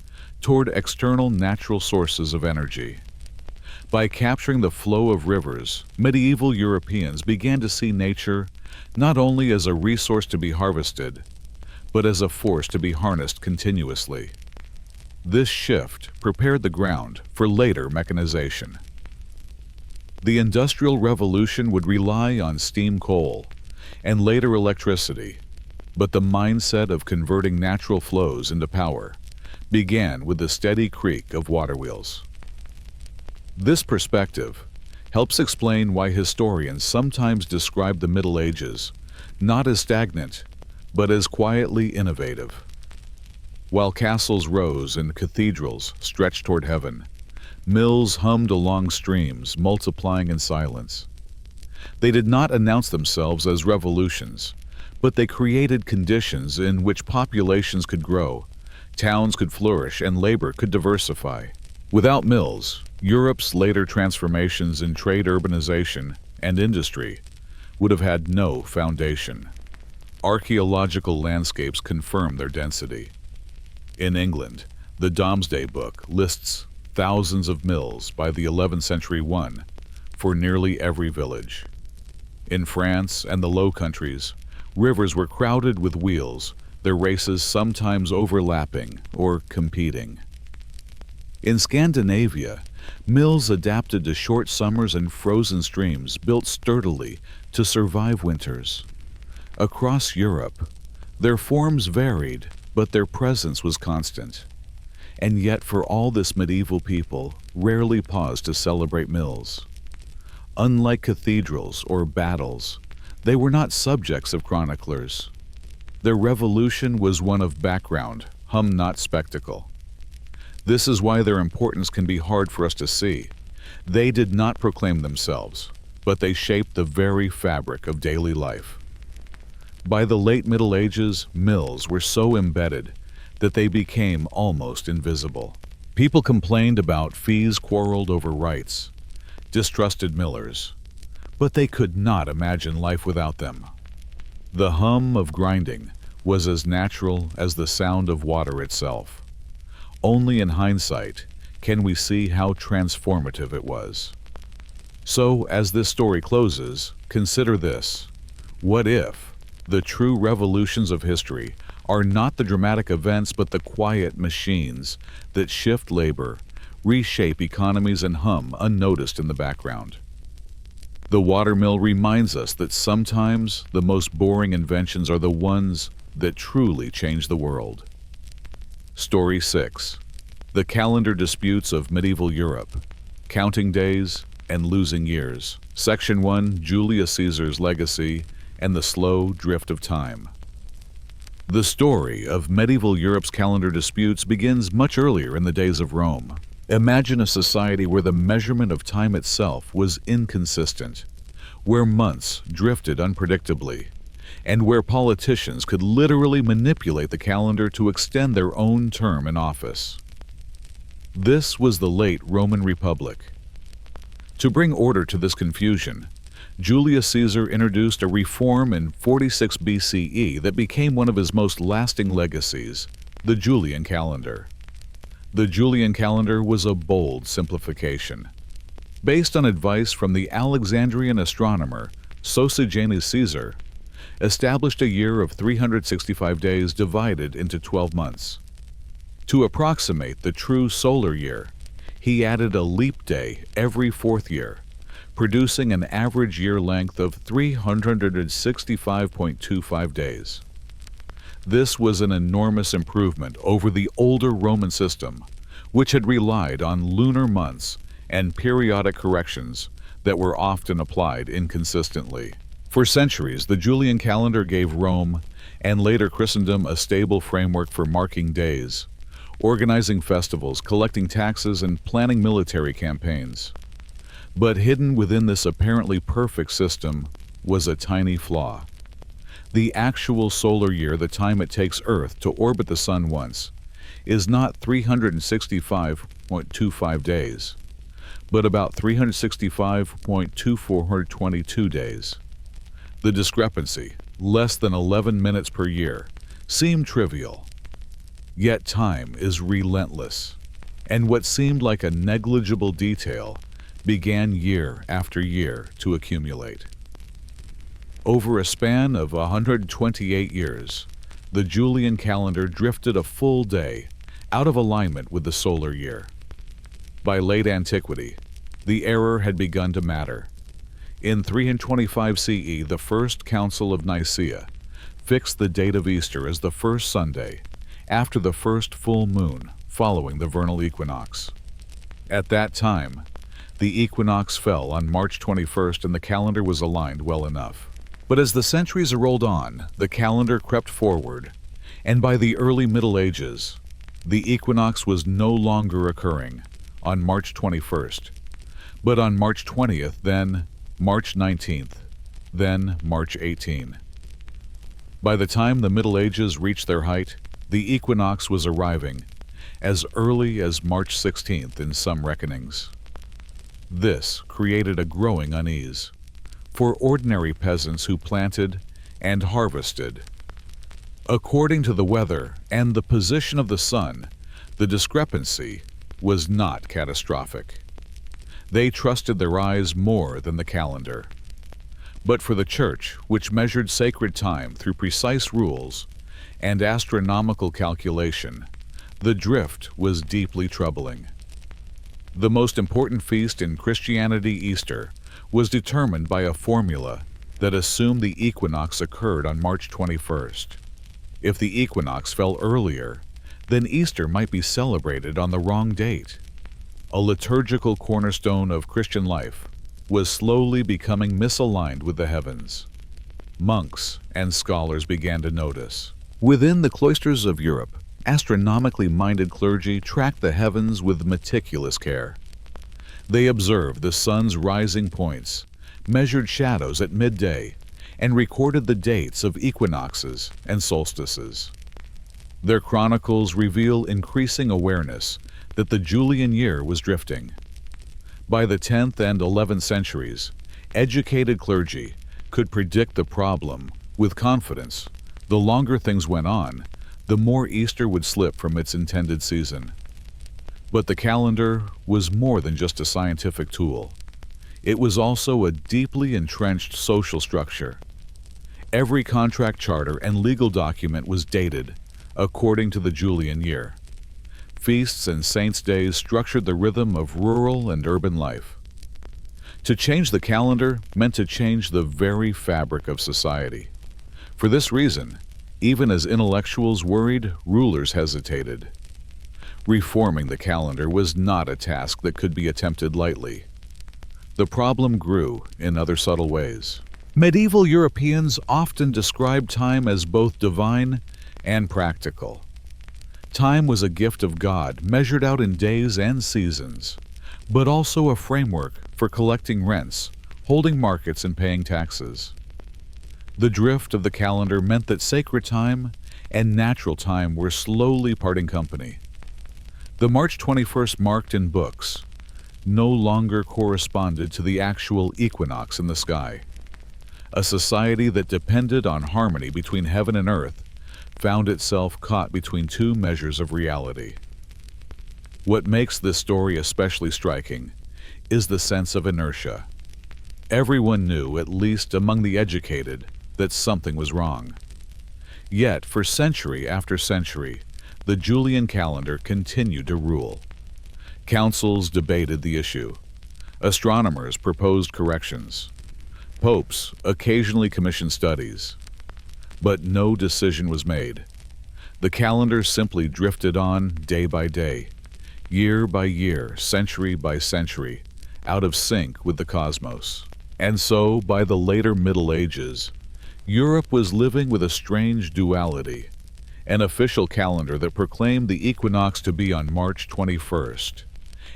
toward external natural sources of energy. By capturing the flow of rivers, medieval Europeans began to see nature not only as a resource to be harvested, but as a force to be harnessed continuously. This shift prepared the ground for later mechanization. The Industrial Revolution would rely on steam coal and later electricity, but the mindset of converting natural flows into power began with the steady creak of water wheels. This perspective helps explain why historians sometimes describe the Middle Ages not as stagnant, but as quietly innovative. While castles rose and cathedrals stretched toward heaven, mills hummed along streams, multiplying in silence. They did not announce themselves as revolutions, but they created conditions in which populations could grow, towns could flourish, and labor could diversify. Without mills, Europe's later transformations in trade, urbanization, and industry would have had no foundation. Archaeological landscapes confirm their density. In England, the Domesday Book lists thousands of mills by the 11th century for nearly every village. In France and the Low Countries, rivers were crowded with wheels, their races sometimes overlapping or competing. In Scandinavia, mills adapted to short summers and frozen streams built sturdily to survive winters. Across Europe, their forms varied, but their presence was constant. And yet, for all this, medieval people rarely paused to celebrate mills. Unlike cathedrals or battles, they were not subjects of chroniclers. Their revolution was one of background, not spectacle. This is why their importance can be hard for us to see. They did not proclaim themselves, but they shaped the very fabric of daily life. By the late Middle Ages, mills were so embedded that they became almost invisible. People complained about fees, quarreled over rights, distrusted millers, but they could not imagine life without them. The hum of grinding was as natural as the sound of water itself. Only in hindsight can we see how transformative it was. So, as this story closes, consider this. What if the true revolutions of history are not the dramatic events but the quiet machines that shift labor, reshape economies, and hum unnoticed in the background? The watermill reminds us that sometimes the most boring inventions are the ones that truly change the world. Story 6. The Calendar Disputes of Medieval Europe. Counting Days and Losing Years. Section 1. Julius Caesar's Legacy and the Slow Drift of Time. The story of medieval Europe's calendar disputes begins much earlier in the days of Rome. Imagine a society where the measurement of time itself was inconsistent, where months drifted unpredictably, and where politicians could literally manipulate the calendar to extend their own term in office. This was the late Roman Republic. To bring order to this confusion, Julius Caesar introduced a reform in 46 BCE that became one of his most lasting legacies, the Julian calendar. The Julian calendar was a bold simplification. Based on advice from the Alexandrian astronomer Sosigenes Caesar, established a year of 365 days divided into 12 months. To approximate the true solar year, he added a leap day every fourth year, producing an average year length of 365.25 days. This was an enormous improvement over the older Roman system, which had relied on lunar months and periodic corrections that were often applied inconsistently. For centuries, the Julian calendar gave Rome and later Christendom a stable framework for marking days, organizing festivals, collecting taxes, and planning military campaigns. But hidden within this apparently perfect system was a tiny flaw. The actual solar year, the time it takes Earth to orbit the Sun once, is not 365.25 days, but about 365.2422 days. The discrepancy, less than 11 minutes per year, seemed trivial. Yet time is relentless, and what seemed like a negligible detail began year after year to accumulate. Over a span of 128 years, the Julian calendar drifted a full day out of alignment with the solar year. By late antiquity, the error had begun to matter. In 325 CE, the First Council of Nicaea fixed the date of Easter as the first Sunday after the first full moon following the vernal equinox. At that time, the equinox fell on March 21st and the calendar was aligned well enough. But as the centuries rolled on, the calendar crept forward, and by the early Middle Ages, the equinox was no longer occurring on March 21st, but on March 20th, then March 19th, then March 18. By the time the Middle Ages reached their height, the equinox was arriving as early as March 16th in some reckonings. This created a growing unease for ordinary peasants who planted and harvested. According to the weather and the position of the sun, the discrepancy was not catastrophic. They trusted their eyes more than the calendar. But for the church, which measured sacred time through precise rules and astronomical calculation, the drift was deeply troubling. The most important feast in Christianity, Easter, was determined by a formula that assumed the equinox occurred on March 21st. If the equinox fell earlier, then Easter might be celebrated on the wrong date. A liturgical cornerstone of Christian life was slowly becoming misaligned with the heavens. Monks and scholars began to notice. Within the cloisters of Europe, astronomically minded clergy tracked the heavens with meticulous care. They observed the sun's rising points, measured shadows at midday, and recorded the dates of equinoxes and solstices. Their chronicles reveal increasing awareness that the Julian year was drifting. By the 10th and 11th centuries, educated clergy could predict the problem with confidence. The longer things went on, the more Easter would slip from its intended season. But the calendar was more than just a scientific tool. It was also a deeply entrenched social structure. Every contract, charter, and legal document was dated according to the Julian year. Feasts and saints' days structured the rhythm of rural and urban life. To change the calendar meant to change the very fabric of society. For this reason, even as intellectuals worried, rulers hesitated. Reforming the calendar was not a task that could be attempted lightly. The problem grew in other subtle ways. Medieval Europeans often described time as both divine and practical. Time was a gift of God measured out in days and seasons, but also a framework for collecting rents, holding markets, and paying taxes. The drift of the calendar meant that sacred time and natural time were slowly parting company. The March 21st marked in books no longer corresponded to the actual equinox in the sky. A society that depended on harmony between heaven and earth found itself caught between two measures of reality. What makes this story especially striking is the sense of inertia. Everyone knew, at least among the educated, that something was wrong. Yet, for century after century, the Julian calendar continued to rule. Councils debated the issue. Astronomers proposed corrections. Popes occasionally commissioned studies. But no decision was made. The calendar simply drifted on day by day, year by year, century by century, out of sync with the cosmos. And so, by the later Middle Ages, Europe was living with a strange duality, an official calendar that proclaimed the equinox to be on March 21st,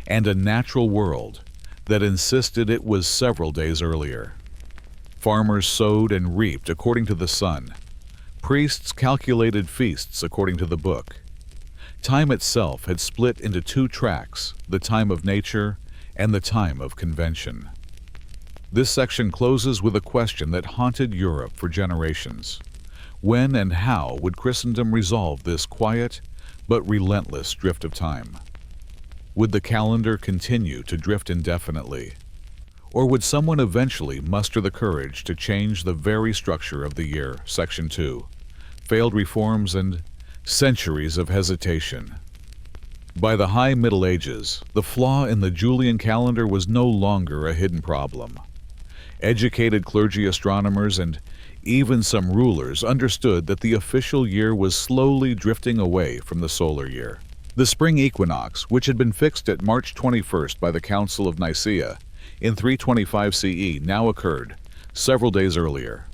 and a natural world that insisted it was several days earlier. Farmers sowed and reaped according to the sun. Priests calculated feasts according to the book. Time itself had split into two tracks, the time of nature and the time of convention. This section closes with a question that haunted Europe for generations. When and how would Christendom resolve this quiet but relentless drift of time? Would the calendar continue to drift indefinitely? Or would someone eventually muster the courage to change the very structure of the year? Section 2. Failed reforms and centuries of hesitation. By the High Middle Ages, the flaw in the Julian calendar was no longer a hidden problem. Educated clergy, astronomers, and even some rulers understood that the official year was slowly drifting away from the solar year. The spring equinox, which had been fixed at March 21st by the Council of Nicaea in 325 CE, now occurred several days earlier.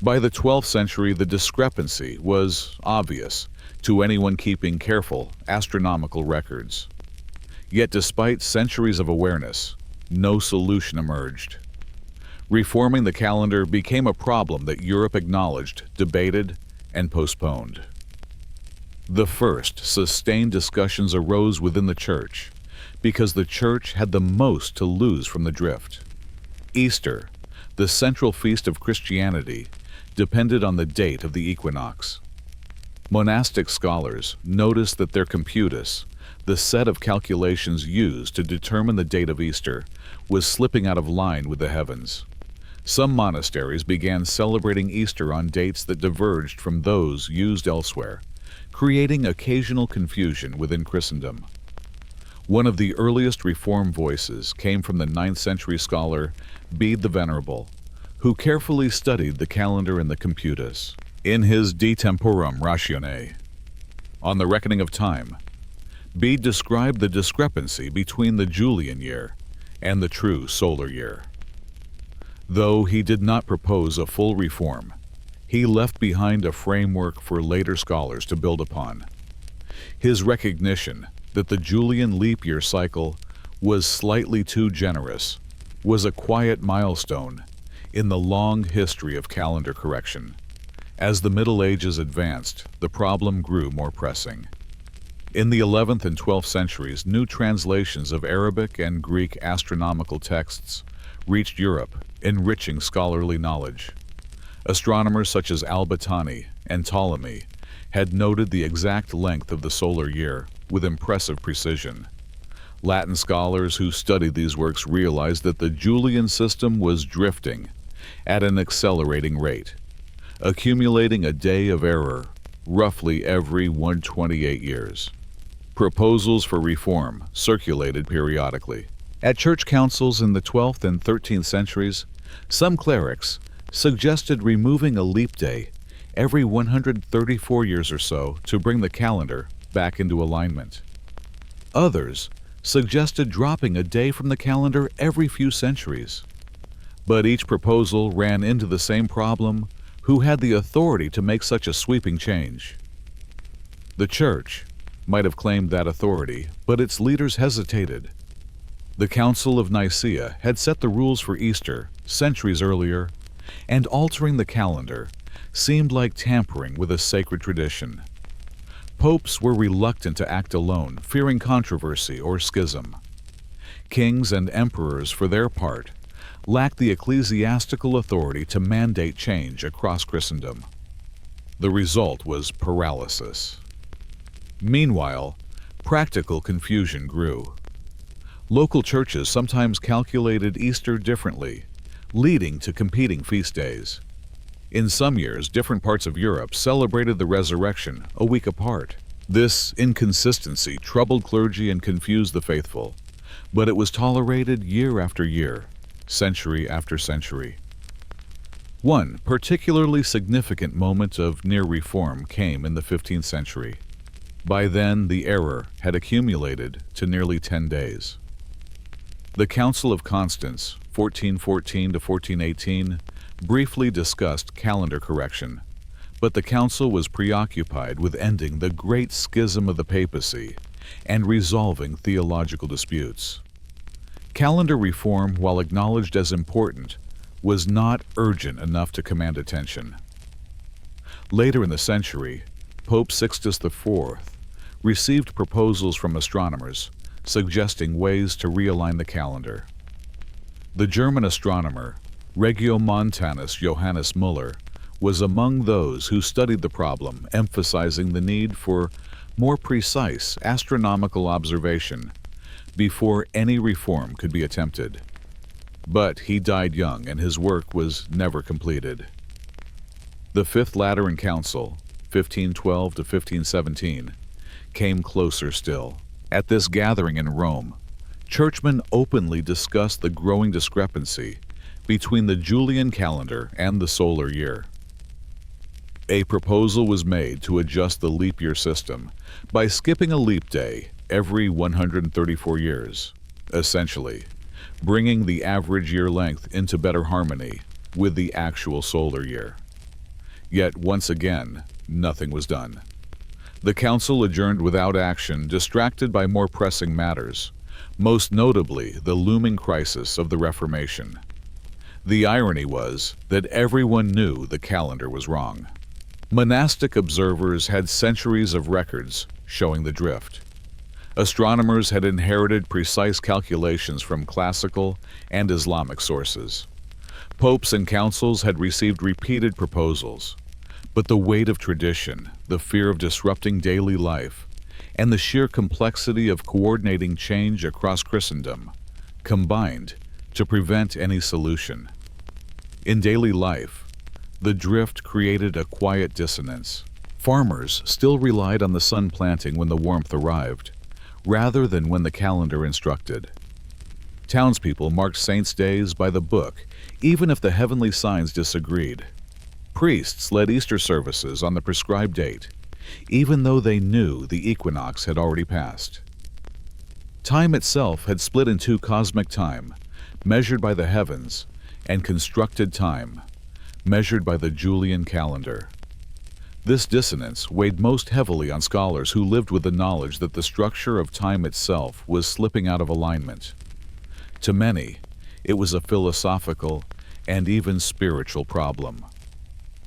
By the 12th century, the discrepancy was obvious to anyone keeping careful astronomical records. Yet despite centuries of awareness, no solution emerged. Reforming the calendar became a problem that Europe acknowledged, debated, and postponed. The first sustained discussions arose within the Church, because the Church had the most to lose from the drift. Easter, the central feast of Christianity, depended on the date of the equinox. Monastic scholars noticed that their computus, the set of calculations used to determine the date of Easter, was slipping out of line with the heavens. Some monasteries began celebrating Easter on dates that diverged from those used elsewhere, creating occasional confusion within Christendom. One of the earliest Reform voices came from the 9th century scholar Bede the Venerable, who carefully studied the calendar and the computus. In his De Temporum Ratione, on the reckoning of time, Bede described the discrepancy between the Julian year and the true solar year. Though he did not propose a full reform, he left behind a framework for later scholars to build upon. His recognition that the Julian leap year cycle was slightly too generous was a quiet milestone in the long history of calendar correction. As the Middle Ages advanced, the problem grew more pressing. In the 11th and 12th centuries, new translations of Arabic and Greek astronomical texts reached Europe, enriching scholarly knowledge. Astronomers such as Al-Battani and Ptolemy had noted the exact length of the solar year with impressive precision. Latin scholars who studied these works realized that the Julian system was drifting at an accelerating rate, accumulating a day of error roughly every 128 years. Proposals for reform circulated periodically. At church councils in the 12th and 13th centuries, some clerics suggested removing a leap day every 134 years or so to bring the calendar back into alignment. Others suggested dropping a day from the calendar every few centuries. But each proposal ran into the same problem: who had the authority to make such a sweeping change? The Church might have claimed that authority, but its leaders hesitated. The Council of Nicaea had set the rules for Easter centuries earlier, and altering the calendar seemed like tampering with a sacred tradition. Popes were reluctant to act alone, fearing controversy or schism. Kings and emperors, for their part, lacked the ecclesiastical authority to mandate change across Christendom. The result was paralysis. Meanwhile, practical confusion grew. Local churches sometimes calculated Easter differently, leading to competing feast days. In some years, different parts of Europe celebrated the resurrection a week apart. This inconsistency troubled clergy and confused the faithful, but it was tolerated year after year, century after century. One particularly significant moment of near reform came in the 15th century. By then, the error had accumulated to nearly 10 days. The Council of Constance, 1414 to 1418, briefly discussed calendar correction, but the council was preoccupied with ending the great schism of the papacy and resolving theological disputes. Calendar reform, while acknowledged as important, was not urgent enough to command attention. Later in the century, Pope Sixtus IV received proposals from astronomers suggesting ways to realign the calendar. The German astronomer Regiomontanus Johannes Müller was among those who studied the problem, emphasizing the need for more precise astronomical observation before any reform could be attempted. But he died young and his work was never completed. The Fifth Lateran Council, 1512 to 1517, came closer still. At this gathering in Rome, churchmen openly discussed the growing discrepancy between the Julian calendar and the solar year. A proposal was made to adjust the leap year system by skipping a leap day every 134 years, essentially bringing the average year length into better harmony with the actual solar year. Yet once again, nothing was done. The council adjourned without action, distracted by more pressing matters, most notably the looming crisis of the Reformation. The irony was that everyone knew the calendar was wrong. Monastic observers had centuries of records showing the drift. Astronomers had inherited precise calculations from classical and Islamic sources. Popes and councils had received repeated proposals. But the weight of tradition, the fear of disrupting daily life, and the sheer complexity of coordinating change across Christendom combined to prevent any solution. In daily life, the drift created a quiet dissonance. Farmers still relied on the sun planting when the warmth arrived, rather than when the calendar instructed. Townspeople marked saints' days by the book, even if the heavenly signs disagreed. Priests led Easter services on the prescribed date, even though they knew the equinox had already passed. Time itself had split into cosmic time, measured by the heavens, and constructed time, measured by the Julian calendar. This dissonance weighed most heavily on scholars who lived with the knowledge that the structure of time itself was slipping out of alignment. To many, it was a philosophical and even spiritual problem.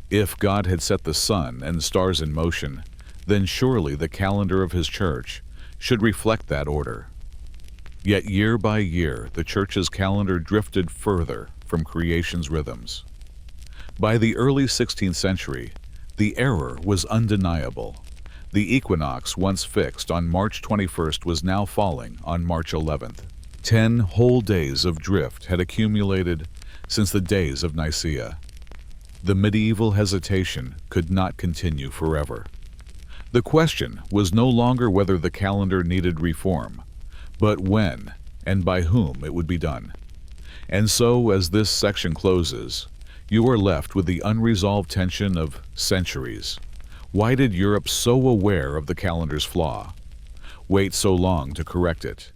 If God had set the sun and stars in motion, then surely the calendar of His church should reflect that order. Yet year by year, the church's calendar drifted further from creation's rhythms. By the early 16th century, the error was undeniable. The equinox, once fixed on March 21st, was now falling on March 11th. 10 whole days of drift had accumulated since the days of Nicaea. The medieval hesitation could not continue forever. The question was no longer whether the calendar needed reform, but when and by whom it would be done. And so, as this section closes, you are left with the unresolved tension of centuries. Why did Europe, so aware of the calendar's flaw, wait so long to correct it?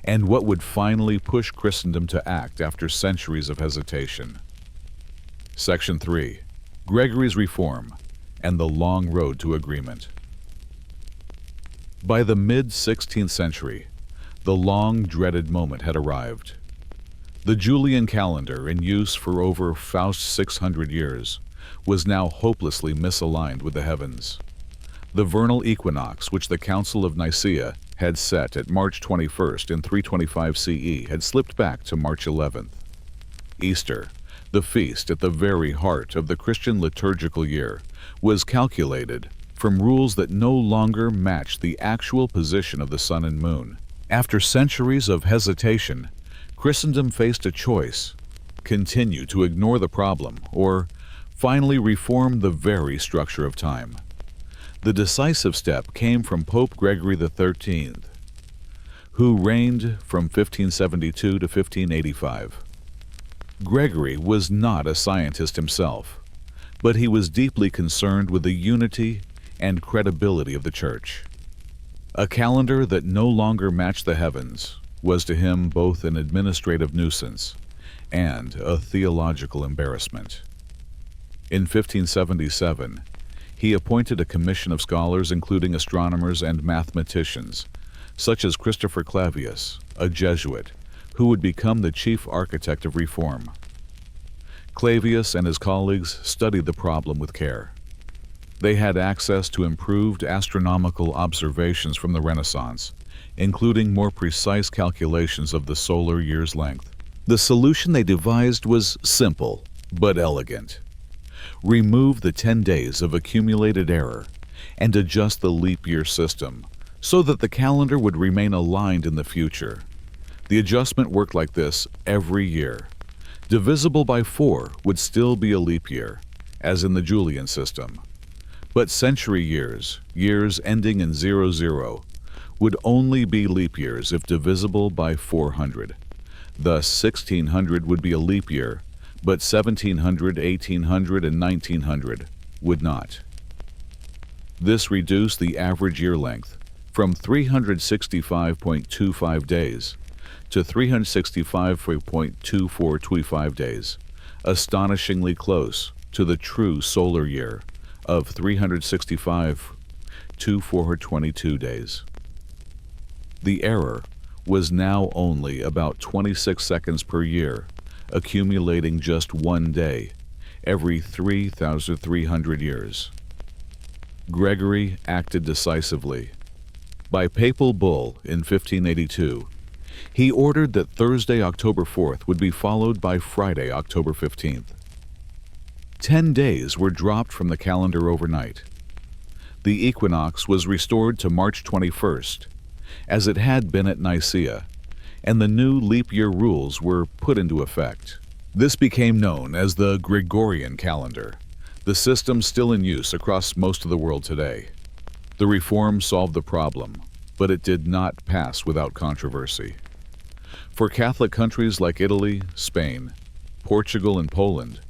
And what would finally push Christendom to act after centuries of hesitation? Section 3. Gregory's Reform and the Long Road to Agreement. By the mid-16th century, the long-dreaded moment had arrived. The Julian calendar, in use for over 600 years, was now hopelessly misaligned with the heavens. The vernal equinox, which the Council of Nicaea had set at March 21st in 325 CE, had slipped back to March 11th. Easter, the feast at the very heart of the Christian liturgical year, was calculated from rules that no longer matched the actual position of the sun and moon. After centuries of hesitation, Christendom faced a choice: continue to ignore the problem, or finally reform the very structure of time. The decisive step came from Pope Gregory XIII, who reigned from 1572 to 1585. Gregory was not a scientist himself, but he was deeply concerned with the unity and credibility of the Church. A calendar that no longer matched the heavens was to him both an administrative nuisance and a theological embarrassment. In 1577, he appointed a commission of scholars including astronomers and mathematicians, such as Christopher Clavius, a Jesuit, who would become the chief architect of reform. Clavius and his colleagues studied the problem with care. They had access to improved astronomical observations from the Renaissance, including more precise calculations of the solar year's length. The solution they devised was simple but elegant. Remove the 10 days of accumulated error and adjust the leap year system so that the calendar would remain aligned in the future. The adjustment worked like this every year. Divisible by 4 would still be a leap year, as in the Julian system. But century years, years ending in 00, would only be leap years if divisible by 400. Thus, 1600 would be a leap year, but 1700, 1800, and 1900 would not. This reduced the average year length from 365.25 days to 365.2425 days, astonishingly close to the true solar year of 365.2422 days. The error was now only about 26 seconds per year, accumulating just 1 day every 3,300 years. Gregory acted decisively. By papal bull in 1582, he ordered that Thursday, October 4th would be followed by Friday, October 15th. 10 days were dropped from the calendar overnight. The equinox was restored to March 21st, as it had been at Nicaea, and the new leap year rules were put into effect. This became known as the Gregorian calendar, the system still in use across most of the world today. The reform solved the problem, but it did not pass without controversy. For Catholic countries like Italy, Spain, Portugal, and Poland,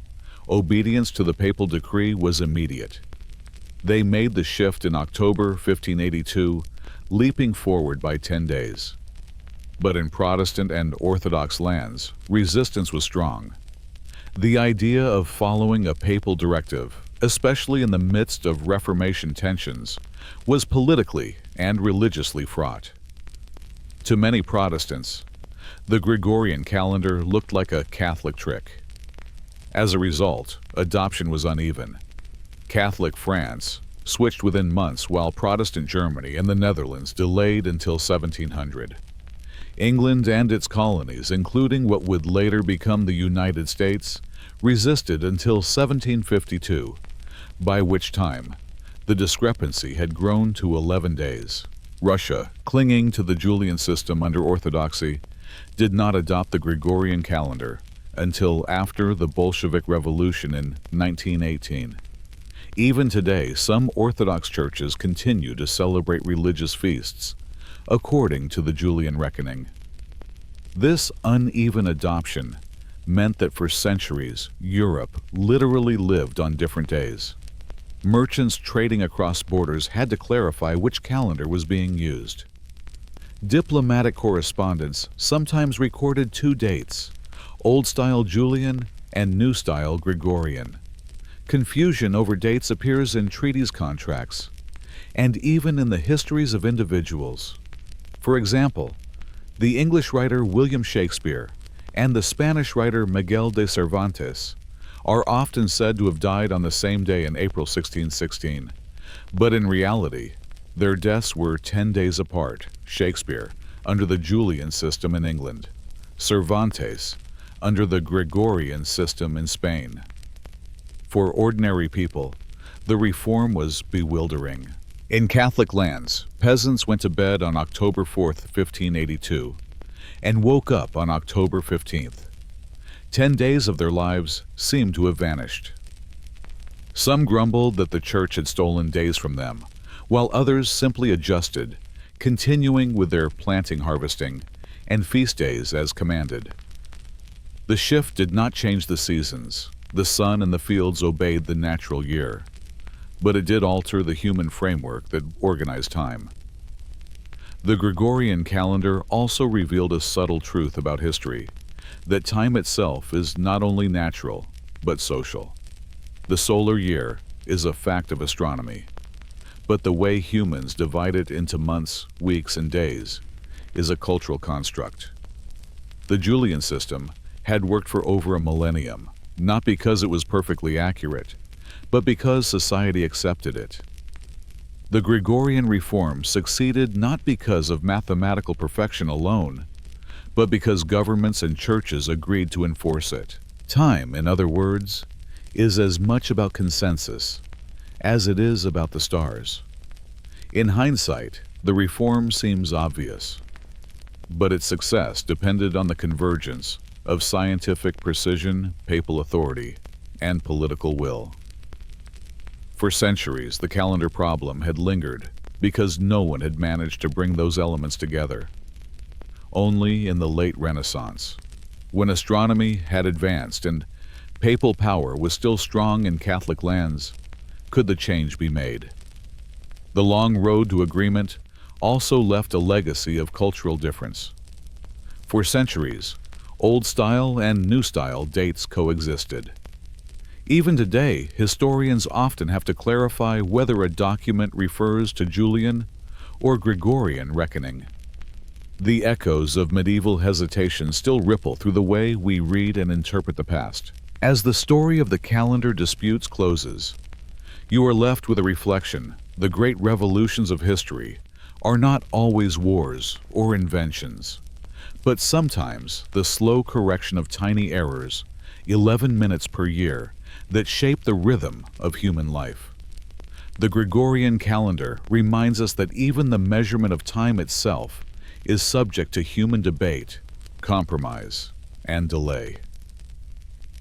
obedience to the papal decree was immediate. They made the shift in October 1582, leaping forward by 10 days. But in Protestant and Orthodox lands, resistance was strong. The idea of following a papal directive, especially in the midst of Reformation tensions, was politically and religiously fraught. To many Protestants, the Gregorian calendar looked like a Catholic trick. As a result, adoption was uneven. Catholic France switched within months, while Protestant Germany and the Netherlands delayed until 1700. England and its colonies, including what would later become the United States, resisted until 1752, by which time the discrepancy had grown to 11 days. Russia, clinging to the Julian system under Orthodoxy, did not adopt the Gregorian calendar until after the Bolshevik Revolution in 1918. Even today, some Orthodox churches continue to celebrate religious feasts according to the Julian reckoning. This uneven adoption meant that for centuries, Europe literally lived on different days. Merchants trading across borders had to clarify which calendar was being used. Diplomatic correspondence sometimes recorded 2 dates, Old-style Julian and New-style Gregorian. Confusion over dates appears in treaties contracts. and even in the histories of individuals. For example, the English writer William Shakespeare and the Spanish writer Miguel de Cervantes are often said to have died on the same day in April 1616, but in reality, their deaths were 10 days apart. Shakespeare, under the Julian system in England; Cervantes, under the Gregorian system in Spain. For ordinary people, the reform was bewildering. In Catholic lands, peasants went to bed on October 4th, 1582, and woke up on October 15th. 10 days of their lives seemed to have vanished. Some grumbled that the church had stolen days from them, while others simply adjusted, continuing with their planting, harvesting, and feast days as commanded. The shift did not change the seasons. The sun and the fields obeyed the natural year, but it did alter the human framework that organized time. The Gregorian calendar also revealed a subtle truth about history, that time itself is not only natural, but social. The solar year is a fact of astronomy, but the way humans divide it into months, weeks, and days is a cultural construct. The Julian system had worked for over a millennium, not because it was perfectly accurate, but because society accepted it. The Gregorian reform succeeded not because of mathematical perfection alone, but because governments and churches agreed to enforce it. Time, in other words, is as much about consensus as it is about the stars. In hindsight, the reform seems obvious, but its success depended on the convergence of scientific precision, papal authority, and political will. For centuries, the calendar problem had lingered because no one had managed to bring those elements together. Only in the late Renaissance, when astronomy had advanced and papal power was still strong in Catholic lands, could the change be made. The long road to agreement also left a legacy of cultural difference. For centuries, old style and new style dates coexisted. Even today, historians often have to clarify whether a document refers to Julian or Gregorian reckoning. The echoes of medieval hesitation still ripple through the way we read and interpret the past. As the story of the calendar disputes closes, you are left with a reflection. The great revolutions of history are not always wars or inventions, but sometimes the slow correction of tiny errors, 11 minutes per year, that shape the rhythm of human life. The Gregorian calendar reminds us that even the measurement of time itself is subject to human debate, compromise, and delay.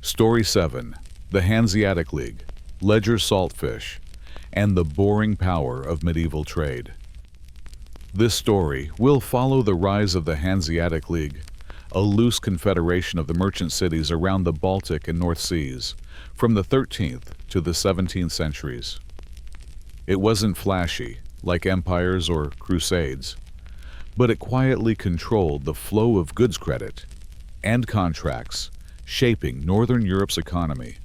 Story 7, the Hanseatic League, Ledger Saltfish, and the boring power of medieval trade. This story will follow the rise of the Hanseatic League, a loose confederation of the merchant cities around the Baltic and North Seas, from the 13th to the 17th centuries. It wasn't flashy, like empires or crusades, but it quietly controlled the flow of goods credit and contracts, shaping Northern Europe's economy,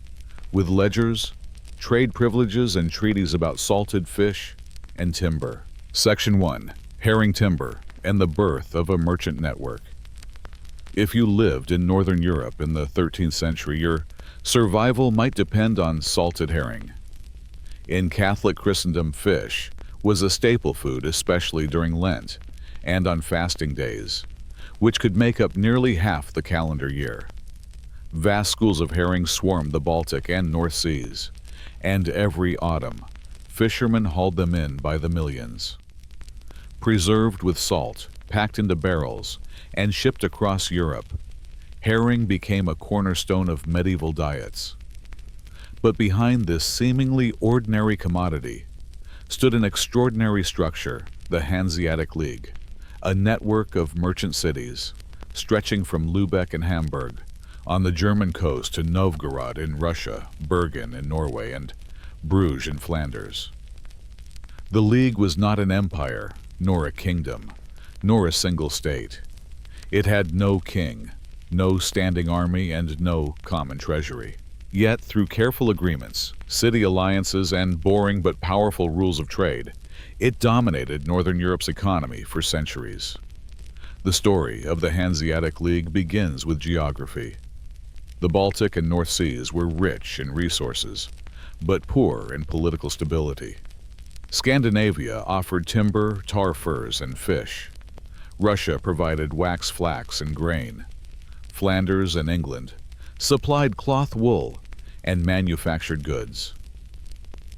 with ledgers, trade privileges, and treaties about salted fish and timber. Section 1. Herring timber and the birth of a merchant network. If you lived in Northern Europe in the 13th century, your survival might depend on salted herring. In Catholic Christendom, fish was a staple food, especially during Lent and on fasting days, which could make up nearly half the calendar year. Vast schools of herring swarmed the Baltic and North Seas, and every autumn, fishermen hauled them in by the millions. Preserved with salt, packed into barrels, and shipped across Europe, herring became a cornerstone of medieval diets. But behind this seemingly ordinary commodity stood an extraordinary structure, the Hanseatic League, a network of merchant cities stretching from Lübeck and Hamburg on the German coast to Novgorod in Russia, Bergen in Norway, and Bruges in Flanders. The League was not an empire, nor a kingdom, nor a single state. It had no king, no standing army, and no common treasury. Yet, through careful agreements, city alliances, and boring but powerful rules of trade, It dominated Northern Europe's economy for centuries. The story of the Hanseatic League begins with geography. The Baltic and North Seas were rich in resources, but poor in political stability. Scandinavia offered timber, tar furs, and fish. Russia provided wax flax and grain. Flanders and England supplied cloth wool and manufactured goods.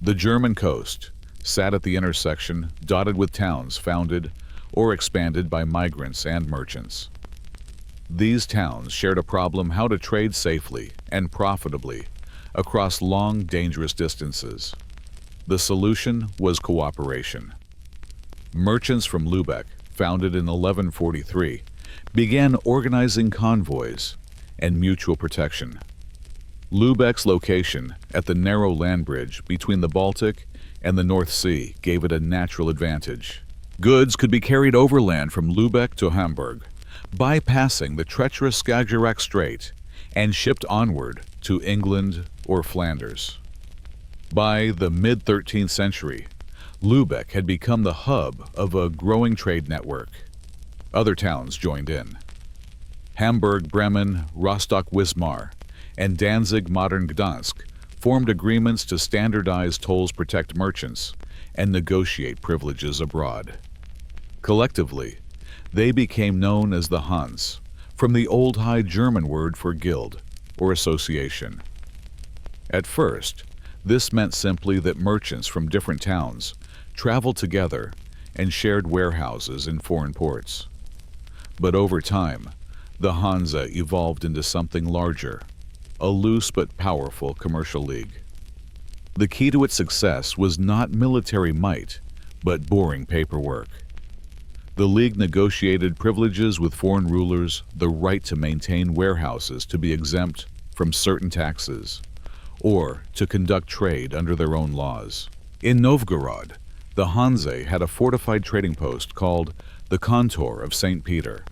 The German coast sat at the intersection, dotted with towns founded or expanded by migrants and merchants. These towns shared a problem: how to trade safely and profitably across long, dangerous distances. The solution was cooperation. Merchants from Lübeck, founded in 1143, began organizing convoys and mutual protection. Lübeck's location at the narrow land bridge between the Baltic and the North Sea gave it a natural advantage. Goods could be carried overland from Lübeck to Hamburg, bypassing the treacherous Skagerrak Strait, and shipped onward to England or Flanders. By the mid-13th century, Lübeck had become the hub of a growing trade network. Other towns joined in. Hamburg, Bremen, Rostock-Wismar, and Danzig, modern Gdansk, formed agreements to standardize tolls, protect merchants, and negotiate privileges abroad. Collectively, they became known as the Hanse, from the Old High German word for guild or association. At first, this meant simply that merchants from different towns traveled together and shared warehouses in foreign ports. But over time, the Hanse evolved into something larger, a loose but powerful commercial league. The key to its success was not military might, but boring paperwork. The league negotiated privileges with foreign rulers, the right to maintain warehouses to be exempt from certain taxes, or to conduct trade under their own laws. In Novgorod, the Hanse had a fortified trading post called the Kontor of St. Peter,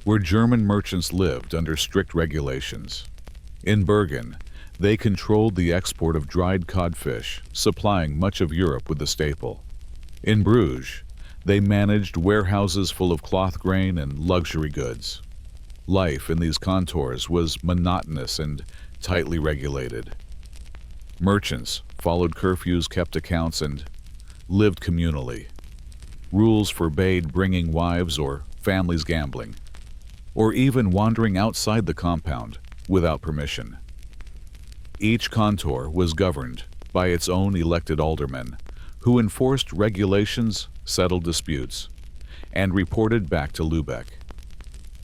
where German merchants lived under strict regulations. In Bergen, they controlled the export of dried codfish, supplying much of Europe with the staple. In Bruges, they managed warehouses full of cloth grain and luxury goods. Life in these Kontors was monotonous and tightly regulated. Merchants followed curfews, kept accounts, and lived communally. Rules forbade bringing wives or families gambling, or even wandering outside the compound without permission. Each Kontor was governed by its own elected aldermen, who enforced regulations, settled disputes, and reported back to Lübeck.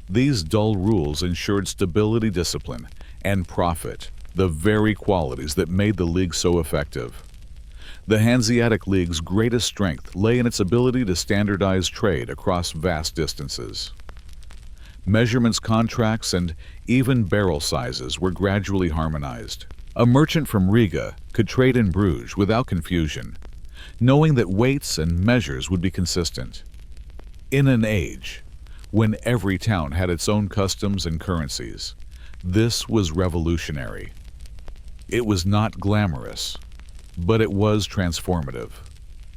These dull rules ensured stability, discipline, and profit, the very qualities that made the League so effective. The Hanseatic League's greatest strength lay in its ability to standardize trade across vast distances. Measurements, contracts, and even barrel sizes were gradually harmonized. A merchant from Riga could trade in Bruges without confusion, knowing that weights and measures would be consistent. In an age when every town had its own customs and currencies, this was revolutionary. It was not glamorous, but it was transformative.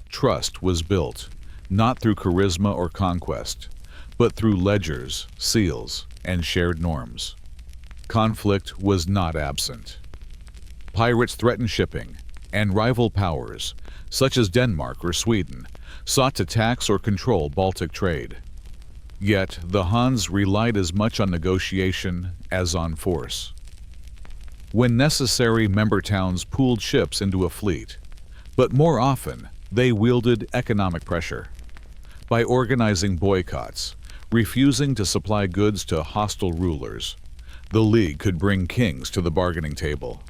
Trust was built, not through charisma or conquest, but through ledgers, seals, and shared norms. Conflict was not absent. Pirates threatened shipping, and rival powers, such as Denmark or Sweden, sought to tax or control Baltic trade. Yet the Hanse relied as much on negotiation as on force. When necessary, member towns pooled ships into a fleet, but more often they wielded economic pressure. By organizing boycotts, refusing to supply goods to hostile rulers, the League could bring kings to the bargaining table.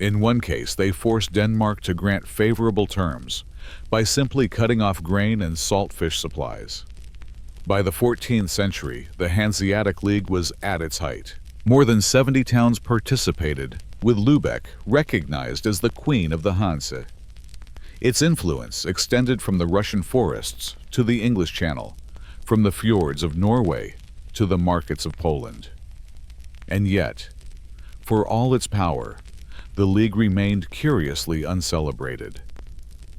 In one case, they forced Denmark to grant favorable terms by simply cutting off grain and salt fish supplies. By the 14th century, the Hanseatic League was at its height. More than 70 towns participated, with Lübeck recognized as the queen of the Hanse. Its influence extended from the Russian forests to the English Channel, from the fjords of Norway to the markets of Poland. And yet, for all its power, the League remained curiously uncelebrated.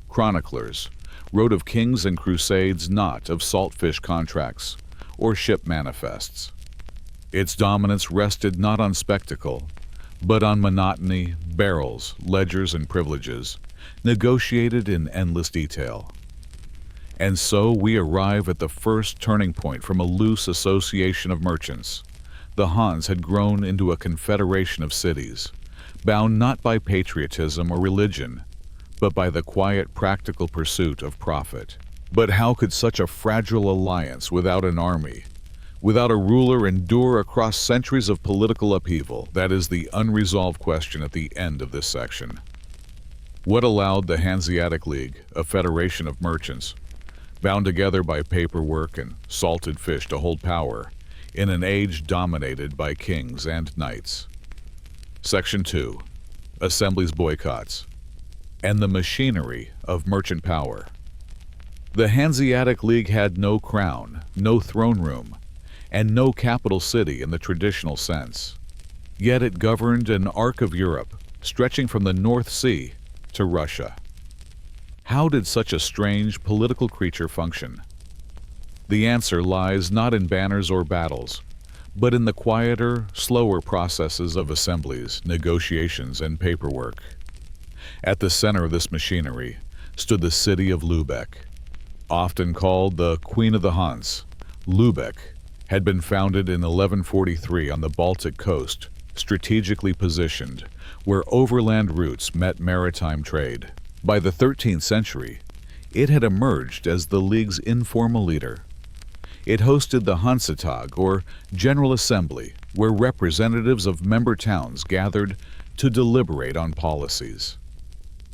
Chroniclers wrote of kings and crusades, not of saltfish contracts or ship manifests. Its dominance rested not on spectacle, but on monotony, barrels, ledgers, and privileges, negotiated in endless detail. And so we arrive at the first turning point from a loose association of merchants. The Hanse had grown into a confederation of cities, bound not by patriotism or religion, but by the quiet, practical pursuit of profit. But how could such a fragile alliance without an army, without a ruler, endure across centuries of political upheaval? That is the unresolved question at the end of this section. What allowed the Hanseatic League, a federation of merchants, bound together by paperwork and salted fish, to hold power in an age dominated by kings and knights? Section 2. Assemblies, boycotts, and the machinery of merchant power. The Hanseatic League had no crown, no throne room, and no capital city in the traditional sense. Yet it governed an arc of Europe, stretching from the North Sea to Russia. How did such a strange political creature function? The answer lies not in banners or battles, but in the quieter, slower processes of assemblies, negotiations, and paperwork. At the center of this machinery stood the city of Lübeck. Often called the Queen of the Hanse, Lübeck had been founded in 1143 on the Baltic coast, strategically positioned where overland routes met maritime trade. By the 13th century, it had emerged as the League's informal leader. It hosted the Hansetag, or General Assembly, where representatives of member towns gathered to deliberate on policies.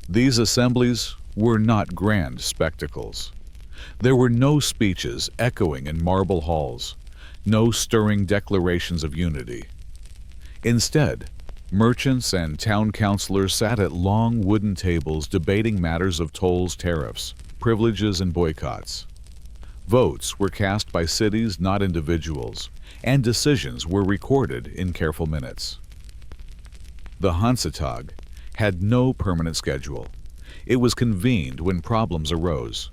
These assemblies were not grand spectacles. There were no speeches echoing in marble halls, no stirring declarations of unity. Instead, merchants and town councilors sat at long wooden tables debating matters of tolls, tariffs, privileges, and boycotts. Votes were cast by cities, not individuals, and decisions were recorded in careful minutes. The Hansetag had no permanent schedule. It was convened when problems arose,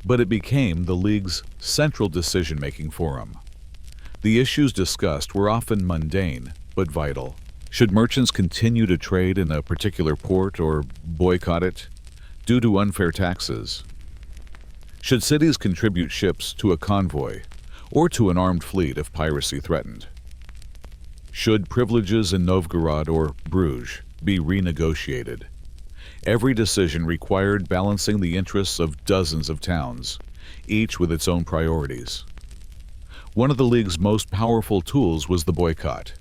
but it became the League's central decision-making forum. The issues discussed were often mundane, but vital. Should merchants continue to trade in a particular port or boycott it due to unfair taxes? Should cities contribute ships to a convoy or to an armed fleet if piracy threatened? Should privileges in Novgorod or Bruges be renegotiated? Every decision required balancing the interests of dozens of towns, each with its own priorities. One of the League's most powerful tools was the boycott.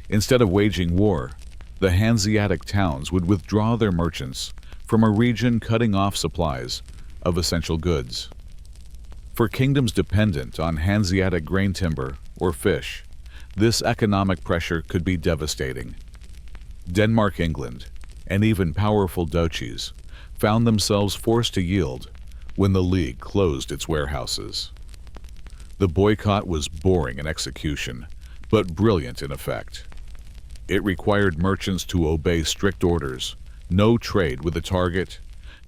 Instead of waging war, the Hanseatic towns would withdraw their merchants from a region, cutting off supplies of essential goods. For kingdoms dependent on Hanseatic grain, timber, or fish, this economic pressure could be devastating. Denmark, England, and even powerful duchies found themselves forced to yield when the League closed its warehouses. The boycott was boring in execution, but brilliant in effect. It required merchants to obey strict orders: no trade with the target,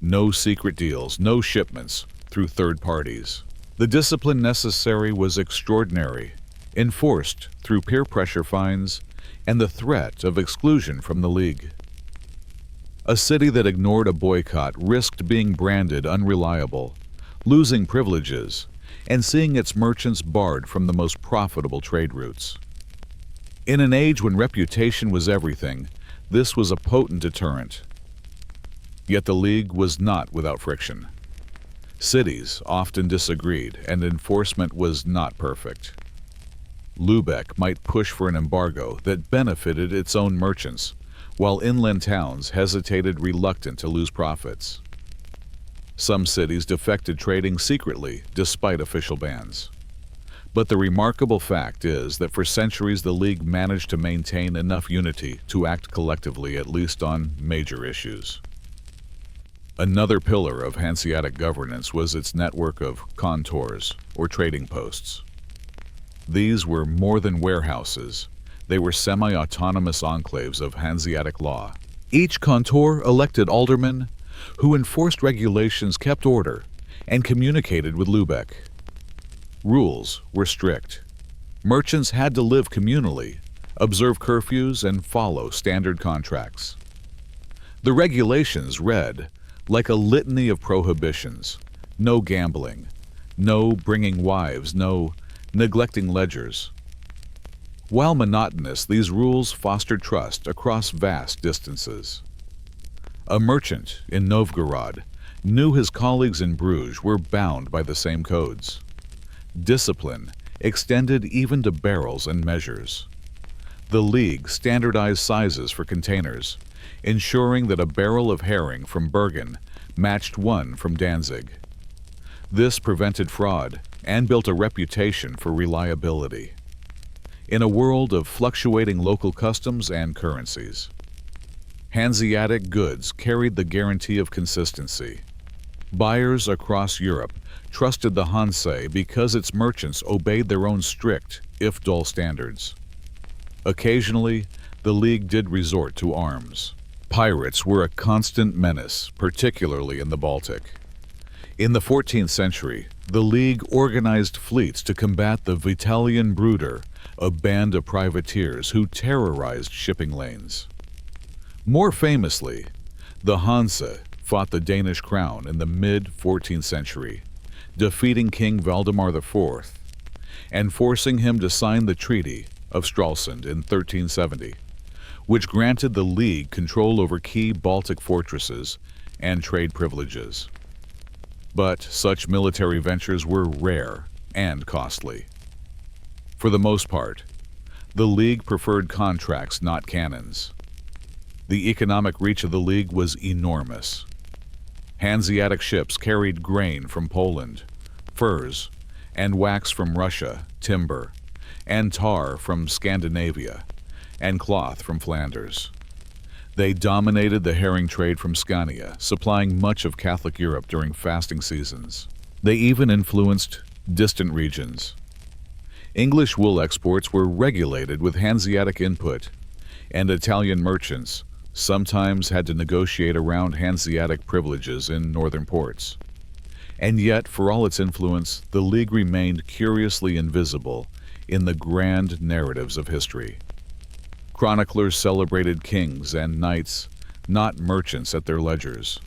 no secret deals, no shipments through third parties. The discipline necessary was extraordinary, enforced through peer pressure fines and the threat of exclusion from the League. A city that ignored a boycott risked being branded unreliable, losing privileges, and seeing its merchants barred from the most profitable trade routes. In an age when reputation was everything, this was a potent deterrent. Yet the League was not without friction. Cities often disagreed, and enforcement was not perfect. Lübeck might push for an embargo that benefited its own merchants, while inland towns hesitated, reluctant to lose profits. Some cities defected trading secretly despite official bans. But the remarkable fact is that for centuries the League managed to maintain enough unity to act collectively, at least on major issues. Another pillar of Hanseatic governance was its network of contours, or trading posts. These were more than warehouses. They were semi-autonomous enclaves of Hanseatic law. Each contour elected aldermen who enforced regulations, kept order, and communicated with Lübeck. Rules were strict. Merchants had to live communally, observe curfews, and follow standard contracts. The regulations read like a litany of prohibitions: no gambling, no bringing wives, no neglecting ledgers. While monotonous, these rules fostered trust across vast distances. A merchant in Novgorod knew his colleagues in Bruges were bound by the same codes. Discipline extended even to barrels and measures. The League standardized sizes for containers, ensuring that a barrel of herring from Bergen matched one from Danzig. This prevented fraud and built a reputation for reliability. In a world of fluctuating local customs and currencies, Hanseatic goods carried the guarantee of consistency. Buyers across Europe trusted the Hanse because its merchants obeyed their own strict, if dull, standards. Occasionally, the League did resort to arms. Pirates were a constant menace, particularly in the Baltic. In the 14th century, the League organized fleets to combat the Vitalian Bruder, a band of privateers who terrorized shipping lanes. More famously, the Hanse fought the Danish crown in the mid-14th century, defeating King Valdemar IV and forcing him to sign the Treaty of Stralsund in 1370, which granted the League control over key Baltic fortresses and trade privileges. But such military ventures were rare and costly. For the most part, the League preferred contracts, not cannons. The economic reach of the League was enormous. Hanseatic ships carried grain from Poland, furs, and wax from Russia, timber, and tar from Scandinavia, and cloth from Flanders. They dominated the herring trade from Scania, supplying much of Catholic Europe during fasting seasons. They even influenced distant regions. English wool exports were regulated with Hanseatic input, and Italian merchants sometimes had to negotiate around Hanseatic privileges in northern ports. And yet, for all its influence, the League remained curiously invisible in the grand narratives of history. Chroniclers celebrated kings and knights, not merchants at their ledgers.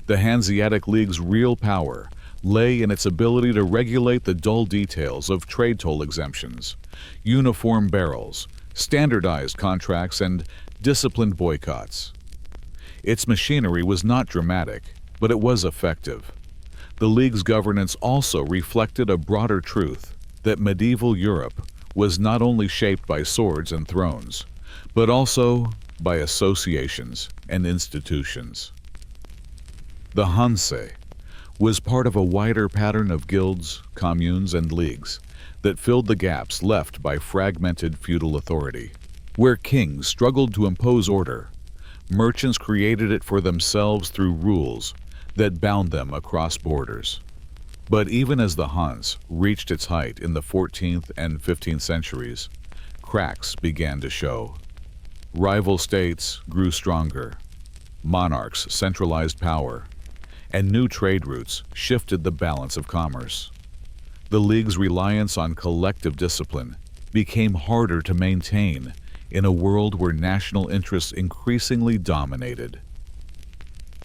The Hanseatic League's real power lay in its ability to regulate the dull details of trade toll exemptions, uniform barrels, standardized contracts, and disciplined boycotts. Its machinery was not dramatic, but it was effective. The League's governance also reflected a broader truth that medieval Europe was not only shaped by swords and thrones, but also by associations and institutions. The Hanse was part of a wider pattern of guilds, communes, and leagues that filled the gaps left by fragmented feudal authority. Where kings struggled to impose order, merchants created it for themselves through rules that bound them across borders. But even as the Hanse reached its height in the 14th and 15th centuries, cracks began to show. Rival states grew stronger, monarchs centralized power, and new trade routes shifted the balance of commerce. The League's reliance on collective discipline became harder to maintain in a world where national interests increasingly dominated.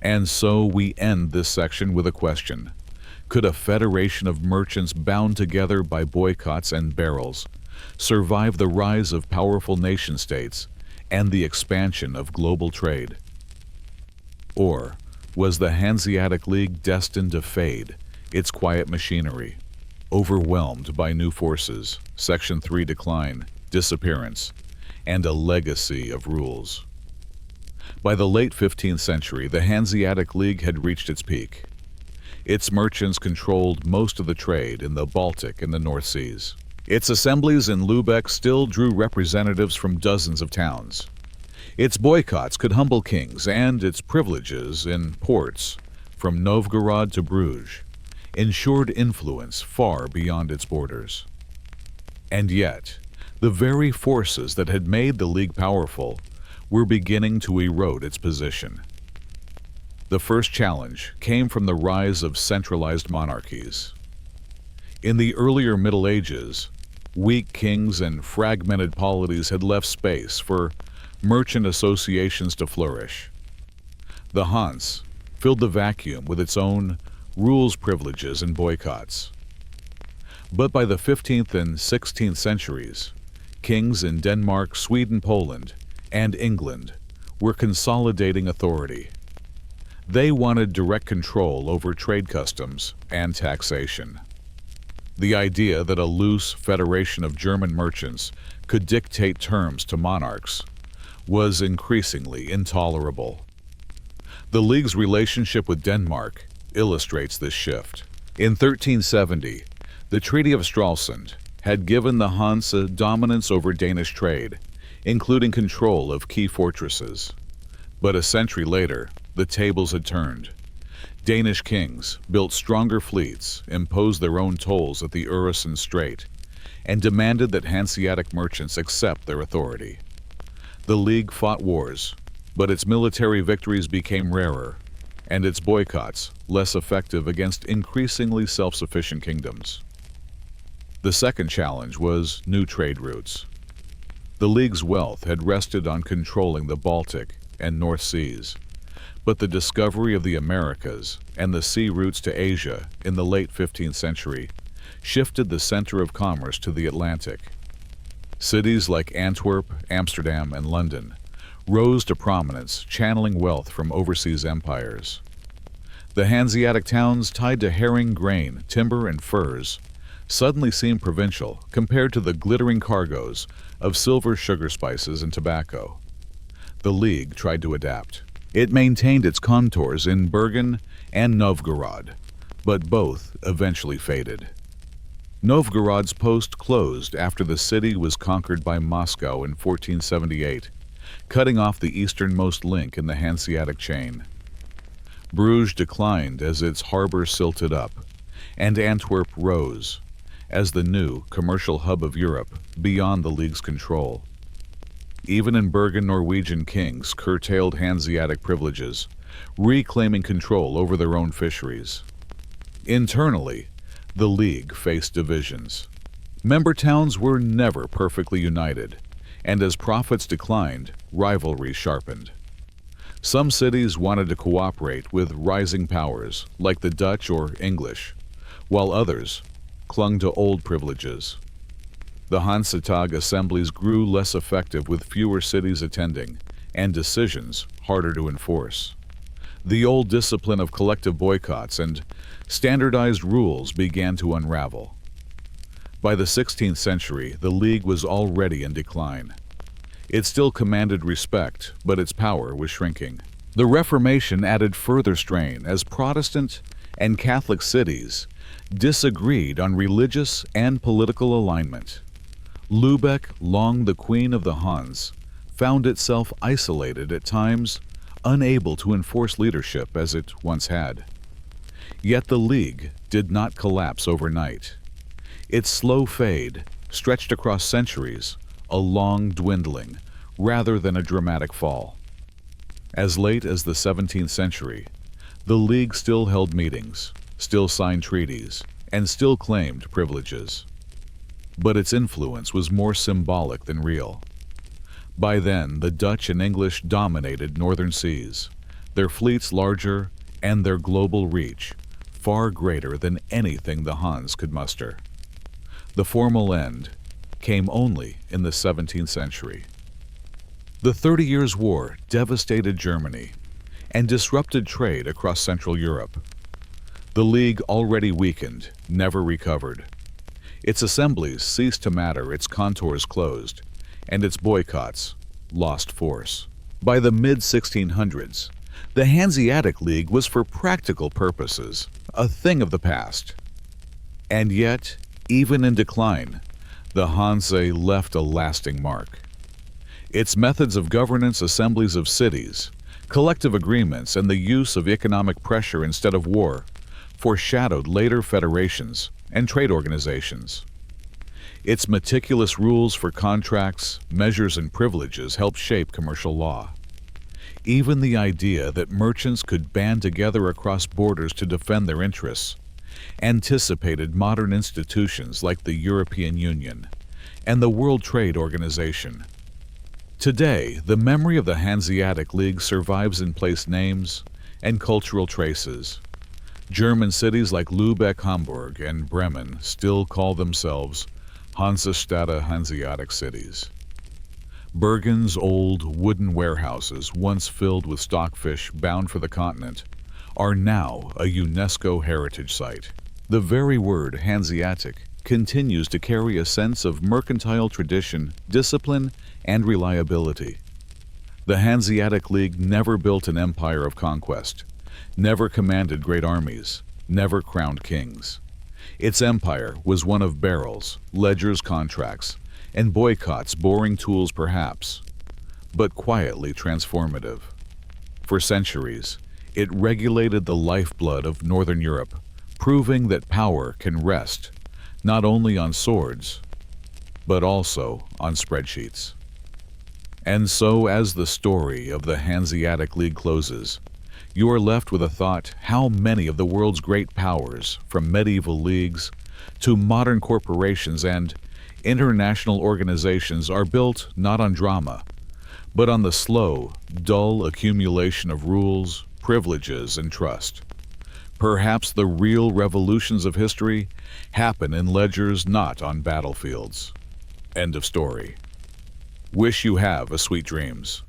And so we end this section with a question. Could a federation of merchants bound together by boycotts and barrels survive the rise of powerful nation-states and the expansion of global trade? Or was the Hanseatic League destined to fade, its quiet machinery, overwhelmed by new forces, Section 3 decline, disappearance, and a legacy of rules? By the late 15th century, the Hanseatic League had reached its peak. Its merchants controlled most of the trade in the Baltic and the North Seas. Its assemblies in Lübeck still drew representatives from dozens of towns. Its boycotts could humble kings, and its privileges in ports, from Novgorod to Bruges, ensured influence far beyond its borders. And yet, the very forces that had made the League powerful were beginning to erode its position. The first challenge came from the rise of centralized monarchies. In the earlier Middle Ages, weak kings and fragmented polities had left space for merchant associations to flourish. The Hanse filled the vacuum with its own rules, privileges, and boycotts. But by the 15th and 16th centuries, kings in Denmark, Sweden, Poland, and England were consolidating authority. They wanted direct control over trade customs and taxation. The idea that a loose federation of German merchants could dictate terms to monarchs was increasingly intolerable. The League's relationship with Denmark illustrates this shift. In 1370, the Treaty of Stralsund had given the Hanse dominance over Danish trade, including control of key fortresses. But a century later, the tables had turned. Danish kings built stronger fleets, imposed their own tolls at the Øresund Strait, and demanded that Hanseatic merchants accept their authority. The League fought wars, but its military victories became rarer, and its boycotts less effective against increasingly self-sufficient kingdoms. The second challenge was new trade routes. The League's wealth had rested on controlling the Baltic and North Seas, but the discovery of the Americas and the sea routes to Asia in the late 15th century shifted the center of commerce to the Atlantic. Cities like Antwerp, Amsterdam, and London rose to prominence, channeling wealth from overseas empires. The Hanseatic towns tied to herring, grain, timber, and furs suddenly seemed provincial compared to the glittering cargoes of silver, sugar, spices, and tobacco. The League tried to adapt. It maintained its contours in Bergen and Novgorod, but both eventually faded. Novgorod's post closed after the city was conquered by Moscow in 1478, cutting off the easternmost link in the Hanseatic chain. Bruges declined as its harbor silted up, and Antwerp rose as the new commercial hub of Europe beyond the League's control. Even in Bergen, Norwegian kings curtailed Hanseatic privileges, reclaiming control over their own fisheries. Internally, the League faced divisions. Member towns were never perfectly united, and as profits declined, rivalry sharpened. Some cities wanted to cooperate with rising powers, like the Dutch or English, while others clung to old privileges. The Hansetag assemblies grew less effective with fewer cities attending, and decisions harder to enforce. The old discipline of collective boycotts and standardized rules began to unravel. By the 16th century, the League was already in decline. It still commanded respect, but its power was shrinking. The Reformation added further strain as Protestant and Catholic cities disagreed on religious and political alignment. Lübeck, long the queen of the Hanse, found itself isolated at times, unable to enforce leadership as it once had. Yet the League did not collapse overnight. Its slow fade stretched across centuries, a long dwindling rather than a dramatic fall. As late as the 17th century, the League still held meetings, still signed treaties, and still claimed privileges. But its influence was more symbolic than real. By then, the Dutch and English dominated northern seas, their fleets larger and their global reach far greater than anything the Hanse could muster. The formal end came only in the 17th century. The 30 Years' War devastated Germany and disrupted trade across Central Europe. The League, already weakened, never recovered. Its assemblies ceased to matter, its contours closed, and its boycotts lost force. By the mid-1600s, the Hanseatic League was for practical purposes a thing of the past. And yet, even in decline, the Hanse left a lasting mark. Its methods of governance, assemblies of cities, collective agreements, and the use of economic pressure instead of war foreshadowed later federations and trade organizations. Its meticulous rules for contracts, measures, and privileges helped shape commercial law. Even the idea that merchants could band together across borders to defend their interests anticipated modern institutions like the European Union and the World Trade Organization. Today, the memory of the Hanseatic League survives in place names and cultural traces. German cities like Lübeck, Hamburg, and Bremen still call themselves Hansestadt Hanseatic cities. Bergen's old wooden warehouses, once filled with stockfish bound for the continent, are now a UNESCO heritage site. The very word Hanseatic continues to carry a sense of mercantile tradition, discipline, and reliability. The Hanseatic League never built an empire of conquest, never commanded great armies, never crowned kings. Its empire was one of barrels, ledgers, contracts, and boycotts, boring tools perhaps, but quietly transformative. For centuries, it regulated the lifeblood of Northern Europe, proving that power can rest not only on swords, but also on spreadsheets. And so, as the story of the Hanseatic League closes, you are left with a thought: how many of the world's great powers, from medieval leagues to modern corporations and international organizations, are built not on drama, but on the slow, dull accumulation of rules, privileges, and trust. Perhaps the real revolutions of history happen in ledgers, not on battlefields. End of story. Wish you have a sweet dreams.